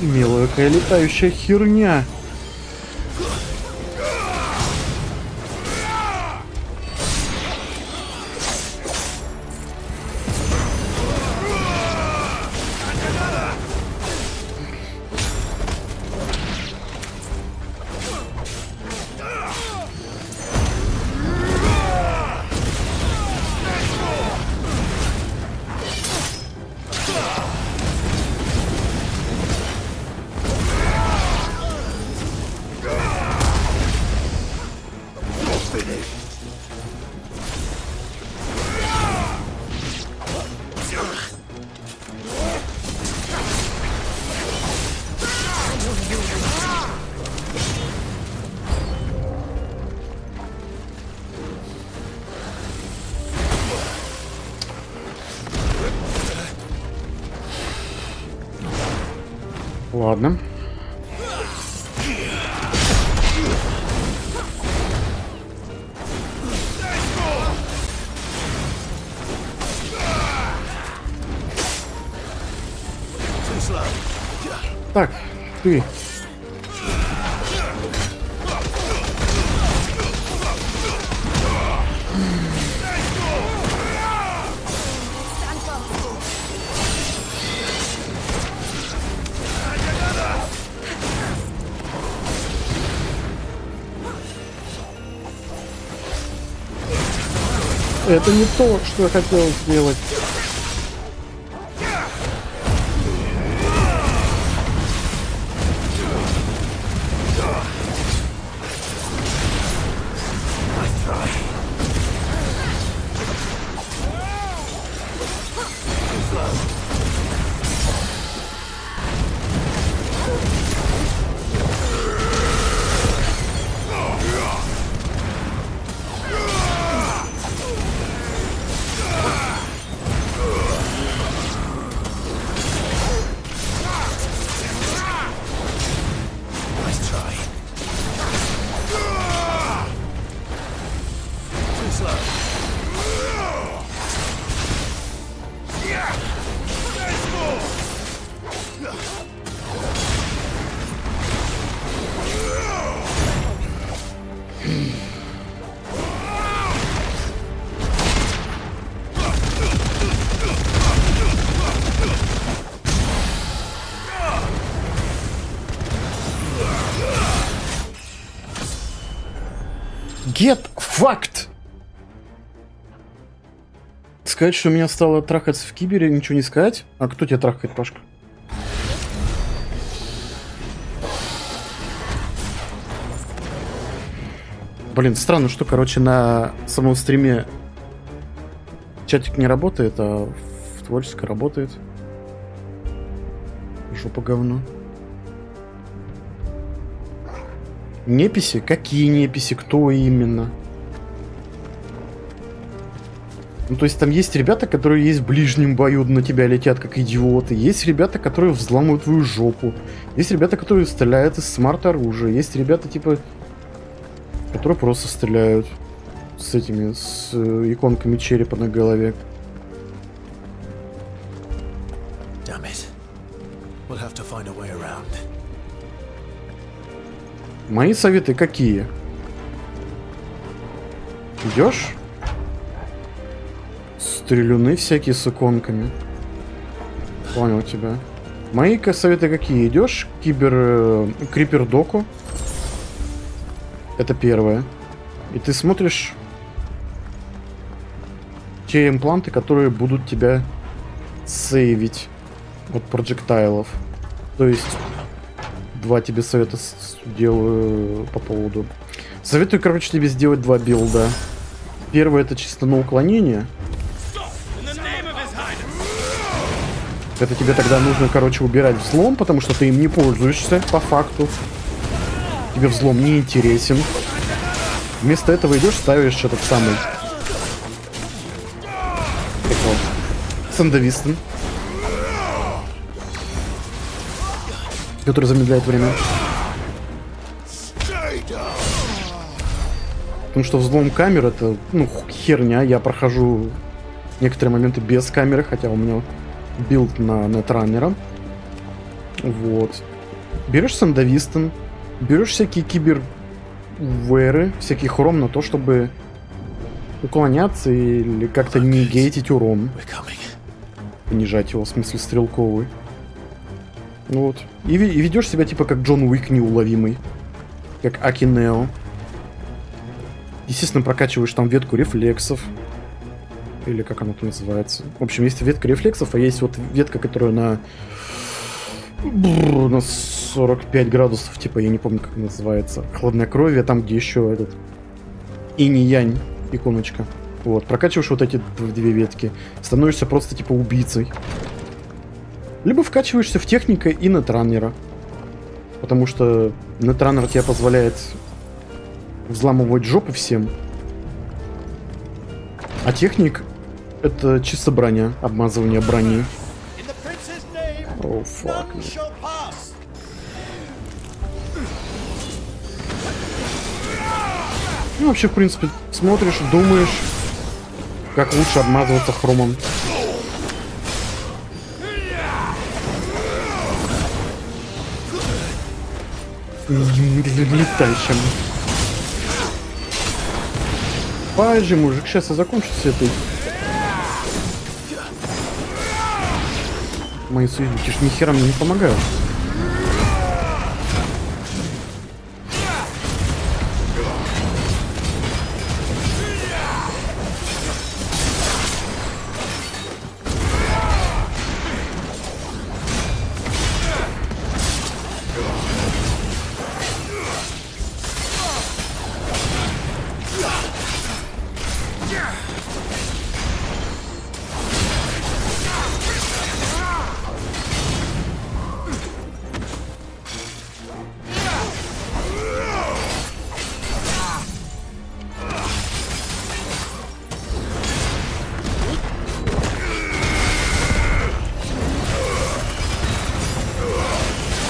Милая какая летающая херня. Ладно. Так, ты. Это не то, что я хотел сделать. Get fucked! Сказать, что меня стало трахаться в кибере, ничего не сказать? А кто тебя трахает, Пашка? Блин, странно, что, короче, на самом стриме чатик не работает, а в творческой работает. Жопа говно. Неписи? Какие неписи? Кто именно? Ну, то есть там есть ребята, которые есть в ближнем бою, на тебя летят как идиоты. Есть ребята, которые взламывают твою жопу. Есть ребята, которые стреляют из смарт-оружия. Есть ребята, типа, которые просто стреляют. с этими, с иконками черепа на голове. Damn it. We'll have to find a way around. Мои советы какие? Идешь? Стрелюны всякие с иконками. Понял тебя. Мои советы какие? Идешь? Крипер доку. Это первое. И ты смотришь те импланты, которые будут тебя сейвить от проджектайлов. То есть два тебе совета делаю по поводу. Советую, короче, тебе сделать два билда. Первый — это чисто на уклонение. Это тебе тогда нужно, короче, убирать взлом, потому что ты им не пользуешься, по факту. Тебе взлом не интересен. Вместо этого идешь, ставишь этот самый... Сэндовистон. Который замедляет время. Потому что взлом камер — это, ну, херня. Я прохожу некоторые моменты без камеры, хотя у меня билд на нетраннера. Вот. Берешь сэндовистон, берешь всякие кибервэры, всякий хром на то, чтобы уклоняться или как-то не гейтить урон. Понижать его, в смысле стрелковый. Вот. И ведешь себя типа как Джон Уик неуловимый. Как Акинео. Естественно, прокачиваешь там ветку рефлексов. Или как оно там называется. В общем, есть ветка рефлексов, а есть вот ветка, которая на 45 градусов, типа, я не помню, как называется. Хладнокровие, там, где еще этот инь-янь иконочка. Вот, прокачиваешь вот эти две ветки, становишься просто типа убийцей. Либо вкачиваешься в техника и нетраннера. Потому что нетраннер тебе позволяет взламывать жопу всем. А техник — это чисто броня, обмазывание брони. О, фак. Ну, вообще, в принципе, смотришь, думаешь, как лучше обмазываться хромом. Летающим. Пажи, мужик, сейчас я закончу с этой. Мои союзники ж ни хера мне не помогают.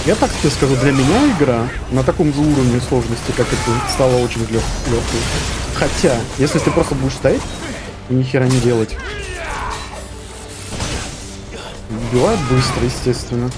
Я так тебе скажу, для меня игра на таком же уровне сложности, как это, стала очень легкой. Хотя, если ты просто будешь стоять и ни хера не делать, убивает быстро, естественно.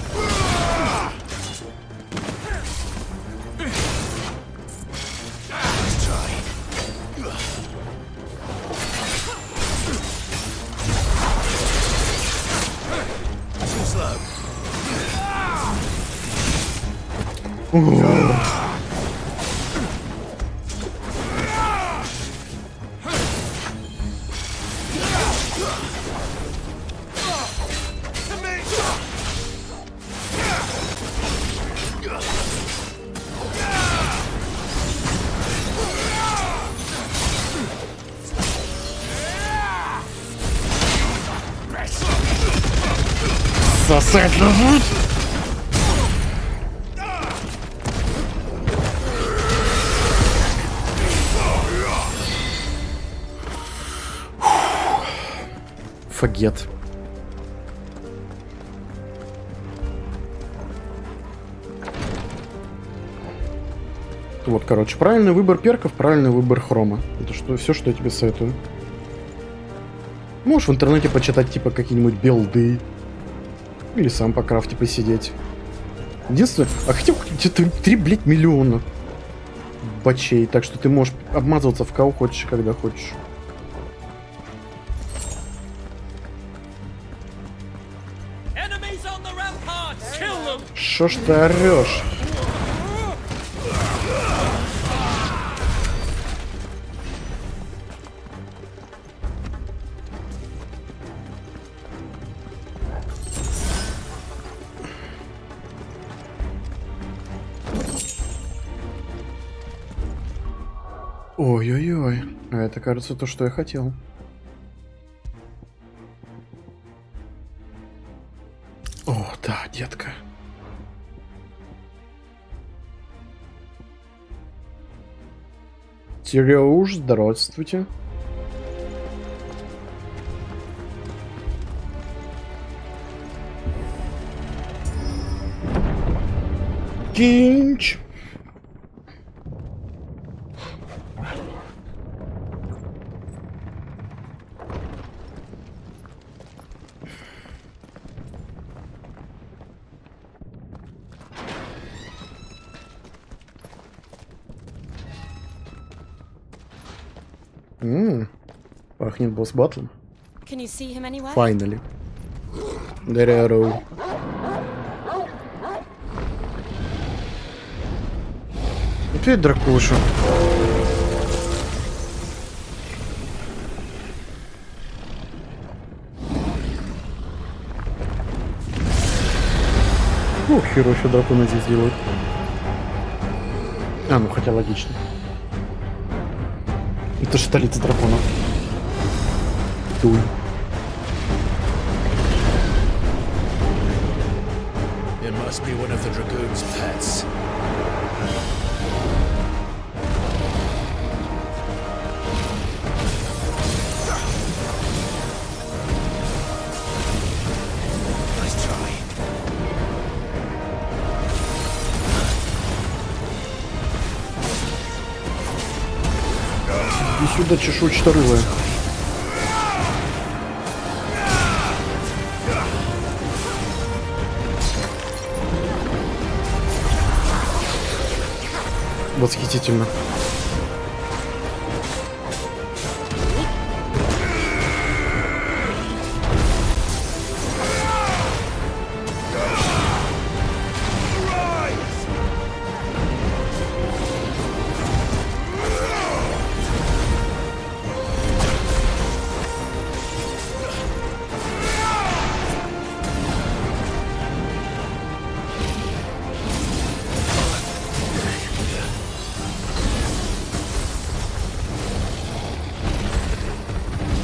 Сосать любит! Фагет. Вот, короче, правильный выбор перков, правильный выбор хрома. Это что, все, что я тебе советую. Можешь в интернете почитать, типа, какие-нибудь билды. Или сам по крафте посидеть. Единственное, а хотя бы где-то 3, блядь, миллиона бачей, так что ты можешь обмазываться в кого хочешь, когда хочешь. Шо ж ты орешь? Ой-ой-ой, а это, кажется, то, что я хотел. О, да, детка. Серёж, здравствуйте. Кинч. Пахнет босс-баттлом. Finally. Даряру. Опять дракоша. Ох, херово еще дракона здесь делают. А, ну хотя логично. Это же столица драконов. Туй. It must be one of the dragoon's pets. Nice try. Иди сюда, чешуйчаторылая. Восхитительно.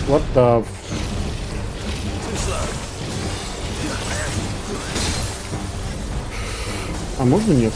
What the... А можно нет?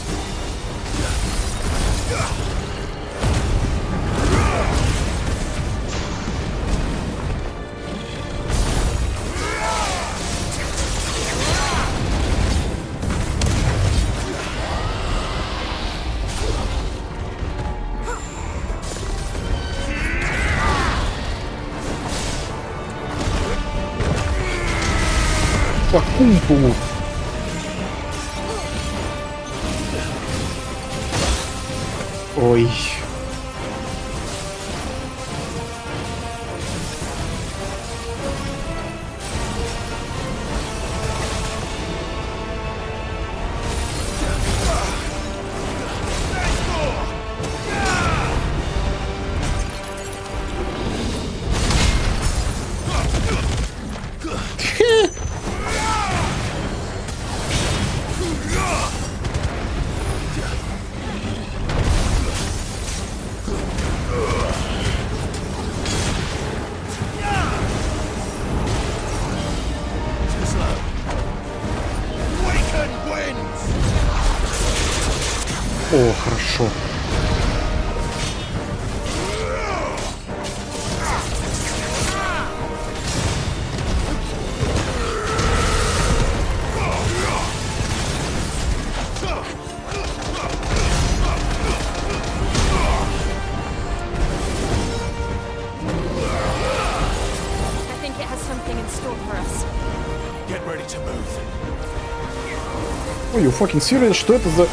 По кумпулу. Ой. О, хорошо. Ой, you fucking serious? Что это за...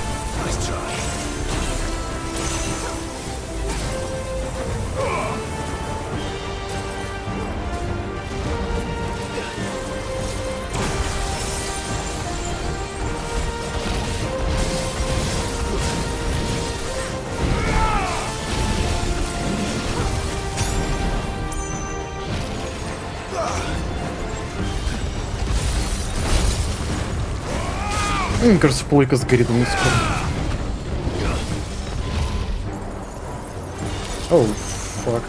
Мне кажется, плойка сгорит у меня скоро. Оу, фак.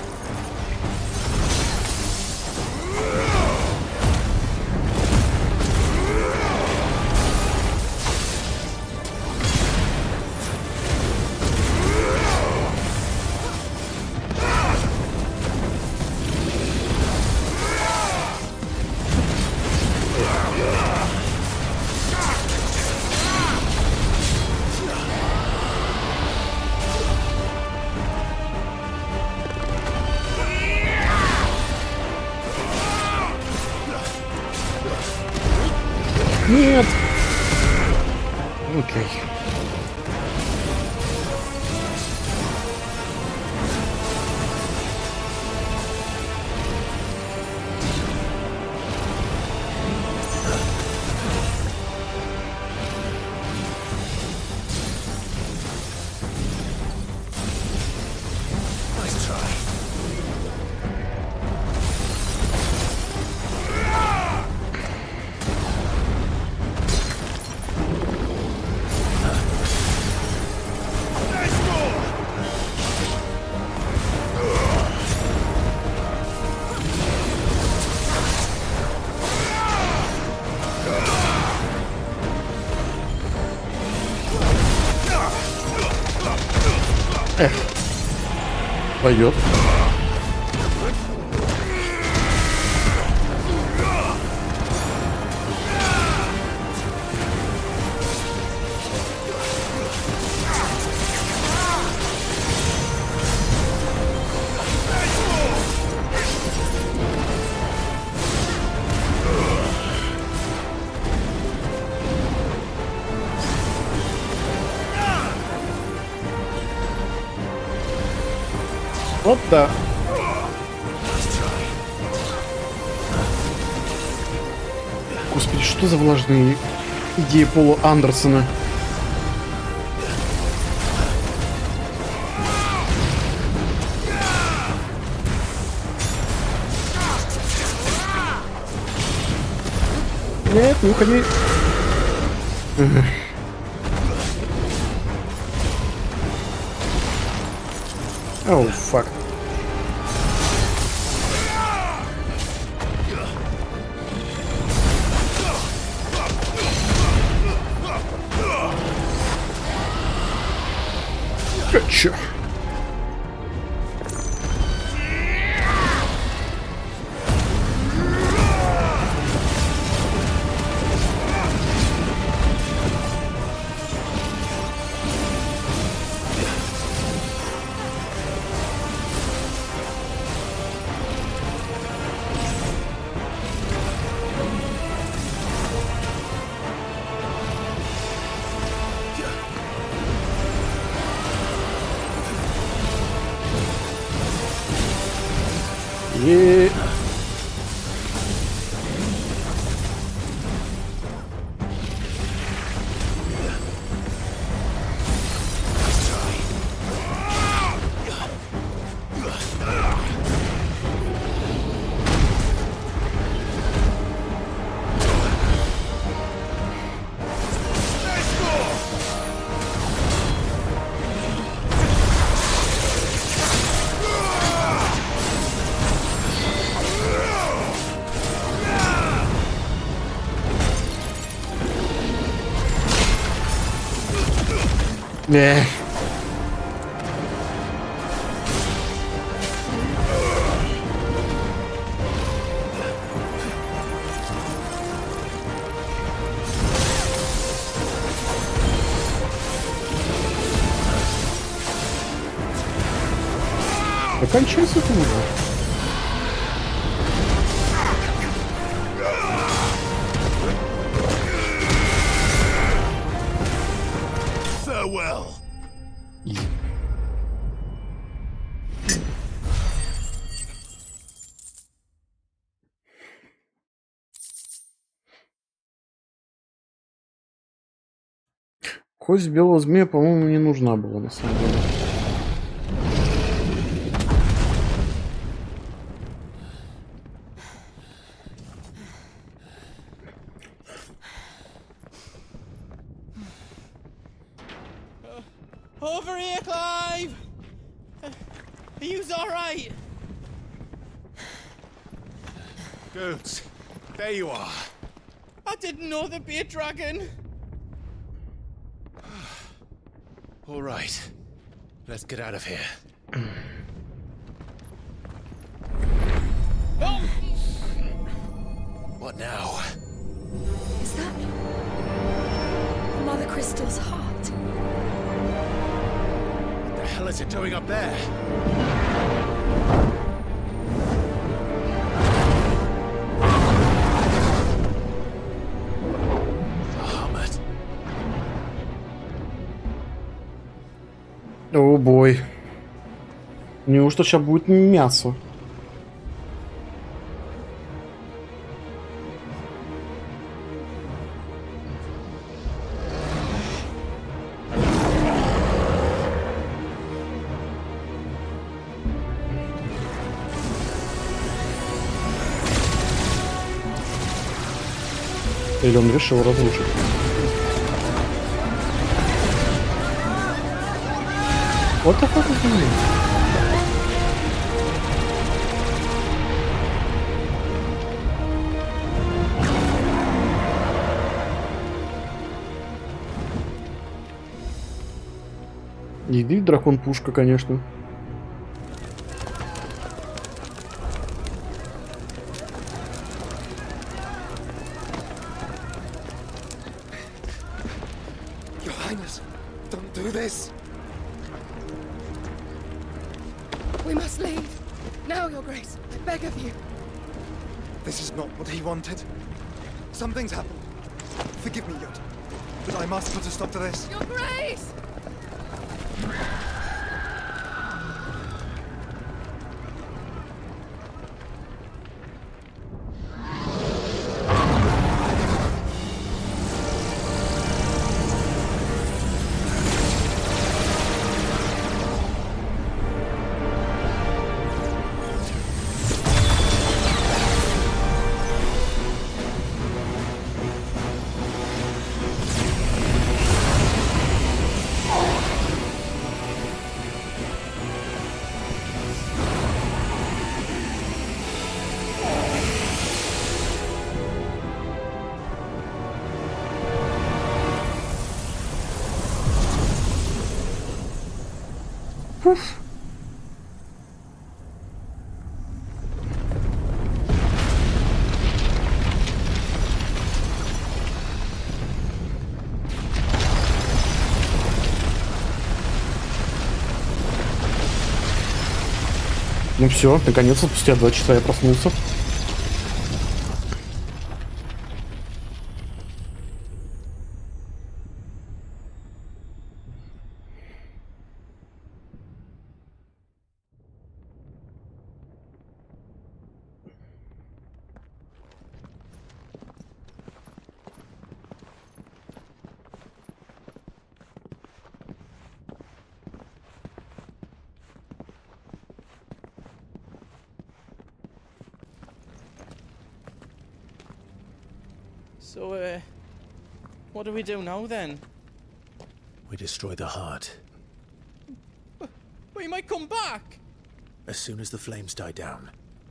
Нет. Окей. Эх. Пойдет. Вот да. Господи, что за влажные идеи Пола Андерсона? Нет, не уходи. Оу, фак. Чё? И... Заканчивается это уже. Кость белого змея, по-моему, не нужна была на самом деле. Over here, Clive! Are you alright? Goods, there you are. I didn't know there'd be a dragon. All right, let's get out of here. Oh! What now? Is that Mother Crystal's heart? What the hell is it doing up there? О бой. Неужто сейчас будет мясо? Или он решил разрушить? What the fuck is going on? Еды дракон пушка, конечно. Your Highness, don't do this. We must leave. Now, Your Grace. I beg of you. This is not what he wanted. Something's happened. Forgive me, Yod, but I must put a stop to this. Your Grace! Ну все, наконец-то спустя 2 часа я проснулся. So, what do we do now then? We destroy the heart. But he might come back! As soon as the flames die down,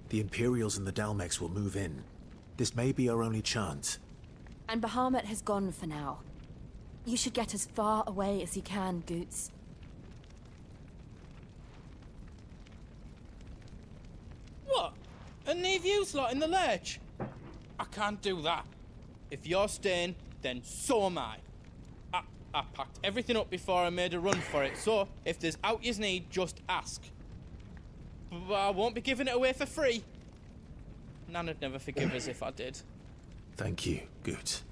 the Imperials and the Dalmex will move in. This may be our only chance. And Bahamut has gone for now. You should get as far away as you can, Goots. What? And leave you slot in the lurch? I can't do that. If you're staying, then so am I. I packed everything up before I made a run for it, so if there's out you need, just ask. But I won't be giving it away for free. Nana'd never forgive us if I did. Thank you, Goots.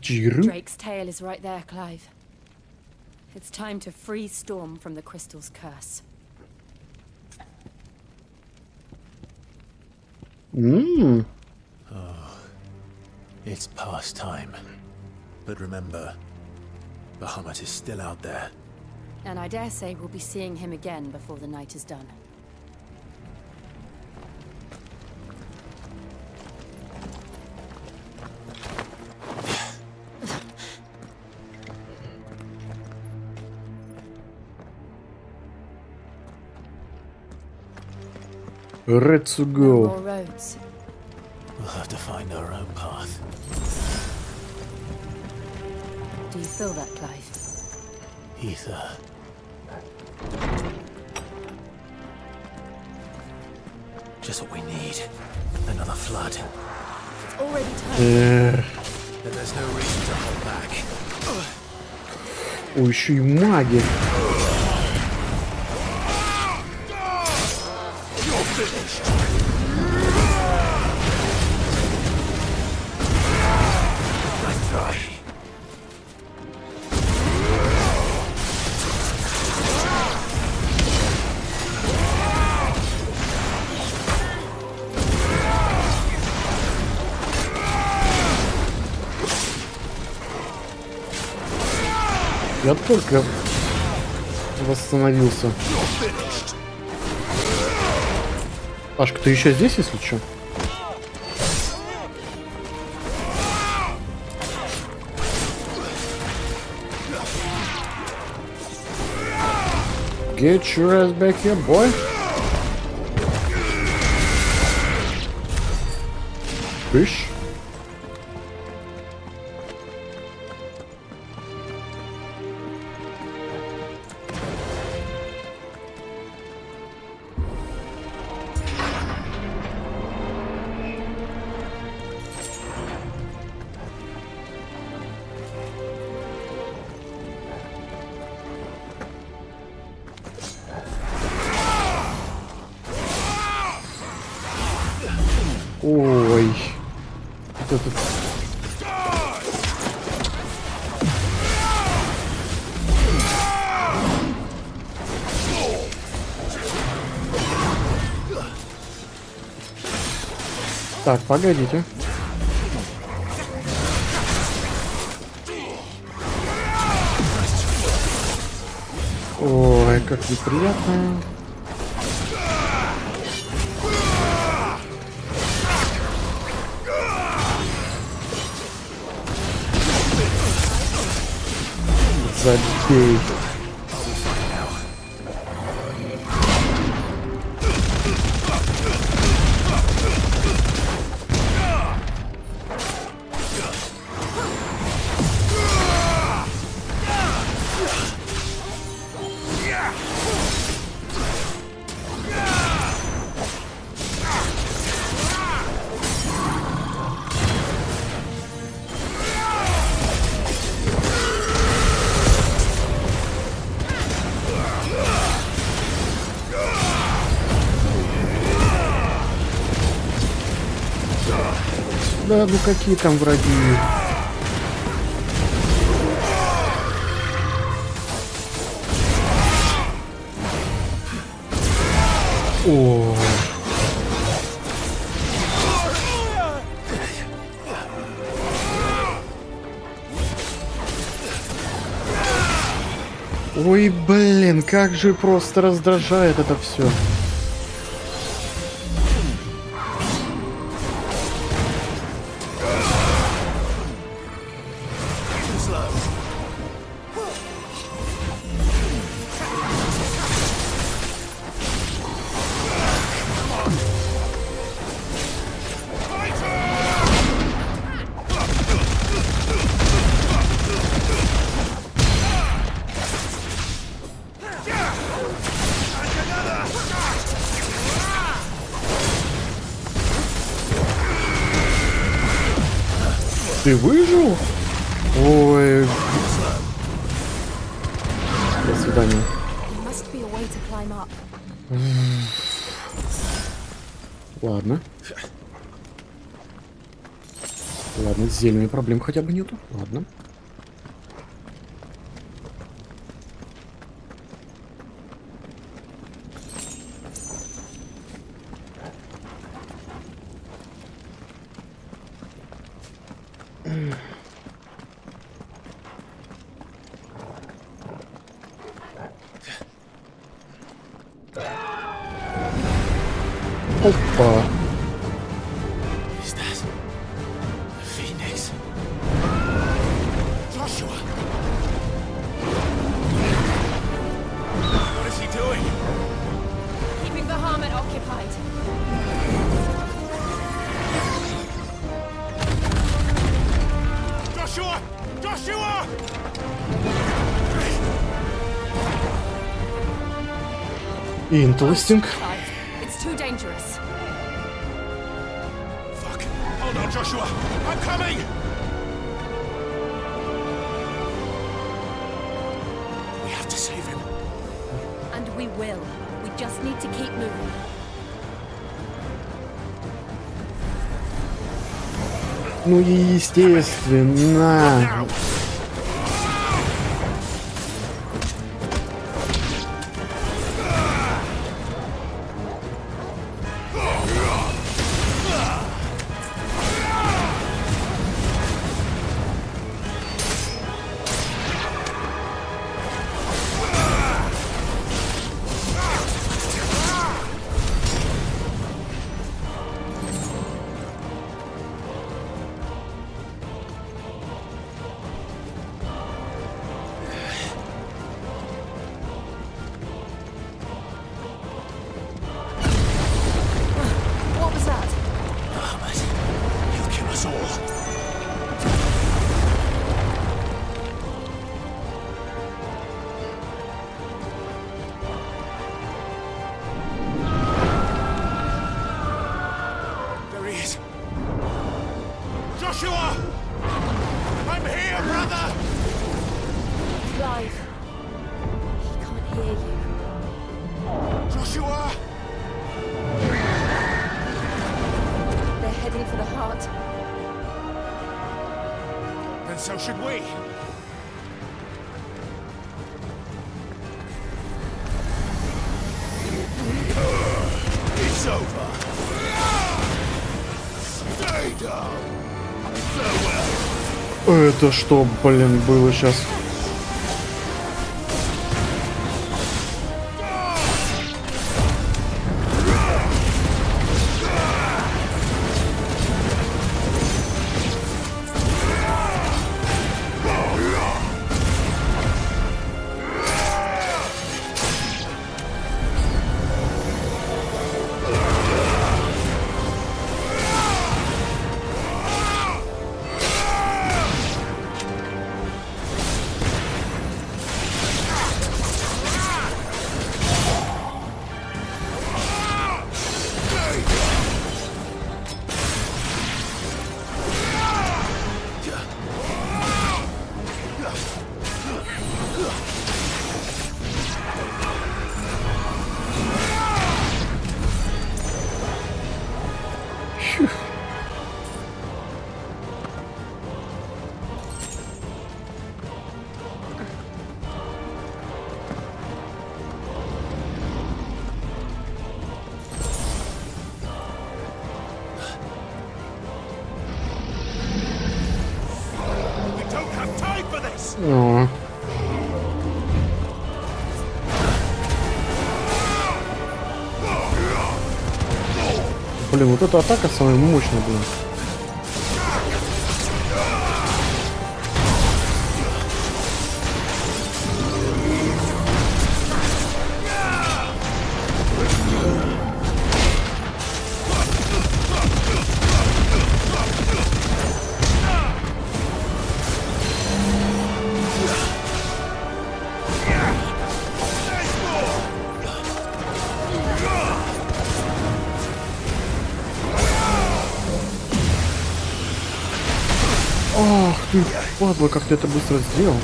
Drake's tail is right there, Clive. It's time to free Storm from the crystal's curse. Oh, it's past time. But remember, Bahamut is still out there. And I dare say we'll be seeing him again before the night is done. Let's No go. more roads. We'll have to find our own path. Do you feel that, Clive? Ether. Just what we need. Another flood. It's already time. Then there's no reason to hold back. Ой, еще и маги. You're finished. Nice try. Я только восстановился. Пашка, ты еще здесь, если что? Get your ass back here, boy. Fish. Ой. Вот это... Так, погодите. Ой, как неприятно. Забей. Да, ну какие там враги? О. Ой, блин, как же просто раздражает это все. Ты выжил? Ой. До свидания. Ладно. Ладно, с зельями проблем хотя бы нету. Ладно. Опа. Is that Phoenix? Joshua! What is he doing? Keeping the hermit occupied. Joshua! Joshua! Interesting. It's too dangerous. Fuck. Hold on, Joshua. I'm coming! We have to save him. And we will. We just need to keep moving. Ну, естественно. What was that? Ahmed, he'll kill us all. There he is. Joshua! I'm here, brother! Live. He can't hear you. Joshua! They're heading for the heart. Then so should we. It's over. Stay down. Farewell. Это что, блин, было сейчас? О. Блин, вот эта атака самая мощная, блин. Ах ты, падла, как ты это быстро сделал.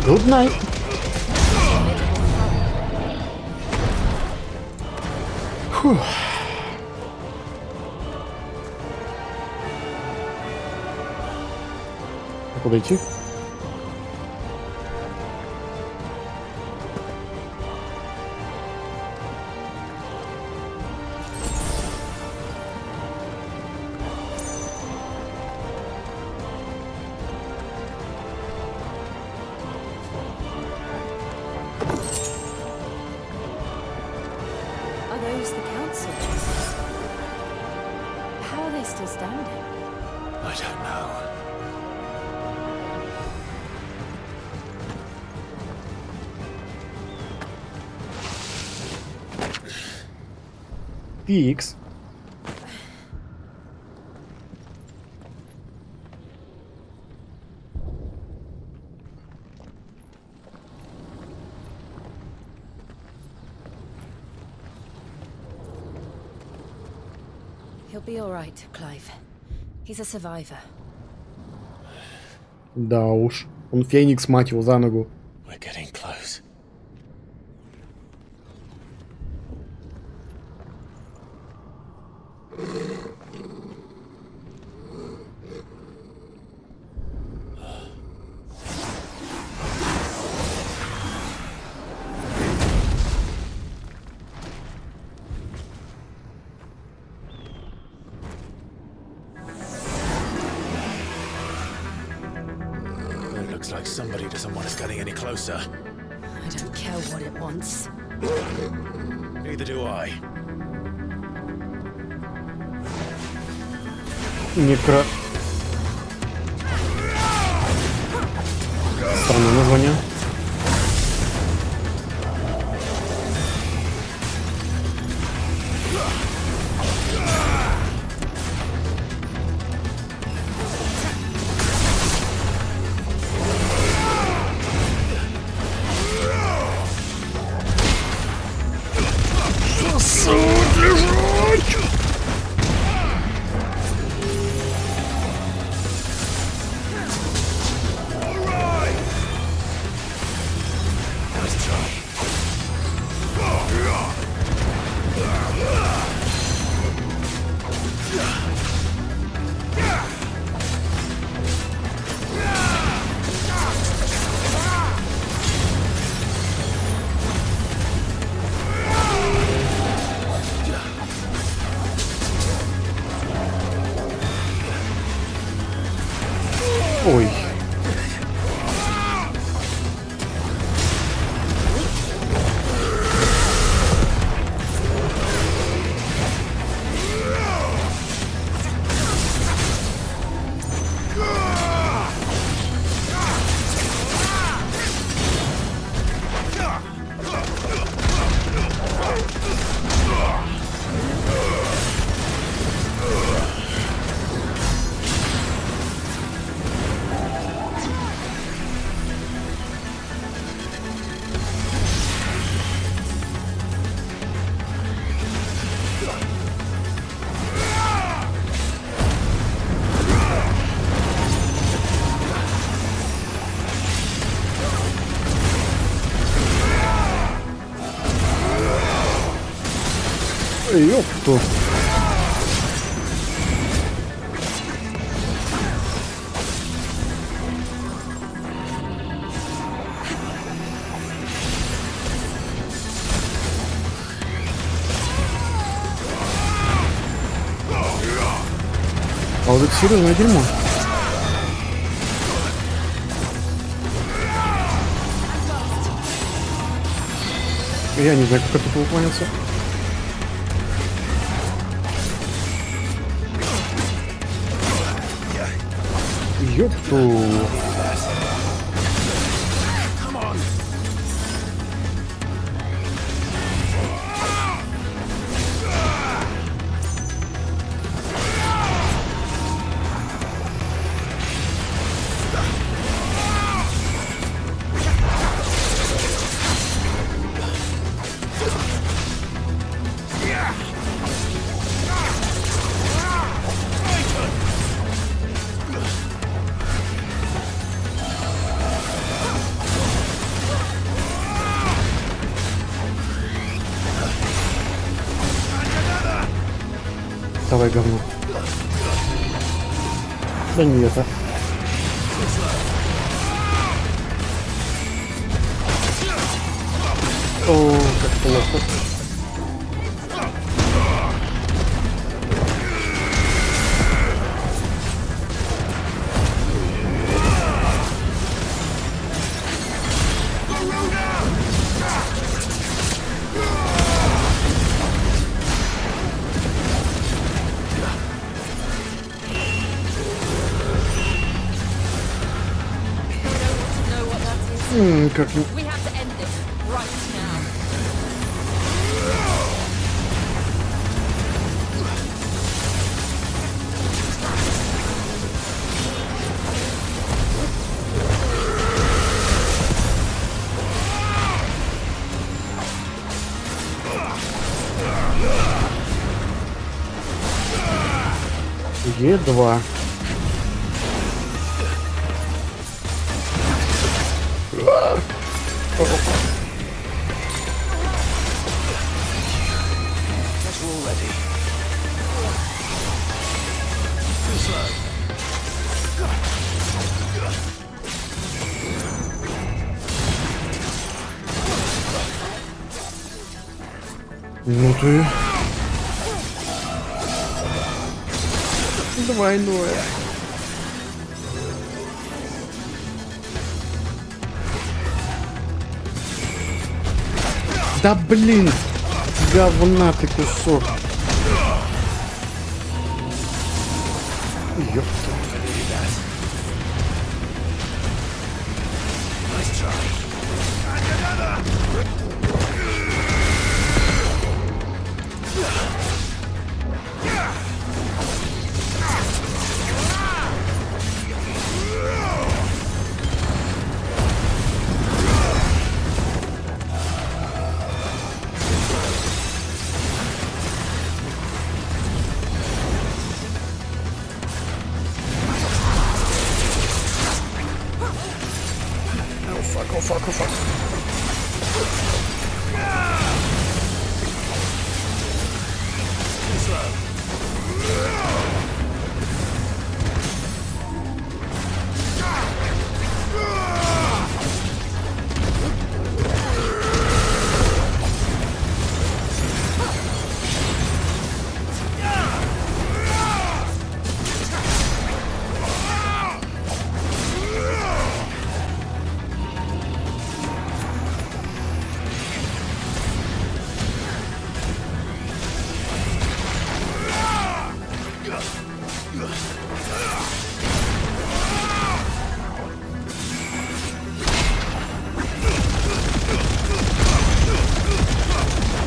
Good night. Фух. А куда идти? Are those the council? How are they still standing? I don't know. Пикс. He'll be all right, Clive. He's a survivor. Да уж. Он Феникс, мать его, за ногу. We're getting close. It looks like somebody doesn't want us getting any closer. I don't care what it wants. Neither do I. Некро... Странное название. Ой. Ёпту. А вот это серьезное дерьмо. Я не знаю, как это выполняется. Ёпту. Доставай говно. Да не это. О, как плохо. Как не... We have to end this right now. Е2. Ну ты... Двойное. Да блин! Говна ты кусок. Ёпта.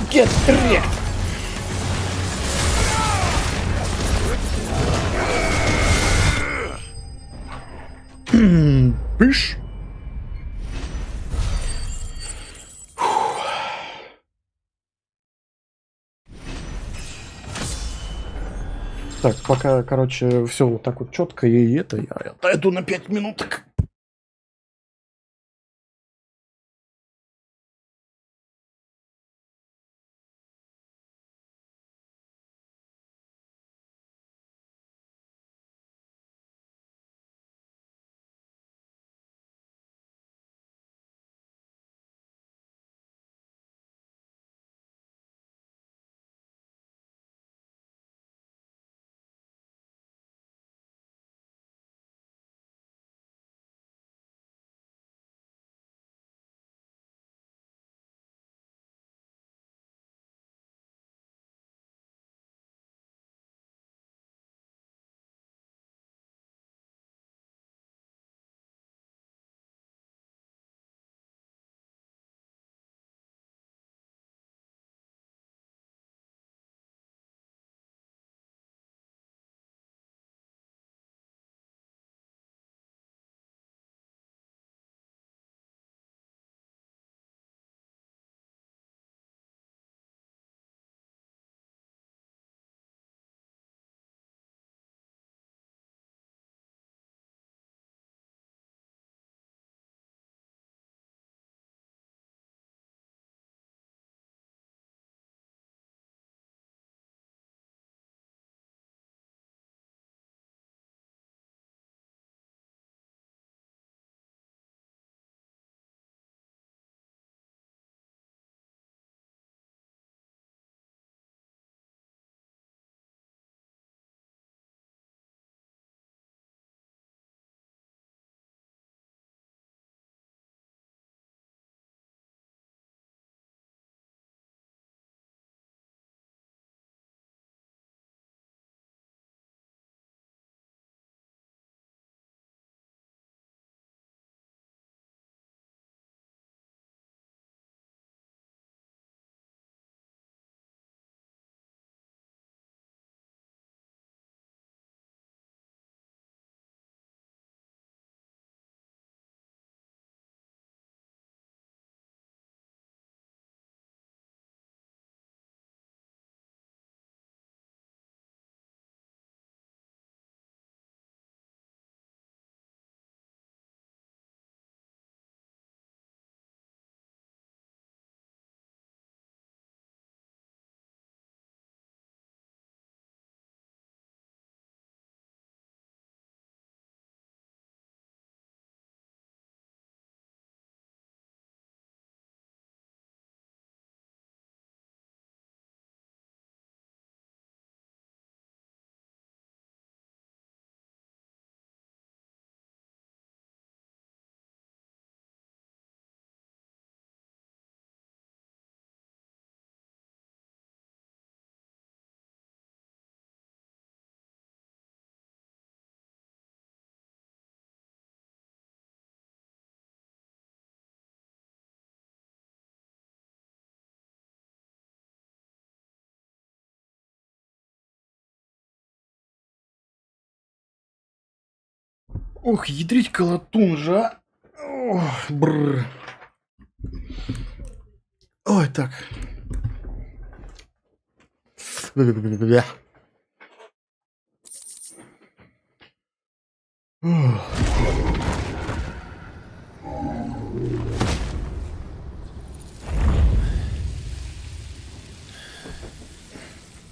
Get wrecked! Пыш! Так, пока, короче, все вот так вот четко и это, я отойду на 5 минуток. Ох, ядрить колотун же, а. Ох, бррр. Ой, так.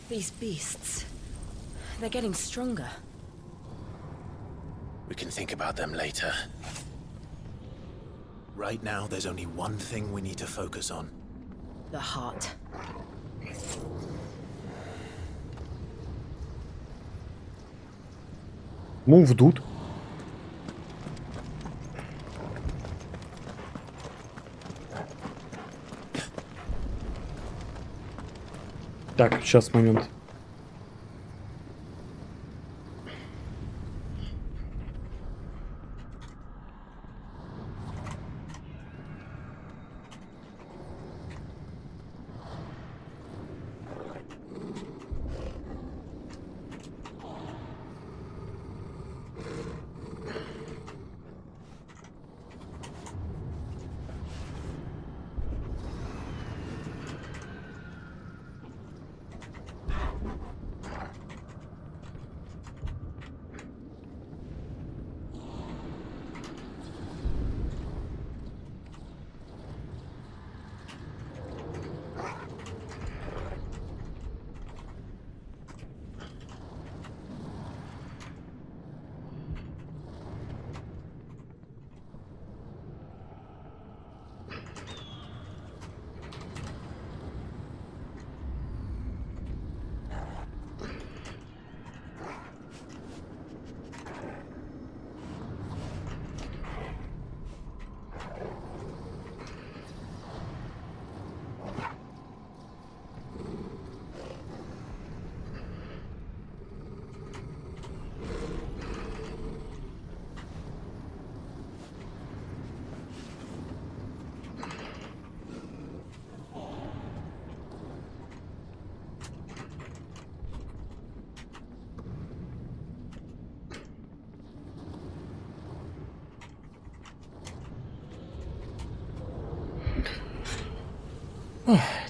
These beasts, they're getting stronger. We can think about them later. Right now, there's only one thing we need to focus on. The heart. Move, dude. Так, сейчас, момент.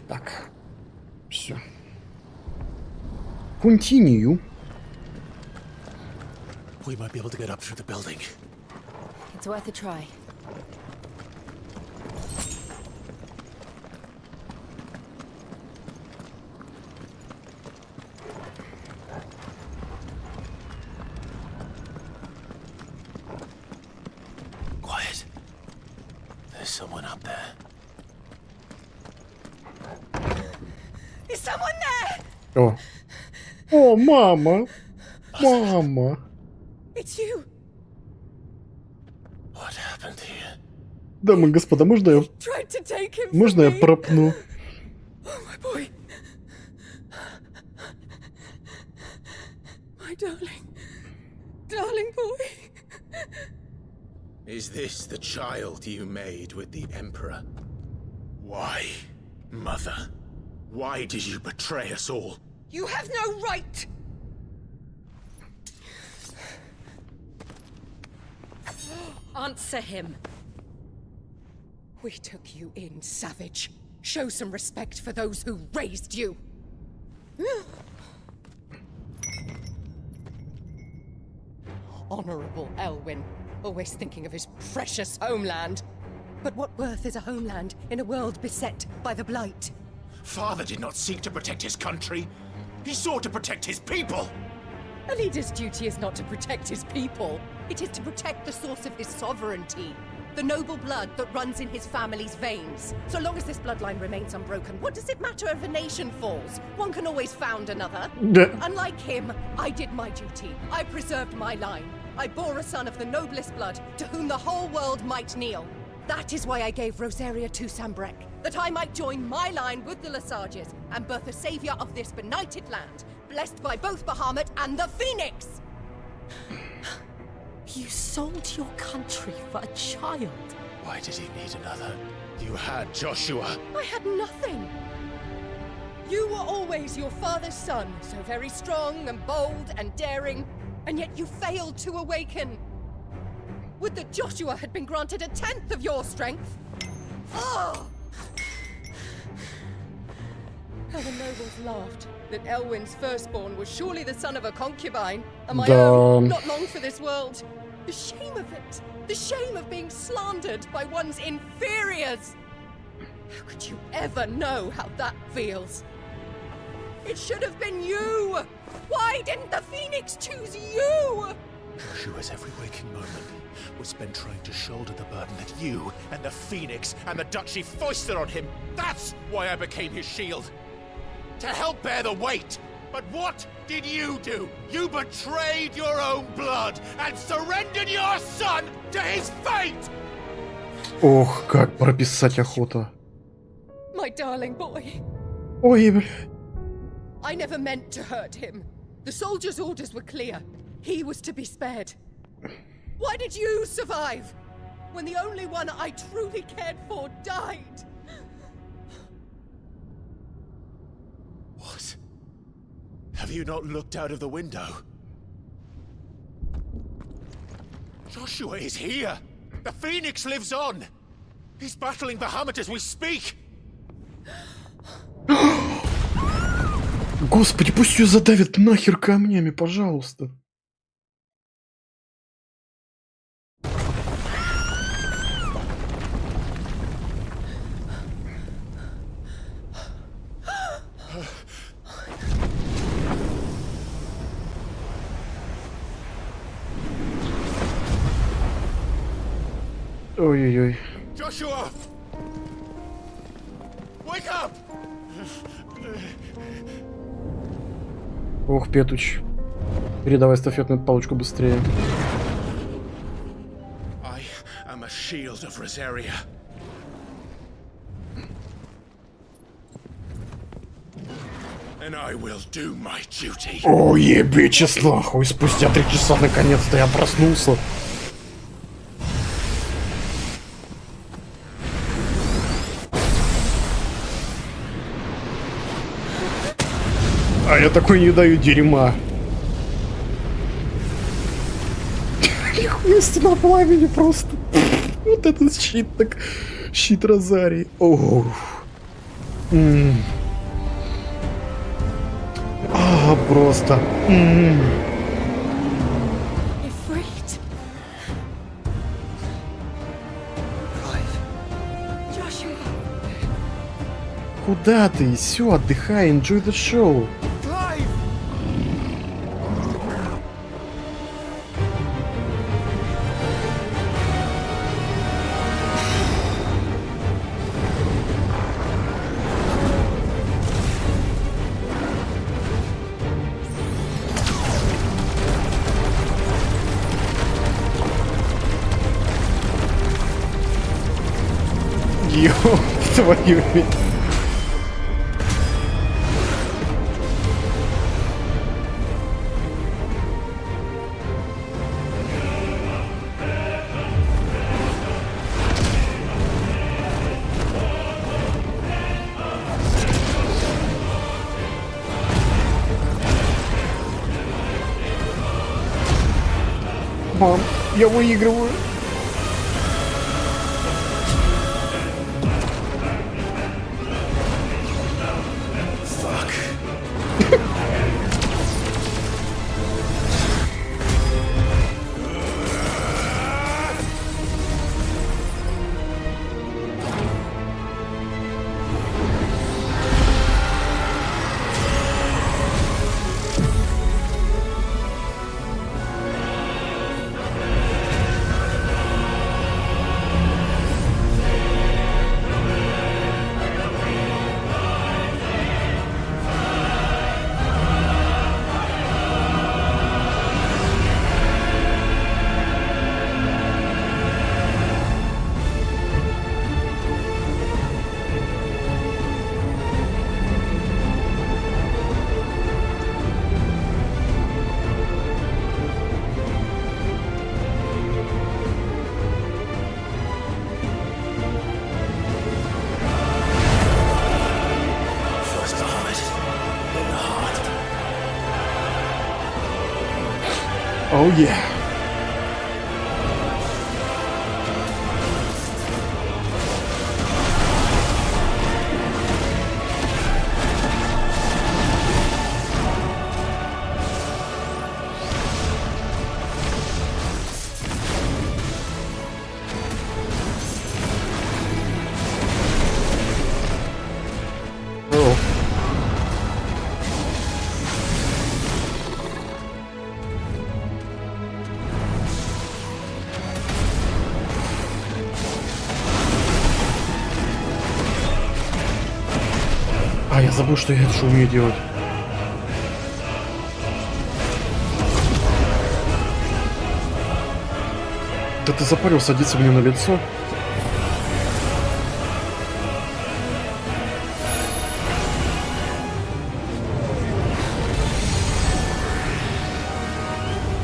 Так, все. Continue. We might be able to get up through the building. It's worth a try. Quiet. There's someone up there. Is someone there? О. О, мама. Мама. It's you. What happened here? Дамы и господа, можно я... Tried to take him Можно from я me. пропну? Oh, my boy. My darling. Darling boy. Is this the child you made with the Emperor? Why, Mother? Why did you betray us all? You have no right. Answer him. We took you in, savage. Show some respect for those who raised you. Honorable Elwyn, always thinking of his precious homeland. But what worth is a homeland in a world beset by the Blight? Father did not seek to protect his country. He sought to protect his people. A leader's duty is not to protect his people. It is to protect the source of his sovereignty. The noble blood that runs in his family's veins. So long as this bloodline remains unbroken, what does it matter if a nation falls? One can always found another. Unlike him, I did my duty. I preserved my line. I bore a son of the noblest blood, to whom the whole world might kneel. That is why I gave Rosaria to Sambrek, that I might join my line with the Lesages and birth a savior of this benighted land, blessed by both Bahamut and the Phoenix! You sold your country for a child. Why did he need another? You had Joshua. I had nothing. You were always your father's son, so very strong and bold and daring, and yet you failed to awaken. Would that Joshua had been granted 1/10 of your strength? Oh! How the nobles laughed that Elwyn's firstborn was surely the son of a concubine, and my own, not long for this world. The shame of it! The shame of being slandered by one's inferiors! How could you ever know how that feels? It should have been you! Why didn't the Phoenix choose you? Joshua's every waking moment was spent trying to shoulder the burden that you and the Phoenix and the Duchy foisted on him. That's why I became his shield. To help bear the weight. But what did you do? You betrayed your own blood and surrendered your son to his fate! Ох, как прописать охота. My darling boy. Ой, бля. I never meant to hurt him. The soldiers' orders were clear. He was to be spared. Why did you survive when the only one I truly cared for died? What? Have you not looked out of the window? Joshua is here! The Phoenix lives on! He's battling Bahamut as we speak! Господи, пусть ее задавят нахер камнями, пожалуйста. Ой-ой-ой. Joshua! Wake up! Ох, Петуч. Передавай эстафетную палочку быстрее. I am a shield of Rosaria. And I will do my duty. О, ебичес нахуй. Спустя 3 часа наконец-то я проснулся. А я такой не даю дерьма. Нихуя стена пламени просто. Вот этот щит так. Щит Розарии. Оу. А, просто. Куда ты? Все, отдыхай, enjoy the show. Ёб твою ведь. Мам, я выигрываю. Oh yeah. забыл, что я это же умею делать. Да ты запарил садиться мне на лицо.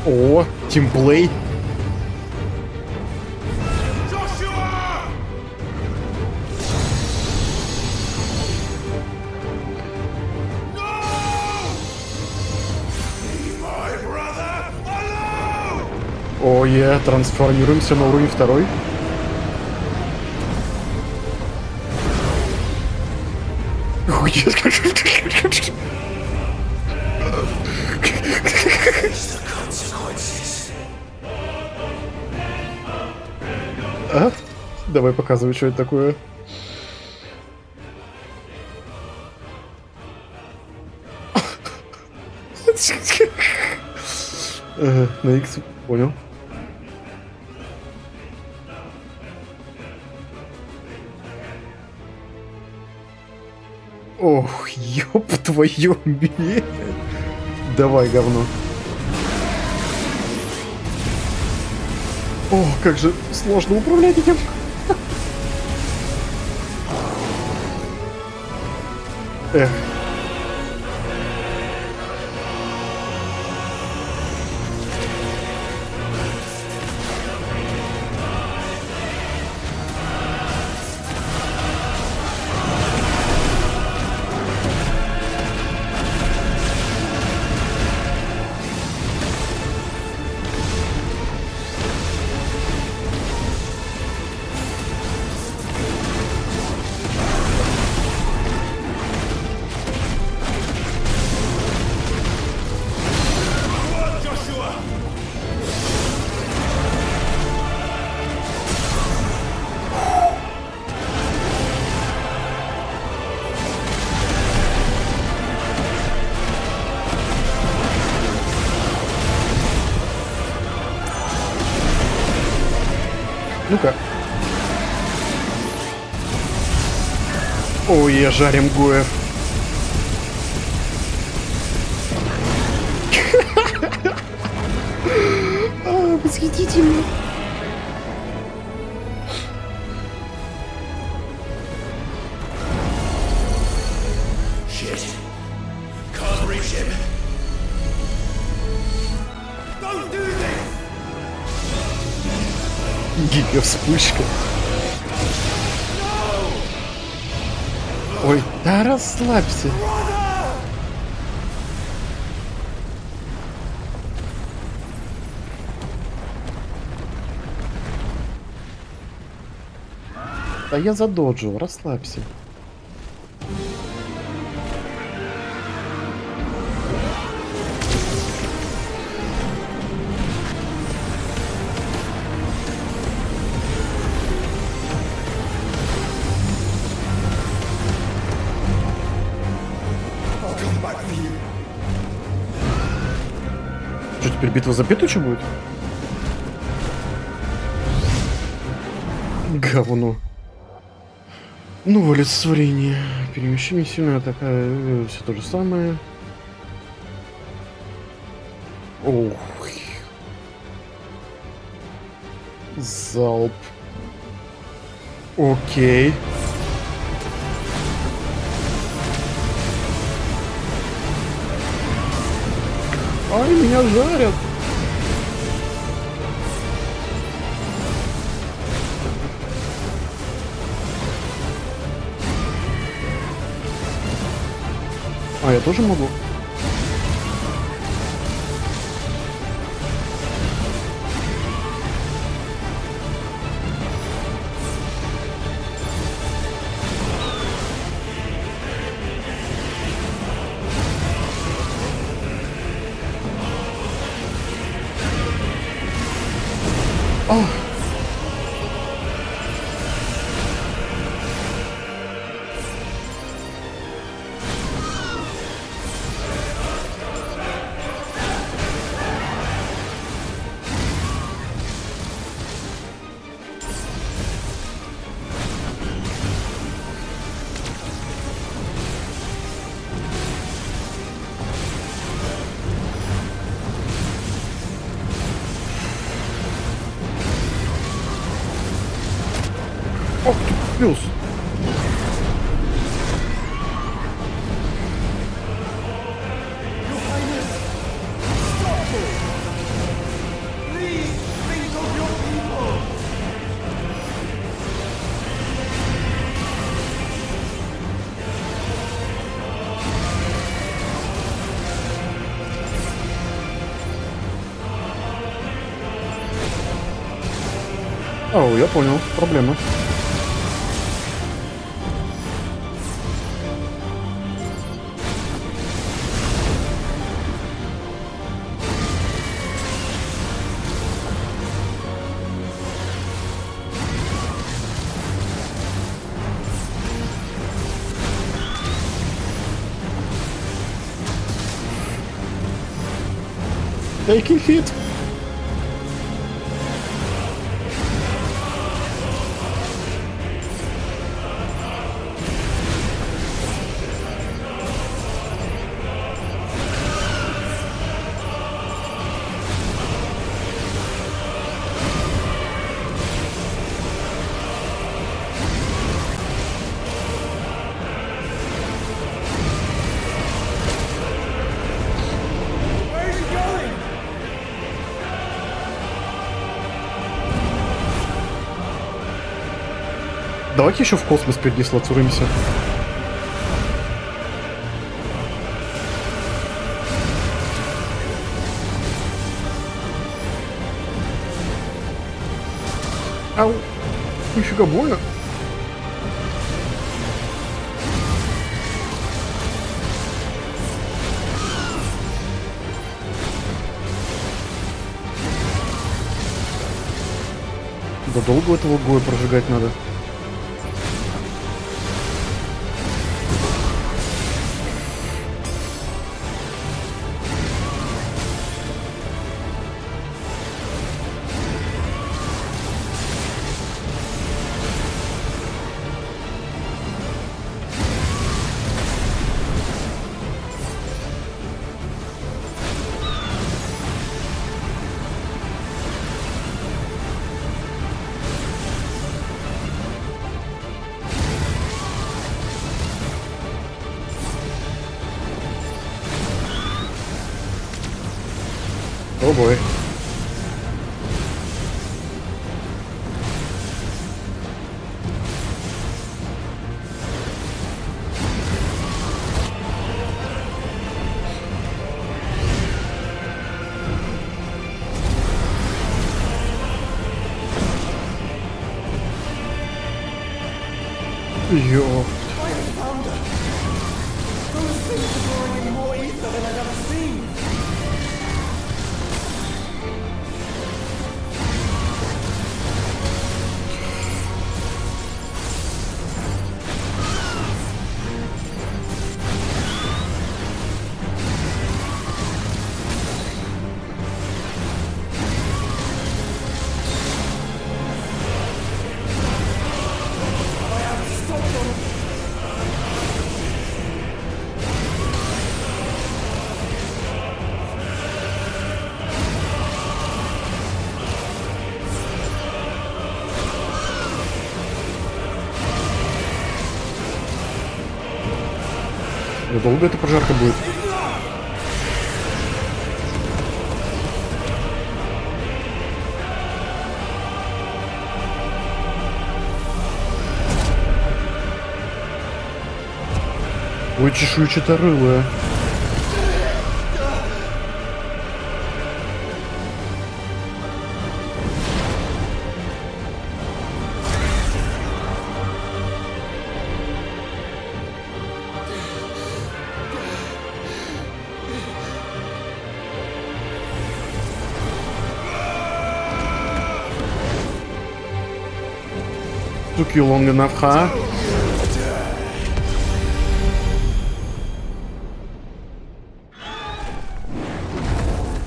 О, тимплей. О, трансформируемся на уровень 2. А? Давай показывай, что это такое. На X понял. Ох, ёб твою медь. Давай, говно. О, как же сложно управлять этим. Эх. Ну-ка. Ой, жарим гоев. Восхитительно. Гига-вспышка. Ой, да расслабься. Да я задоджил, расслабься. Что, теперь битва за Петучу будет? Говно. Ну, олицетворение. Перемещение сильная такая. Все то же самое. Ох. Залп. Окей. Ай, меня жарят. А, я тоже могу? Ох. плюс. О, я понял. Проблема. Taking hit. Давайте еще в космос передислоцируемся. Ау! Нифига больно. Да долго этого гоя прожигать надо? О бой. Ё. Долго эта прожарка будет? Ой, чешуйчаторылая. Took you long enough, huh?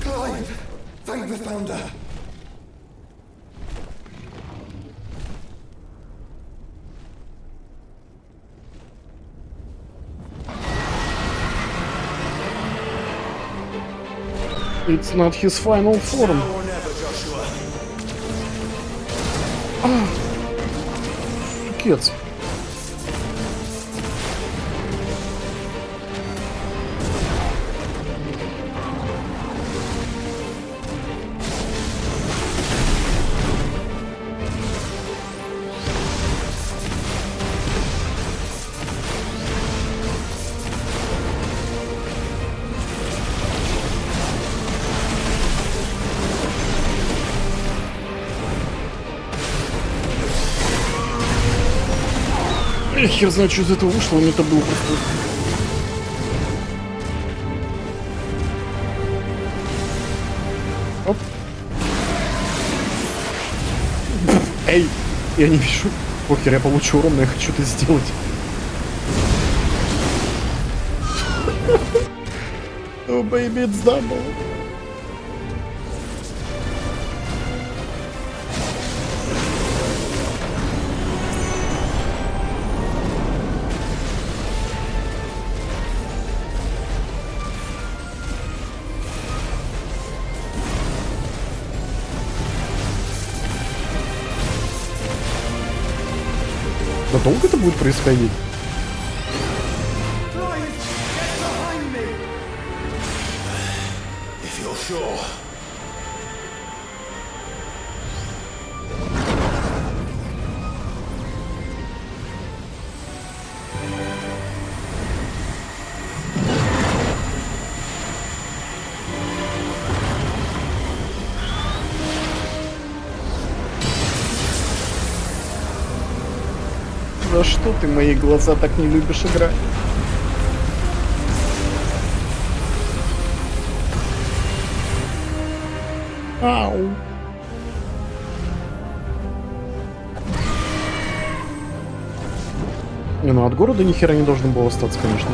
Clive! Thank the Founder! It's not his final form. Кец. Хер знает, что из этого вышло, мне это было просто... Оп. Эй, я не вижу. Похер, я получу урон, но я хочу это сделать. Oh baby, it's double. Да долго это будет происходить? За что ты мои глаза так не любишь играть? Ау. Не, ну от города ни хера не должно было остаться, конечно.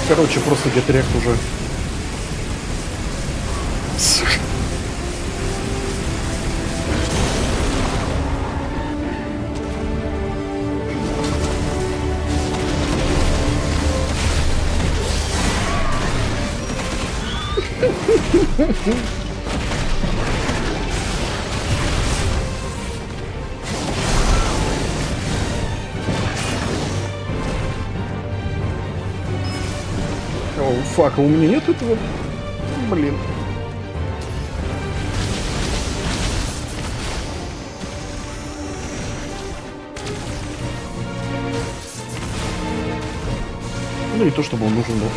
Короче, просто гетрект уже. О, фак, а у меня нет этого? Блин. Ну, не то, чтобы он нужен был.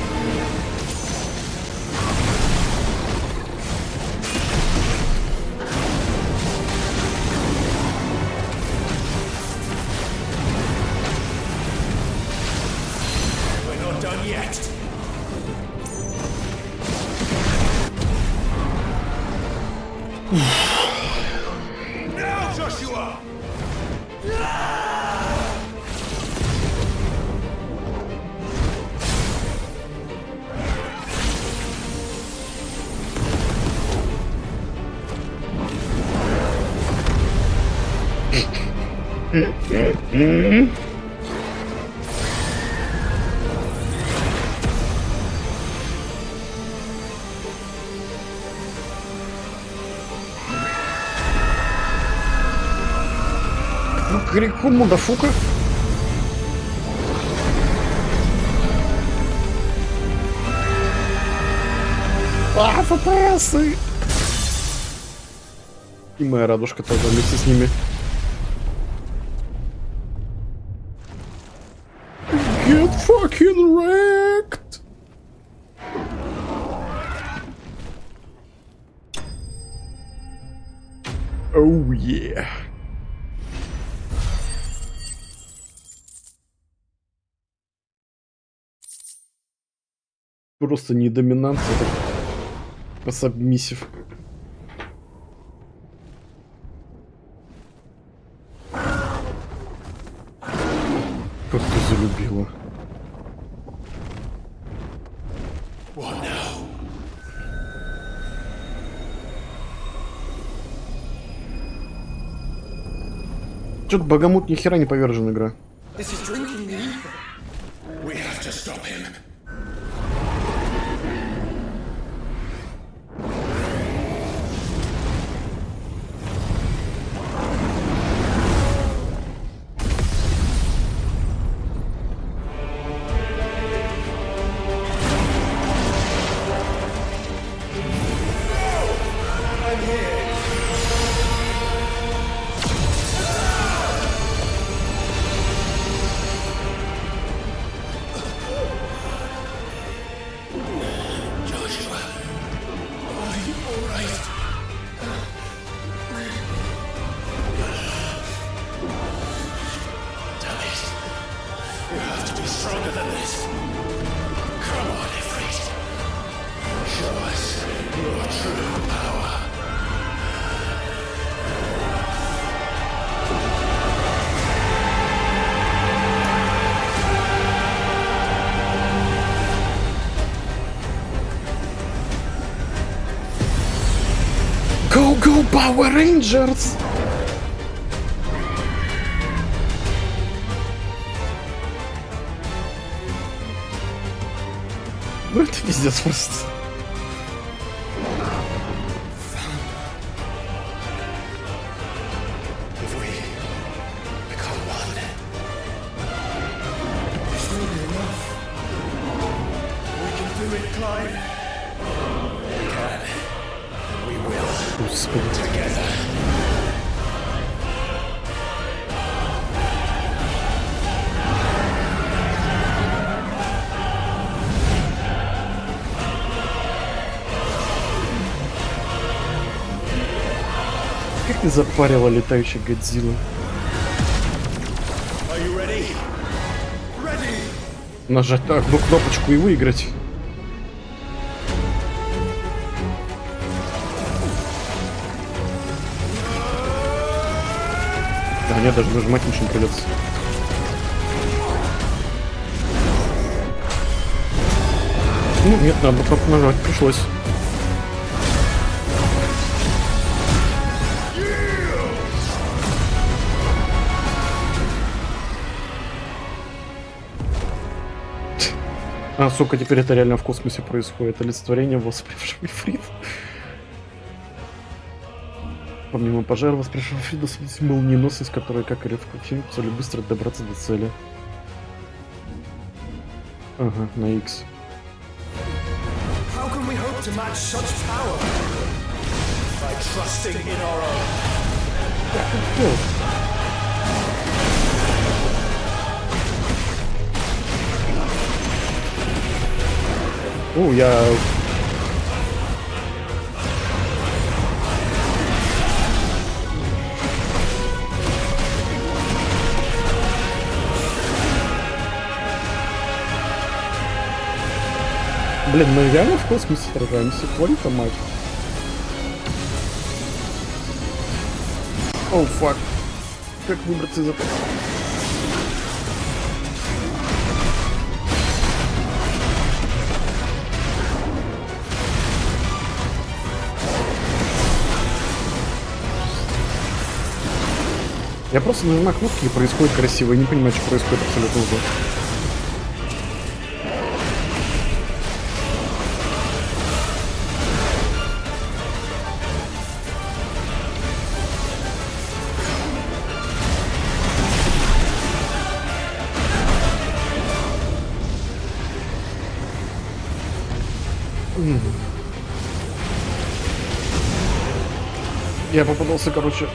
Греку мудафука. А, ФПСы! И моя радужка тоже вместе с ними. Get fucking wrecked! Oh yeah! Просто не доминанция, а сабмиссив. Как ты залюбила. Чё-то Богомут ни хера не повержен игра. stronger than this. Come on, Ifrit. Show us your true power. Go, go, Power Rangers! Ну это пиздец просто. Как ты запарила летающий Годзилла? Нажать так, ну кнопочку и выиграть. Да, нет, даже нажимать ничего не придется. Ну нет, надо кнопку нажать, пришлось. А, сука, теперь это реально в космосе происходит. Олицетворение воспревшего Ифрита. Помимо пожара воспревшего Ифрита светится молниеносец, который, как и редко фильм, целью быстро добраться до цели. Ага, на X. How can we hope to match such power? By trusting in our own. О, я... Блин, мы реально в космосе сражаемся, твою-то мать. Оу, фак. Как выбраться из этого? Я просто нажимаю кнопки и происходит красиво. Я не понимаю, что происходит абсолютно уже. Я попадался, короче.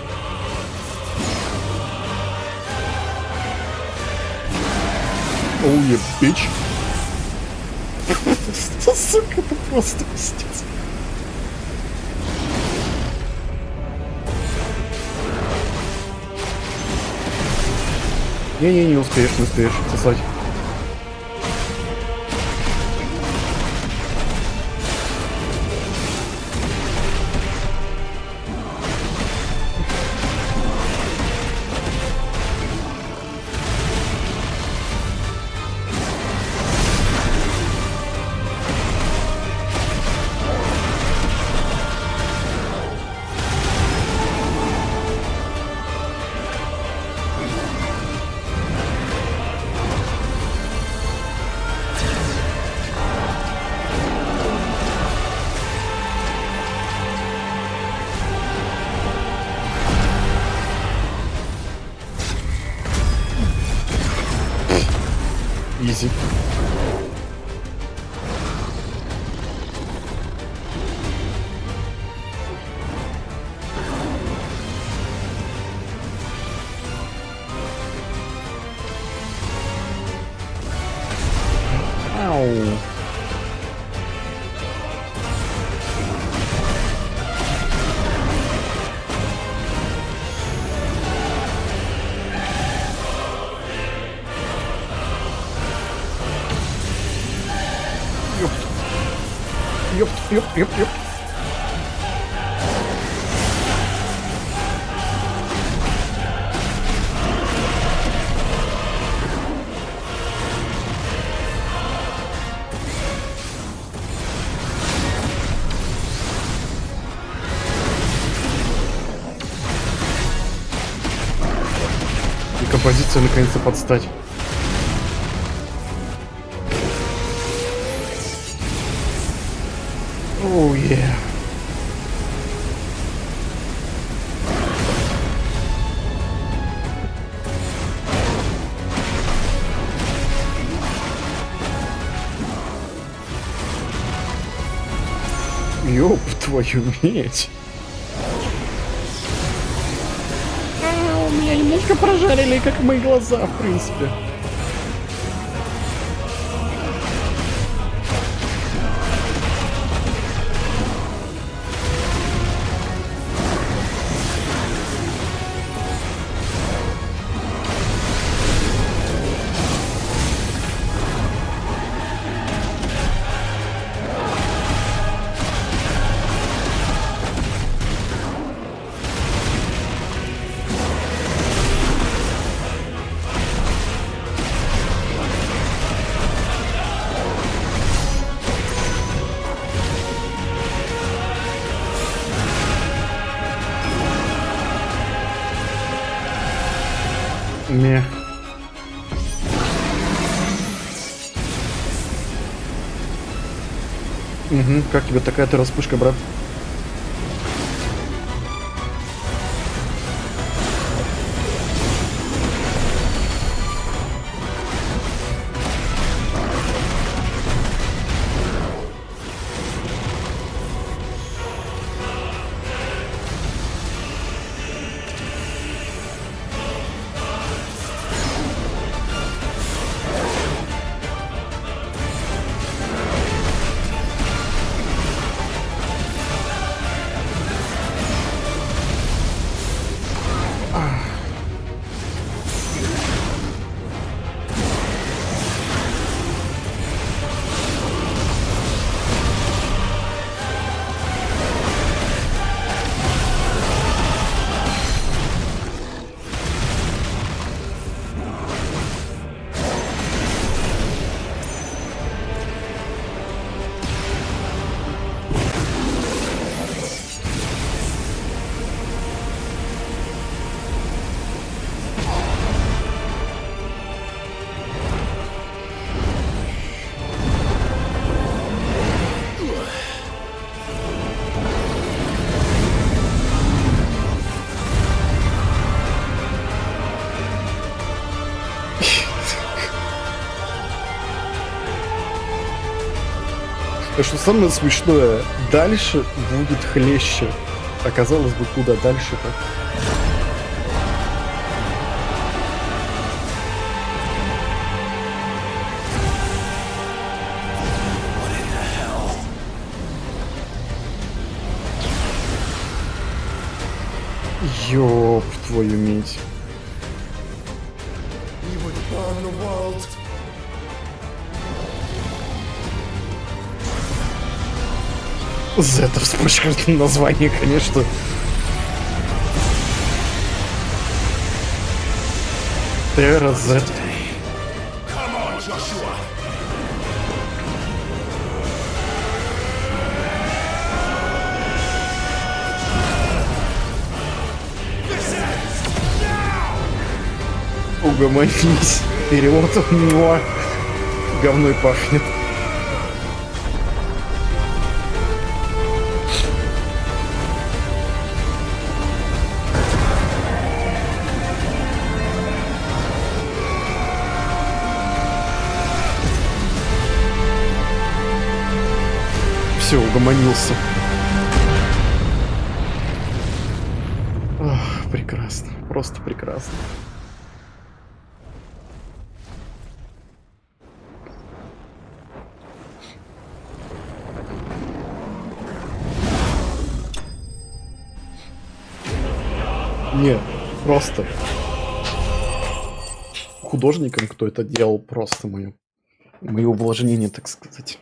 Оу, я бич. Сука, это просто пиздец. Не успеешь, сосать. Изи. Ау. ёп. И композиция наконец-то подстать. Оу, yeah. Ёб твою медь. У меня немножко прожарили, как мои глаза, в принципе. Не. Угу, как тебе такая-то распышка, брат? Что самое смешное, дальше будет хлеще. Оказалось бы, куда дальше-то. Ёб твою медь. Это вспышка название, конечно. Терра Z. Угомонись. Перевод. Говной пахнет. Все, угомонился. Ох, прекрасно, просто прекрасно. Не, просто художникам, кто это делал, просто мое увлажнение, так сказать.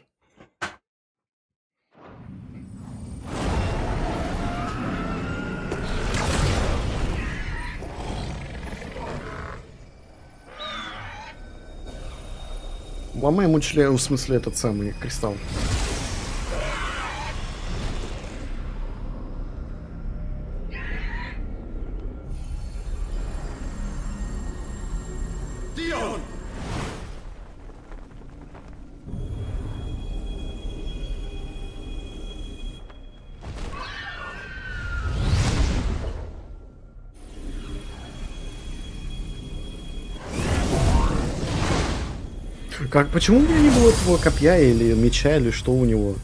Ломай ему член, в смысле этот самый кристалл. Как, почему у меня не было этого копья или меча, или что у него?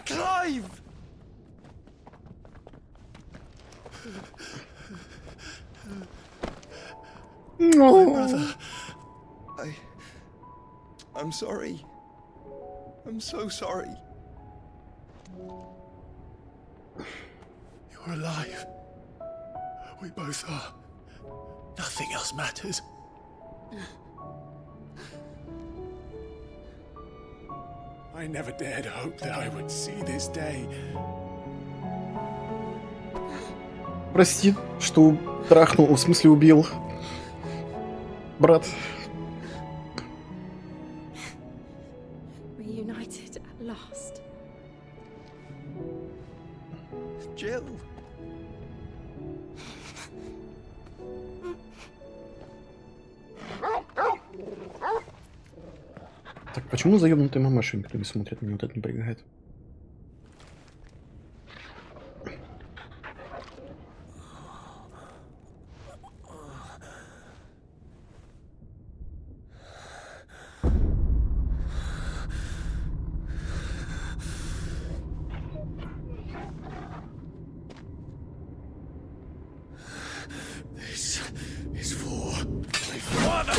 Clive! No. My brother. I'm sorry. I'm so sorry. You're alive. We both are. Nothing else matters. I never dared hope that I would see this day. Прости, что трахнул, в смысле убил. Брат. Reunited at last. Jill. Так, почему заебнутые мамаши никто не смотрит? Меня вот это напрягает. This is for my father.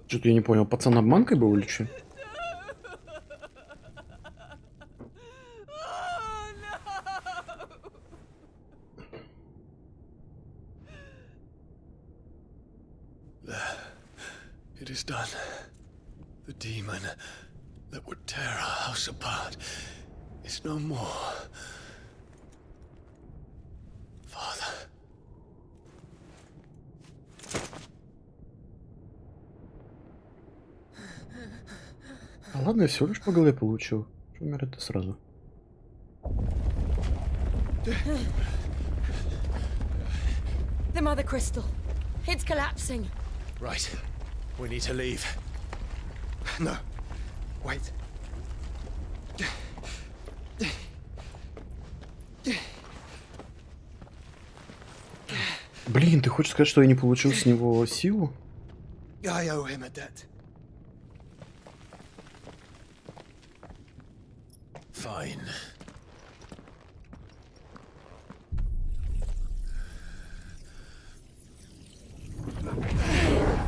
Что-то я не понял, пацан обманкой был или что? It is done. The demon that would tear our house apart is no more. Father. А ладно, я всего лишь по голове получил. Что умер-то сразу? The mother crystal. It's collapsing. Right. We need to leave. No. Wait. Блин, ты хочешь сказать, что я не получил с него силу? I owe him a debt. Fine.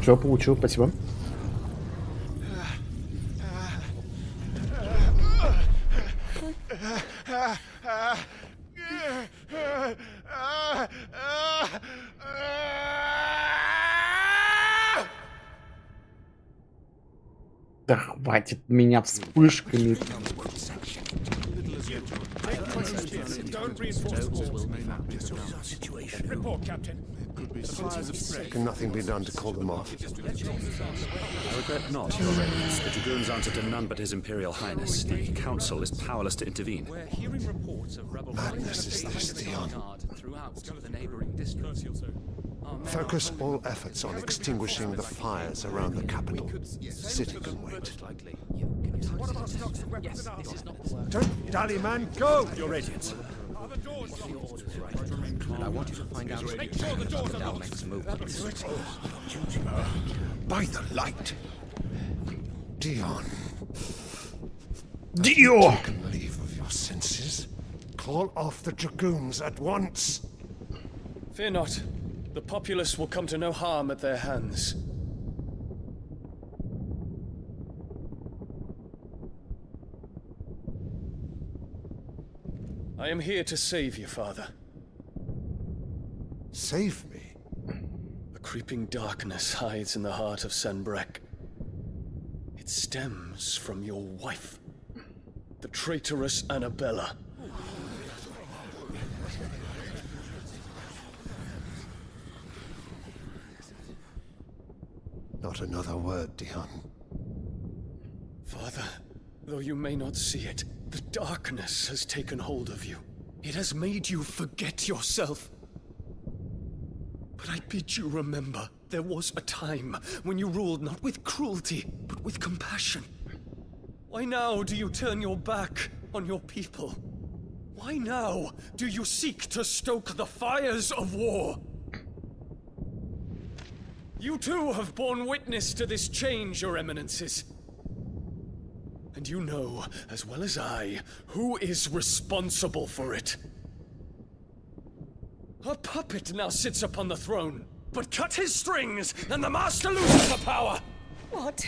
Все, получил, спасибо. Да хватит меня вспышками. Can nothing be done to call them off? I regret not, Your Reverence. The dragoons answer to none but His Imperial Highness. The Council is powerless to intervene. We're hearing reports of rebel Madness is this, Theon. throughout the neighboring districts. Focus all efforts on extinguishing the fires around the capital. City can wait. Don't dally, man, go! Your Radiance. And I want you to find out the Dalmec's movements. By the light. Dion. Dio! Taken leave of your senses. Call off the dragoons at once. Fear not. The populace will come to no harm at their hands. I am here to save you, Father. Save me? A creeping darkness hides in the heart of Sanbreque. It stems from your wife, the traitorous Annabella. Not another word, Dion. Father, though you may not see it, the darkness has taken hold of you. It has made you forget yourself. But I bid you remember, there was a time when you ruled not with cruelty, but with compassion. Why now do you turn your back on your people? Why now do you seek to stoke the fires of war? You too have borne witness to this change, Your Eminences. And you know, as well as I, who is responsible for it. A puppet now sits upon the throne, but cut his strings, and the master loses the power! What?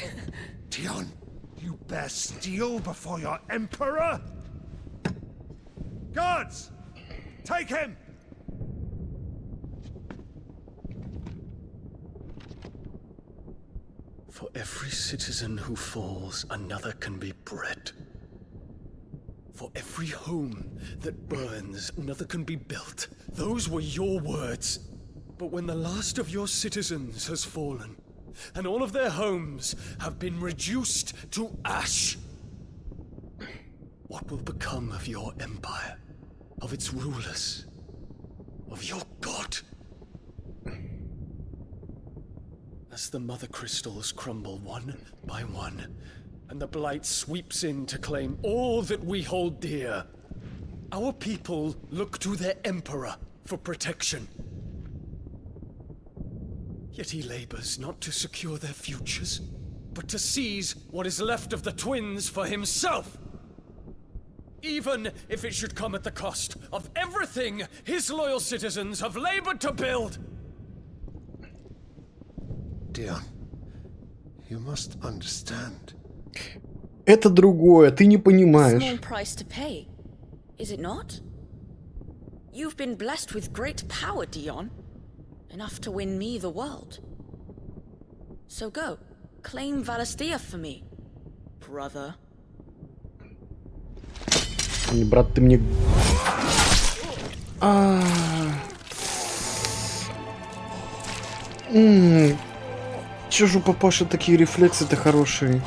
Dion, you bear steel before your emperor? Guards! Take him! For every citizen who falls, another can be bred. For every home that burns, another can be built. Those were your words. But when the last of your citizens has fallen, and all of their homes have been reduced to ash, what will become of your empire, of its rulers, of your god? As the mother crystals crumble one by one, and the blight sweeps in to claim all that we hold dear, our people look to their emperor for protection. Yet he labors not to secure their futures, but to seize what is left of the twins for himself. Even if it should come at the cost of everything his loyal citizens have labored to build. Dion, you must understand. Это другое, ты не понимаешь. Small price to pay, is it not? You've been blessed with great power, Dion. Enough to win me the world. So go, claim Valisthea for me, brother. Брат, ты мне... Чё же у папаши такие рефлексы-то хорошие?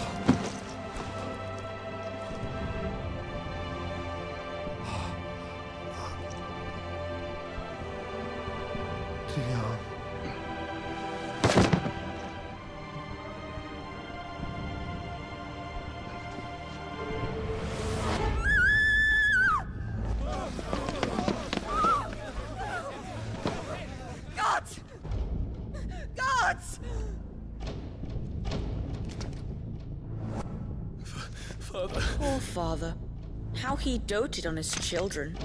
Poor father. How he doted on his children.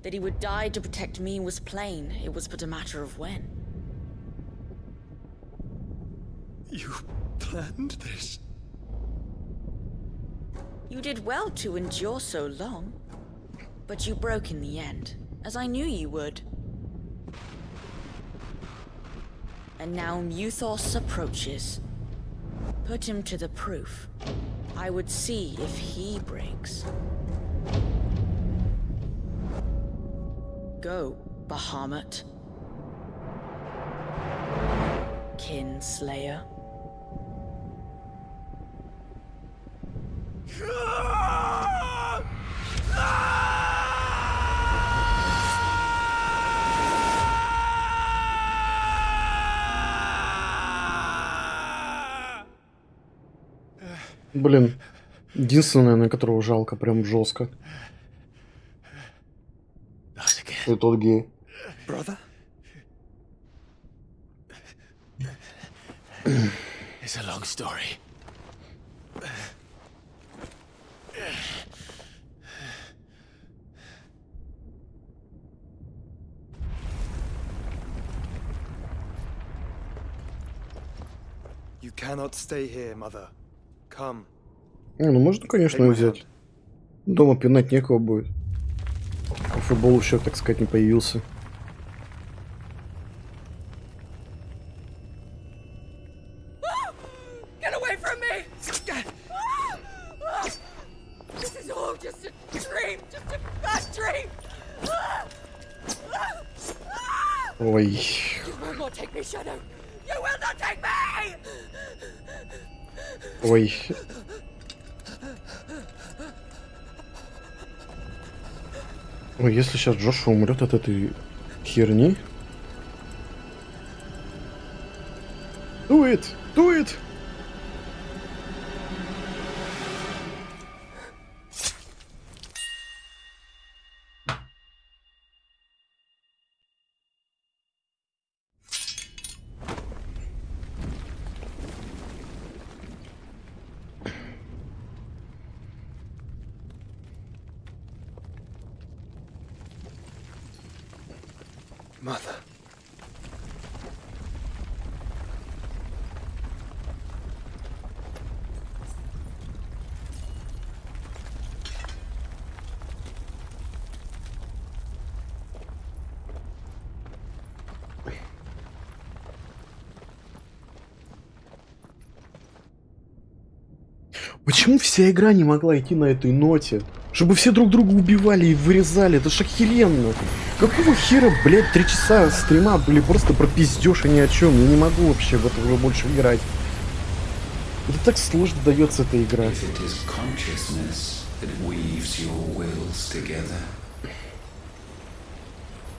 That he would die to protect me was plain. It was but a matter of when. You planned this? You did well to endure so long. But you broke in the end, as I knew you would. And now Muthos approaches. Put him to the proof. I would see if he breaks. Go, Bahamut. Kinslayer. Блин. Единственное, на которого жалко прям жестко. И тот гей. Brother? It's a long story. You cannot stay here, mother. Come. Ну можно, конечно, взять. Дома пинать некого будет. А футбол еще, так сказать, не появился. Get away from me! This is all just a dream, just a bad dream. Ой. You will not take me, Shadow. You will not take me! Ой. Ой, если сейчас Джошуа умрет от этой херни. Do it! Do it! Mother. Почему вся игра не могла идти на этой ноте? Чтобы все друг друга убивали и вырезали, это ж охеренно. Какого хера, блядь, 3 часа стрима были просто про пиздёж и ни о чем. Я не могу вообще в это уже больше играть. Это так сложно дается эта игра.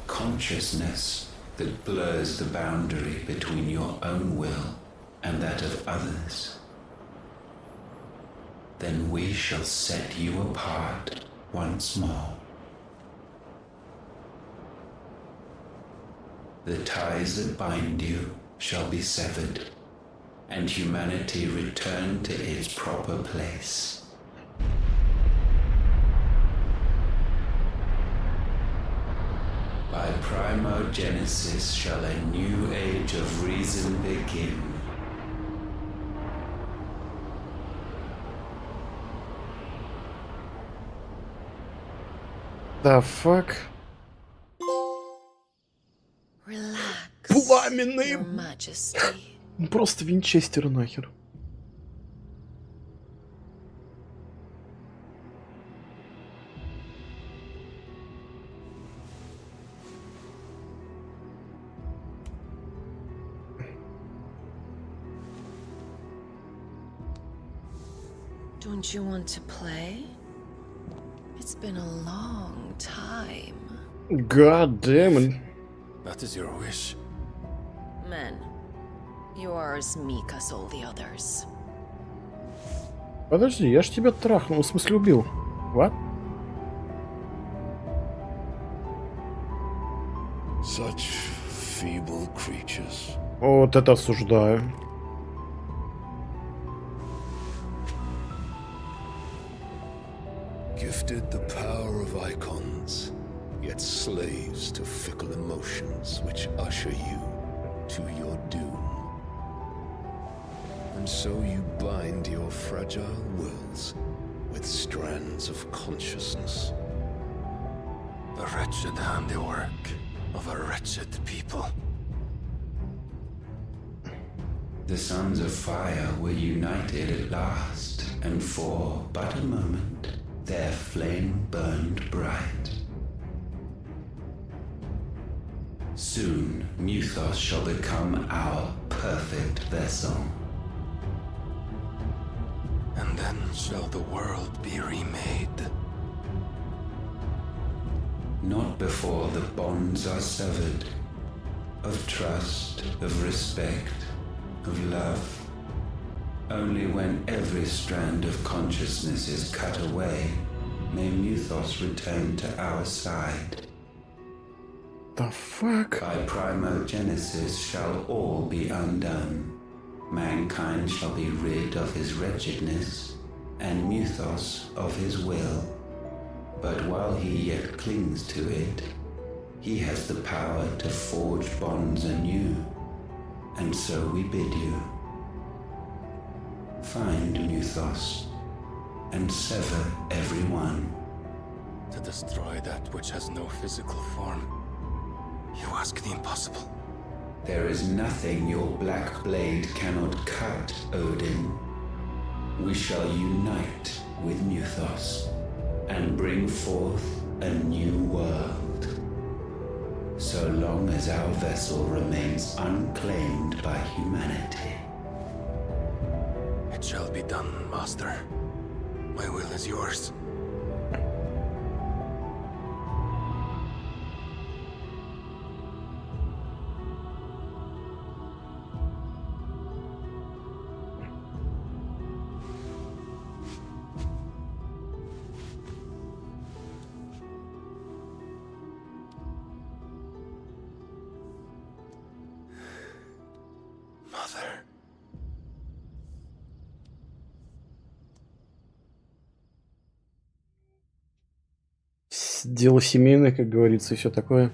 Consciousness that blurs the boundary between your own will and that of others. Then we shall set you apart once more. The ties that bind you shall be severed, and humanity return to its proper place. By primogenesis shall a new age of reason begin. Да, fuck. Пламенный. Просто винчестер нахер. Don't you want to play? It's been a long time. God damn it. That is your wish. Men, you are as meek as all the others. Подожди, я ж тебя трахнул, в смысле убил. What? Such feeble creatures. Вот это осуждаю. Gifted the power of icons, yet slaves to fickle emotions which usher you to your doom. And so you bind your fragile wills with strands of consciousness. The wretched handiwork of a wretched people. The sons of fire were united at last, and for but a moment their flame burned bright. Soon Muthos shall become our perfect vessel. And then shall the world be remade. Not before the bonds are severed, of trust, of respect, of love. Only when every strand of consciousness is cut away may Muthos return to our side. The fuck? By primogenesis shall all be undone. Mankind shall be rid of his wretchedness, and Muthos of his will. But while he yet clings to it, he has the power to forge bonds anew. And so we bid you. Find Muthos, and sever everyone. To destroy that which has no physical form, you ask the impossible. There is nothing your black blade cannot cut, Odin. We shall unite with Muthos, and bring forth a new world. So long as our vessel remains unclaimed by humanity. It shall be done, Master. My will is yours. Mother. Дело семейное, как говорится, и все такое.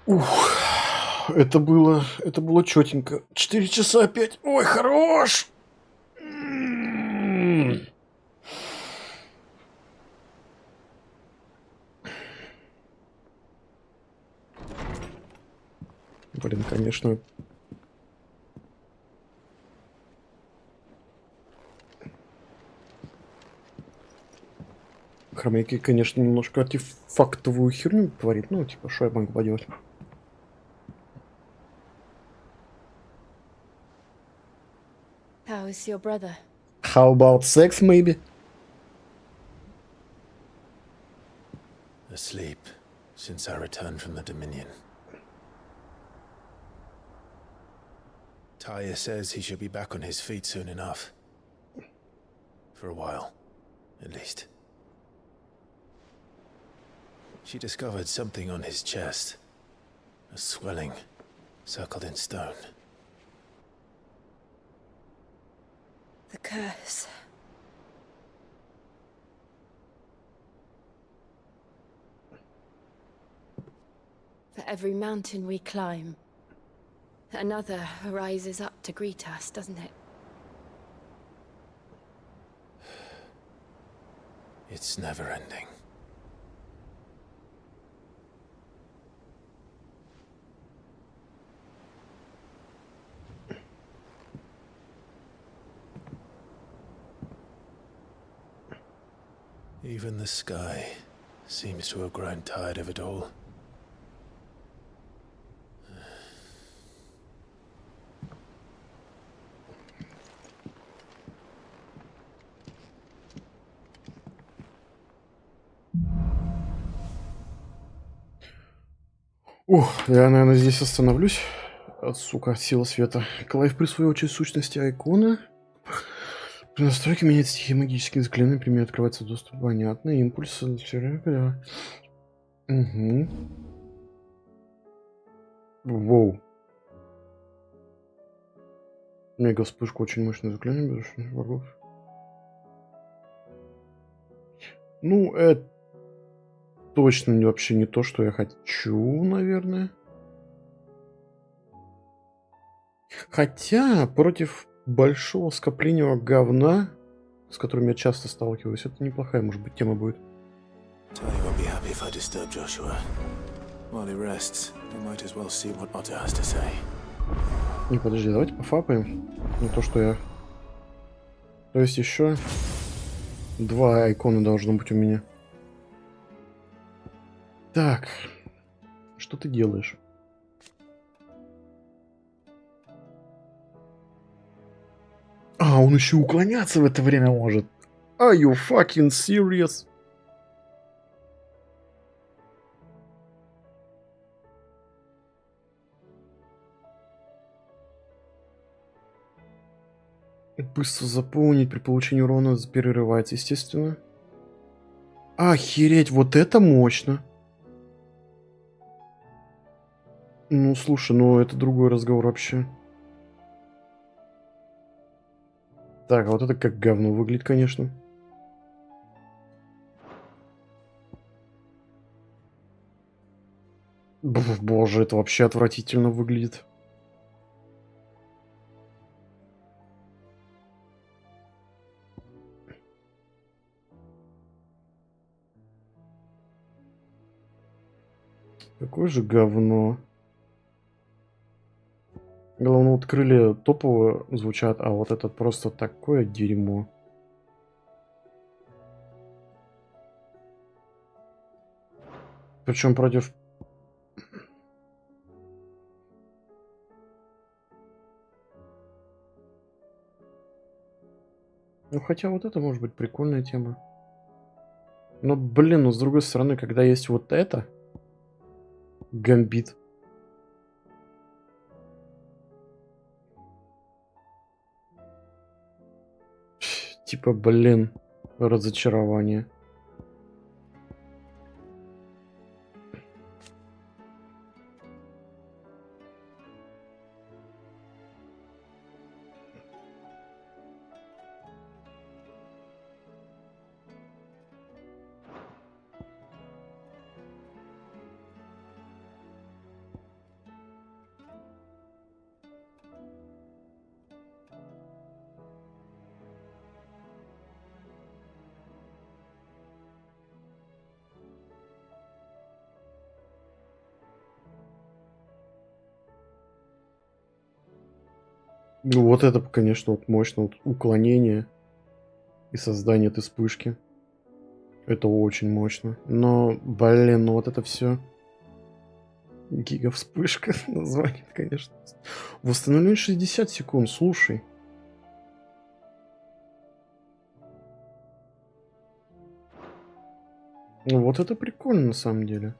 Ух, это было чётенько. 4 часа опять. Ой, хорош! Блин, конечно. Хромейки, конечно, немножко артефактовую херню творит. Ну, типа, что я могу поделать? How is your brother? How about sex, maybe? Asleep since I returned from the Dominion. Taya says he should be back on his feet soon enough. For a while, at least. She discovered something on his chest. A swelling, circled in stone. The curse. For every mountain we climb, another rises up to greet us, doesn't it? It's never ending. Even the sky seems to have grown tired of it all. Я, наверное, здесь остановлюсь. Сука, сила света. Клайв присвоил часть сущности Айкона. При настройке меняет стихии магические заклинания, например, открывается доступ, понятно, импульсы, да. Угу. Воу. Мега вспышка, очень мощное заклинание, безусловно, врагов. Ну, это точно вообще не то, что я хочу, наверное. Хотя против большого скопления говна, с которым я часто сталкиваюсь, это неплохая, может быть, тема будет. Не, подожди, давайте пофапаем. Не то, что я... То есть еще 2 айкона должно быть у меня. Так, что ты делаешь? А, он еще уклоняться в это время может. Are you fucking serious? быстро заполнить при получении урона перерывается, естественно. Охереть, вот это мощно. Ну, слушай, ну это другой разговор вообще. Так, а вот это как говно выглядит, конечно. Боже, это вообще отвратительно выглядит. Какое же говно. Главное, вот крылья топово звучат, а вот это просто такое дерьмо. Причем против... Ну, хотя вот это может быть прикольная тема. Но, блин, ну с другой стороны, когда есть вот это... Гамбит. Типа, блин, разочарование. Ну вот это, конечно, вот мощно. Вот уклонение и создание этой вспышки. Это очень мощно. Но, блин, ну вот это все. Гига вспышка название, конечно. Восстановление 60 секунд, слушай. Ну вот это прикольно на самом деле.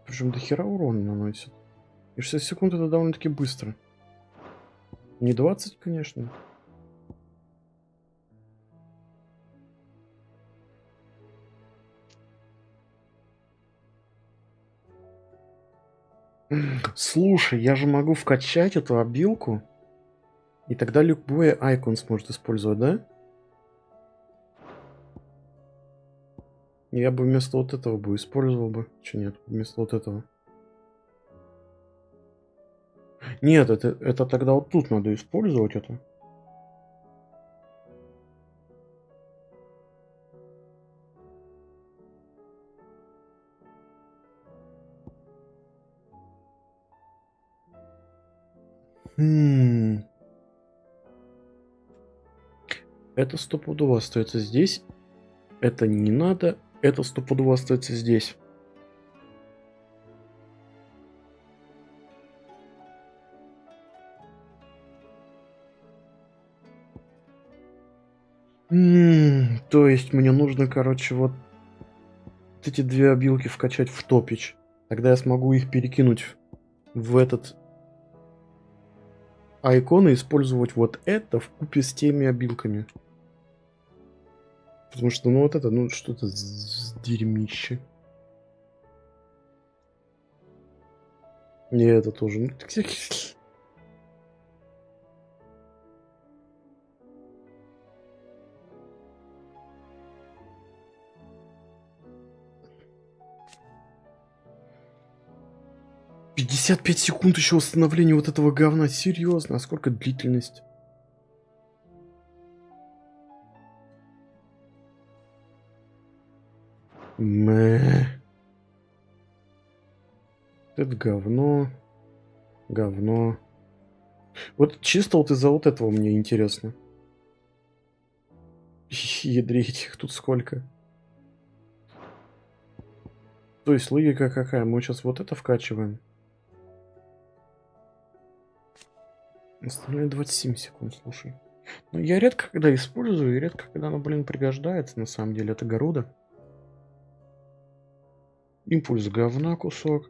Причем до хера урона наносит. И 60 секунд это довольно-таки быстро. Не 20, конечно. Слушай, я же могу вкачать эту обилку. И тогда любой айкон сможет использовать, да? Я бы вместо вот этого бы использовал бы. Че нет, вместо вот этого. Нет, это тогда вот тут надо использовать это. Это стопудово остается здесь. Это не надо. Это стопудово остается здесь. То есть мне нужно, короче, вот эти две обилки вкачать в топич. Тогда я смогу их перекинуть в этот айкон и использовать вот это вкупе с теми обилками. Потому что, ну вот это, ну что-то дерьмище. И это тоже. Ну, 55 секунд еще восстановления вот этого говна. Серьезно? А сколько длительность? Это говно. Говно. Вот чисто вот из-за вот этого мне интересно. Ядрить их тут сколько. То есть логика какая? Мы сейчас вот это вкачиваем. Остальные 27 секунд, слушай. Ну, я редко когда использую, и редко когда оно, блин, пригождается, на самом деле. Это Гаруда. Импульс говна кусок.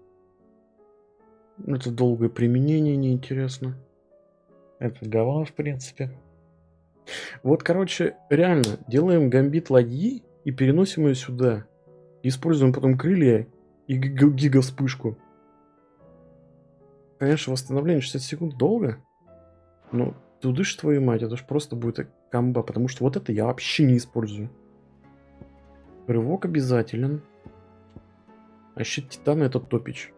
Это долгое применение, неинтересно. Это говно, в принципе. Вот, короче, реально, делаем гамбит ладьи и переносим ее сюда. Используем потом крылья и гига-вспышку. Конечно, восстановление 60 секунд долго. Но туда ж твою мать, это ж просто будет комбо, потому что вот это я вообще не использую. Рывок обязателен. А щит титана это топич.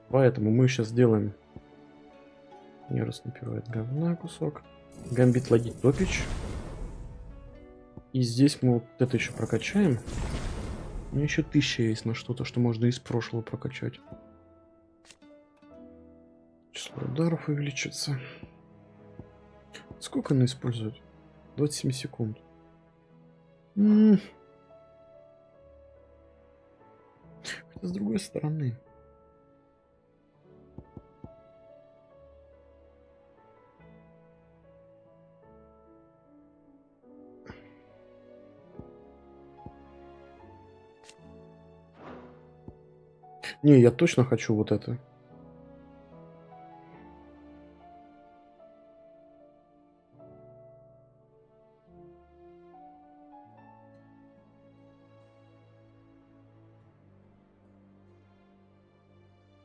Поэтому мы сейчас сделаем... Не раснапирает говна кусок. Гамбит ладьи топич. И здесь мы вот это еще прокачаем. У меня еще 1000 есть на что-то, что можно из прошлого прокачать. Число ударов увеличится. Сколько она использует? 27 секунд. Хотя с другой стороны. Не, я точно хочу вот это.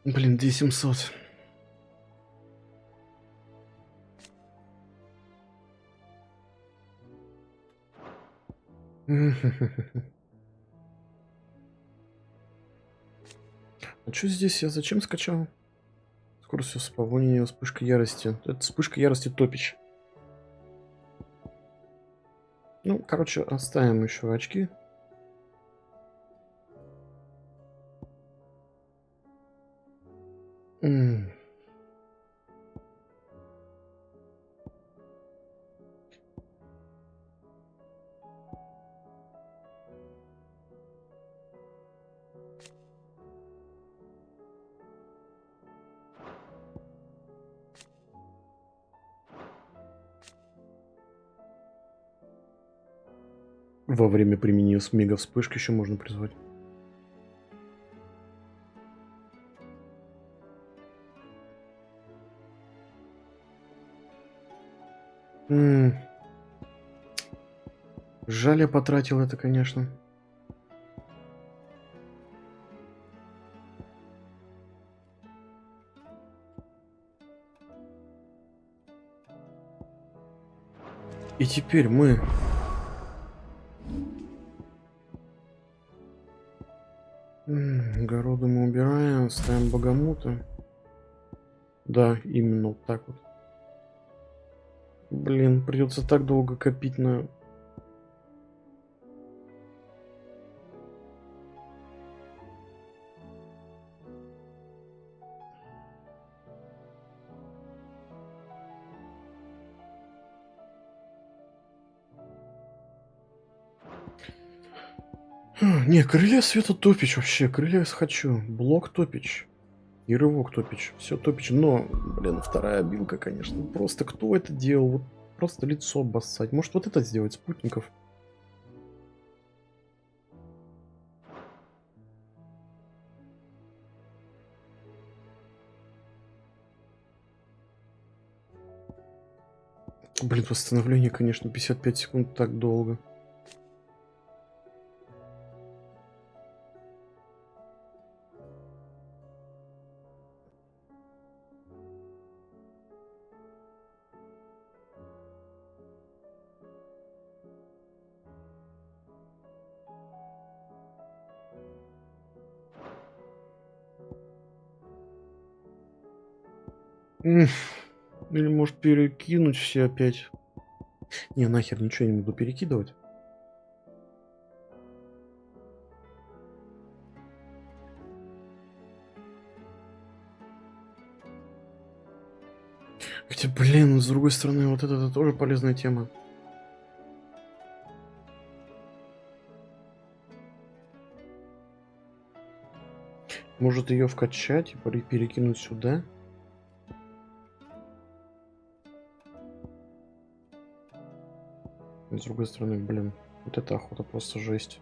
Блин, 2700. А что здесь я зачем скачал? Скорость исполнения, вспышка ярости. Это вспышка ярости топич. Ну, короче, оставим еще очки. Во время применения мега вспышки еще можно призвать. Жаль, я потратил это, конечно. И теперь мы... Городу мы убираем, ставим богомута. Да, именно вот так вот. Блин, придется так долго копить на... Не, крылья света топич вообще, крылья хочу. Блок топич. И рывок топич. Все топич. Но, блин, вторая обилка, конечно. Просто кто это делал? Вот просто лицо обоссать. Может вот это сделать, спутников? Блин, восстановление, конечно, 55 секунд так долго. Или может перекинуть все опять. Не, нахер ничего не буду перекидывать. Хотя, блин, с другой стороны, вот это тоже полезная тема. Может ее вкачать и перекинуть сюда? С другой стороны, блин, вот эта охота просто жесть.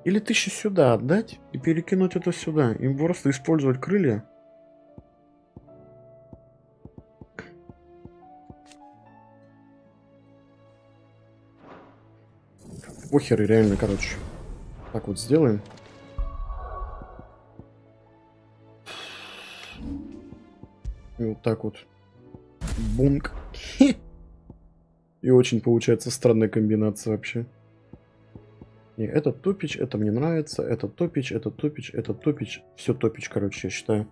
Или 1000 сюда отдать и перекинуть это сюда. И просто использовать крылья. Похер, реально, короче. Так вот сделаем. И вот так вот. Бунк. И очень получается странная комбинация вообще. Не, это топич, это мне нравится. Это топич, это топич, это топич. Все топич, короче, я считаю.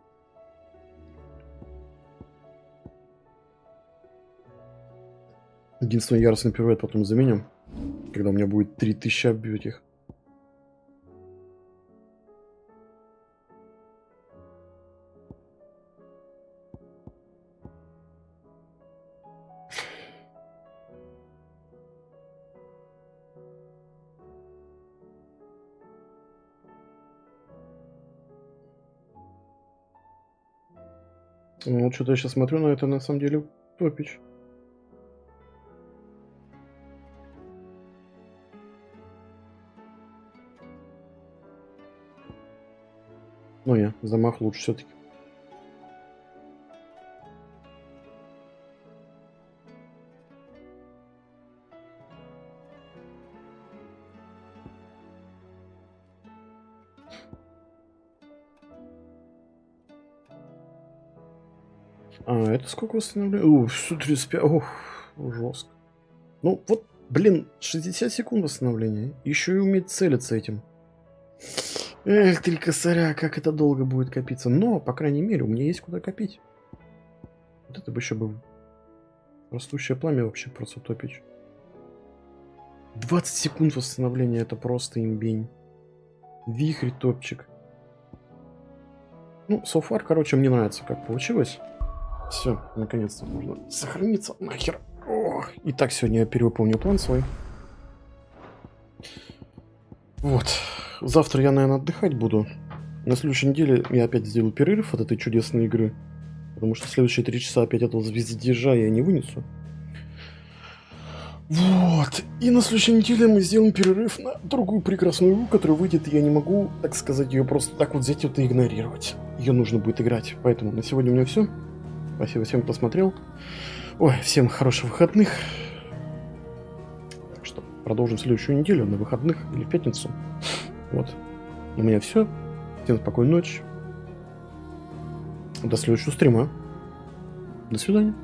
Единственное, яростный пируэт потом заменим. Когда у меня будет 3000 оббить их. Ну, что-то я сейчас смотрю на это, на самом деле, топич. Ну, я замах лучше все-таки. А, это сколько восстановляю? Ух, 135. Ох, жестко. Ну, вот, блин, 60 секунд восстановления. Еще и уметь целиться этим. Эх, 3 косаря, как это долго будет копиться. Но, по крайней мере, у меня есть куда копить. Вот это бы еще был. Растущее пламя вообще просто топич. 20 секунд восстановления, это просто имбень. Вихрь топчик. Ну, so far, короче, мне нравится, как получилось. Все, наконец-то можно сохраниться нахер. Ох. Итак, сегодня я перевыполню план свой. Вот. Завтра я, наверное, отдыхать буду. На следующей неделе я опять сделаю перерыв от этой чудесной игры. Потому что следующие 3 часа опять этого звездежа я не вынесу. Вот. И на следующей неделе мы сделаем перерыв на другую прекрасную игру, которая выйдет, и я не могу, так сказать, ее просто так вот взять вот и игнорировать. Ее нужно будет играть. Поэтому на сегодня у меня все. Спасибо всем, кто смотрел. Ой, всем хороших выходных. Так что продолжим следующую неделю на выходных или в пятницу. Вот. У меня все. Всем спокойной ночи. До следующего стрима. До свидания.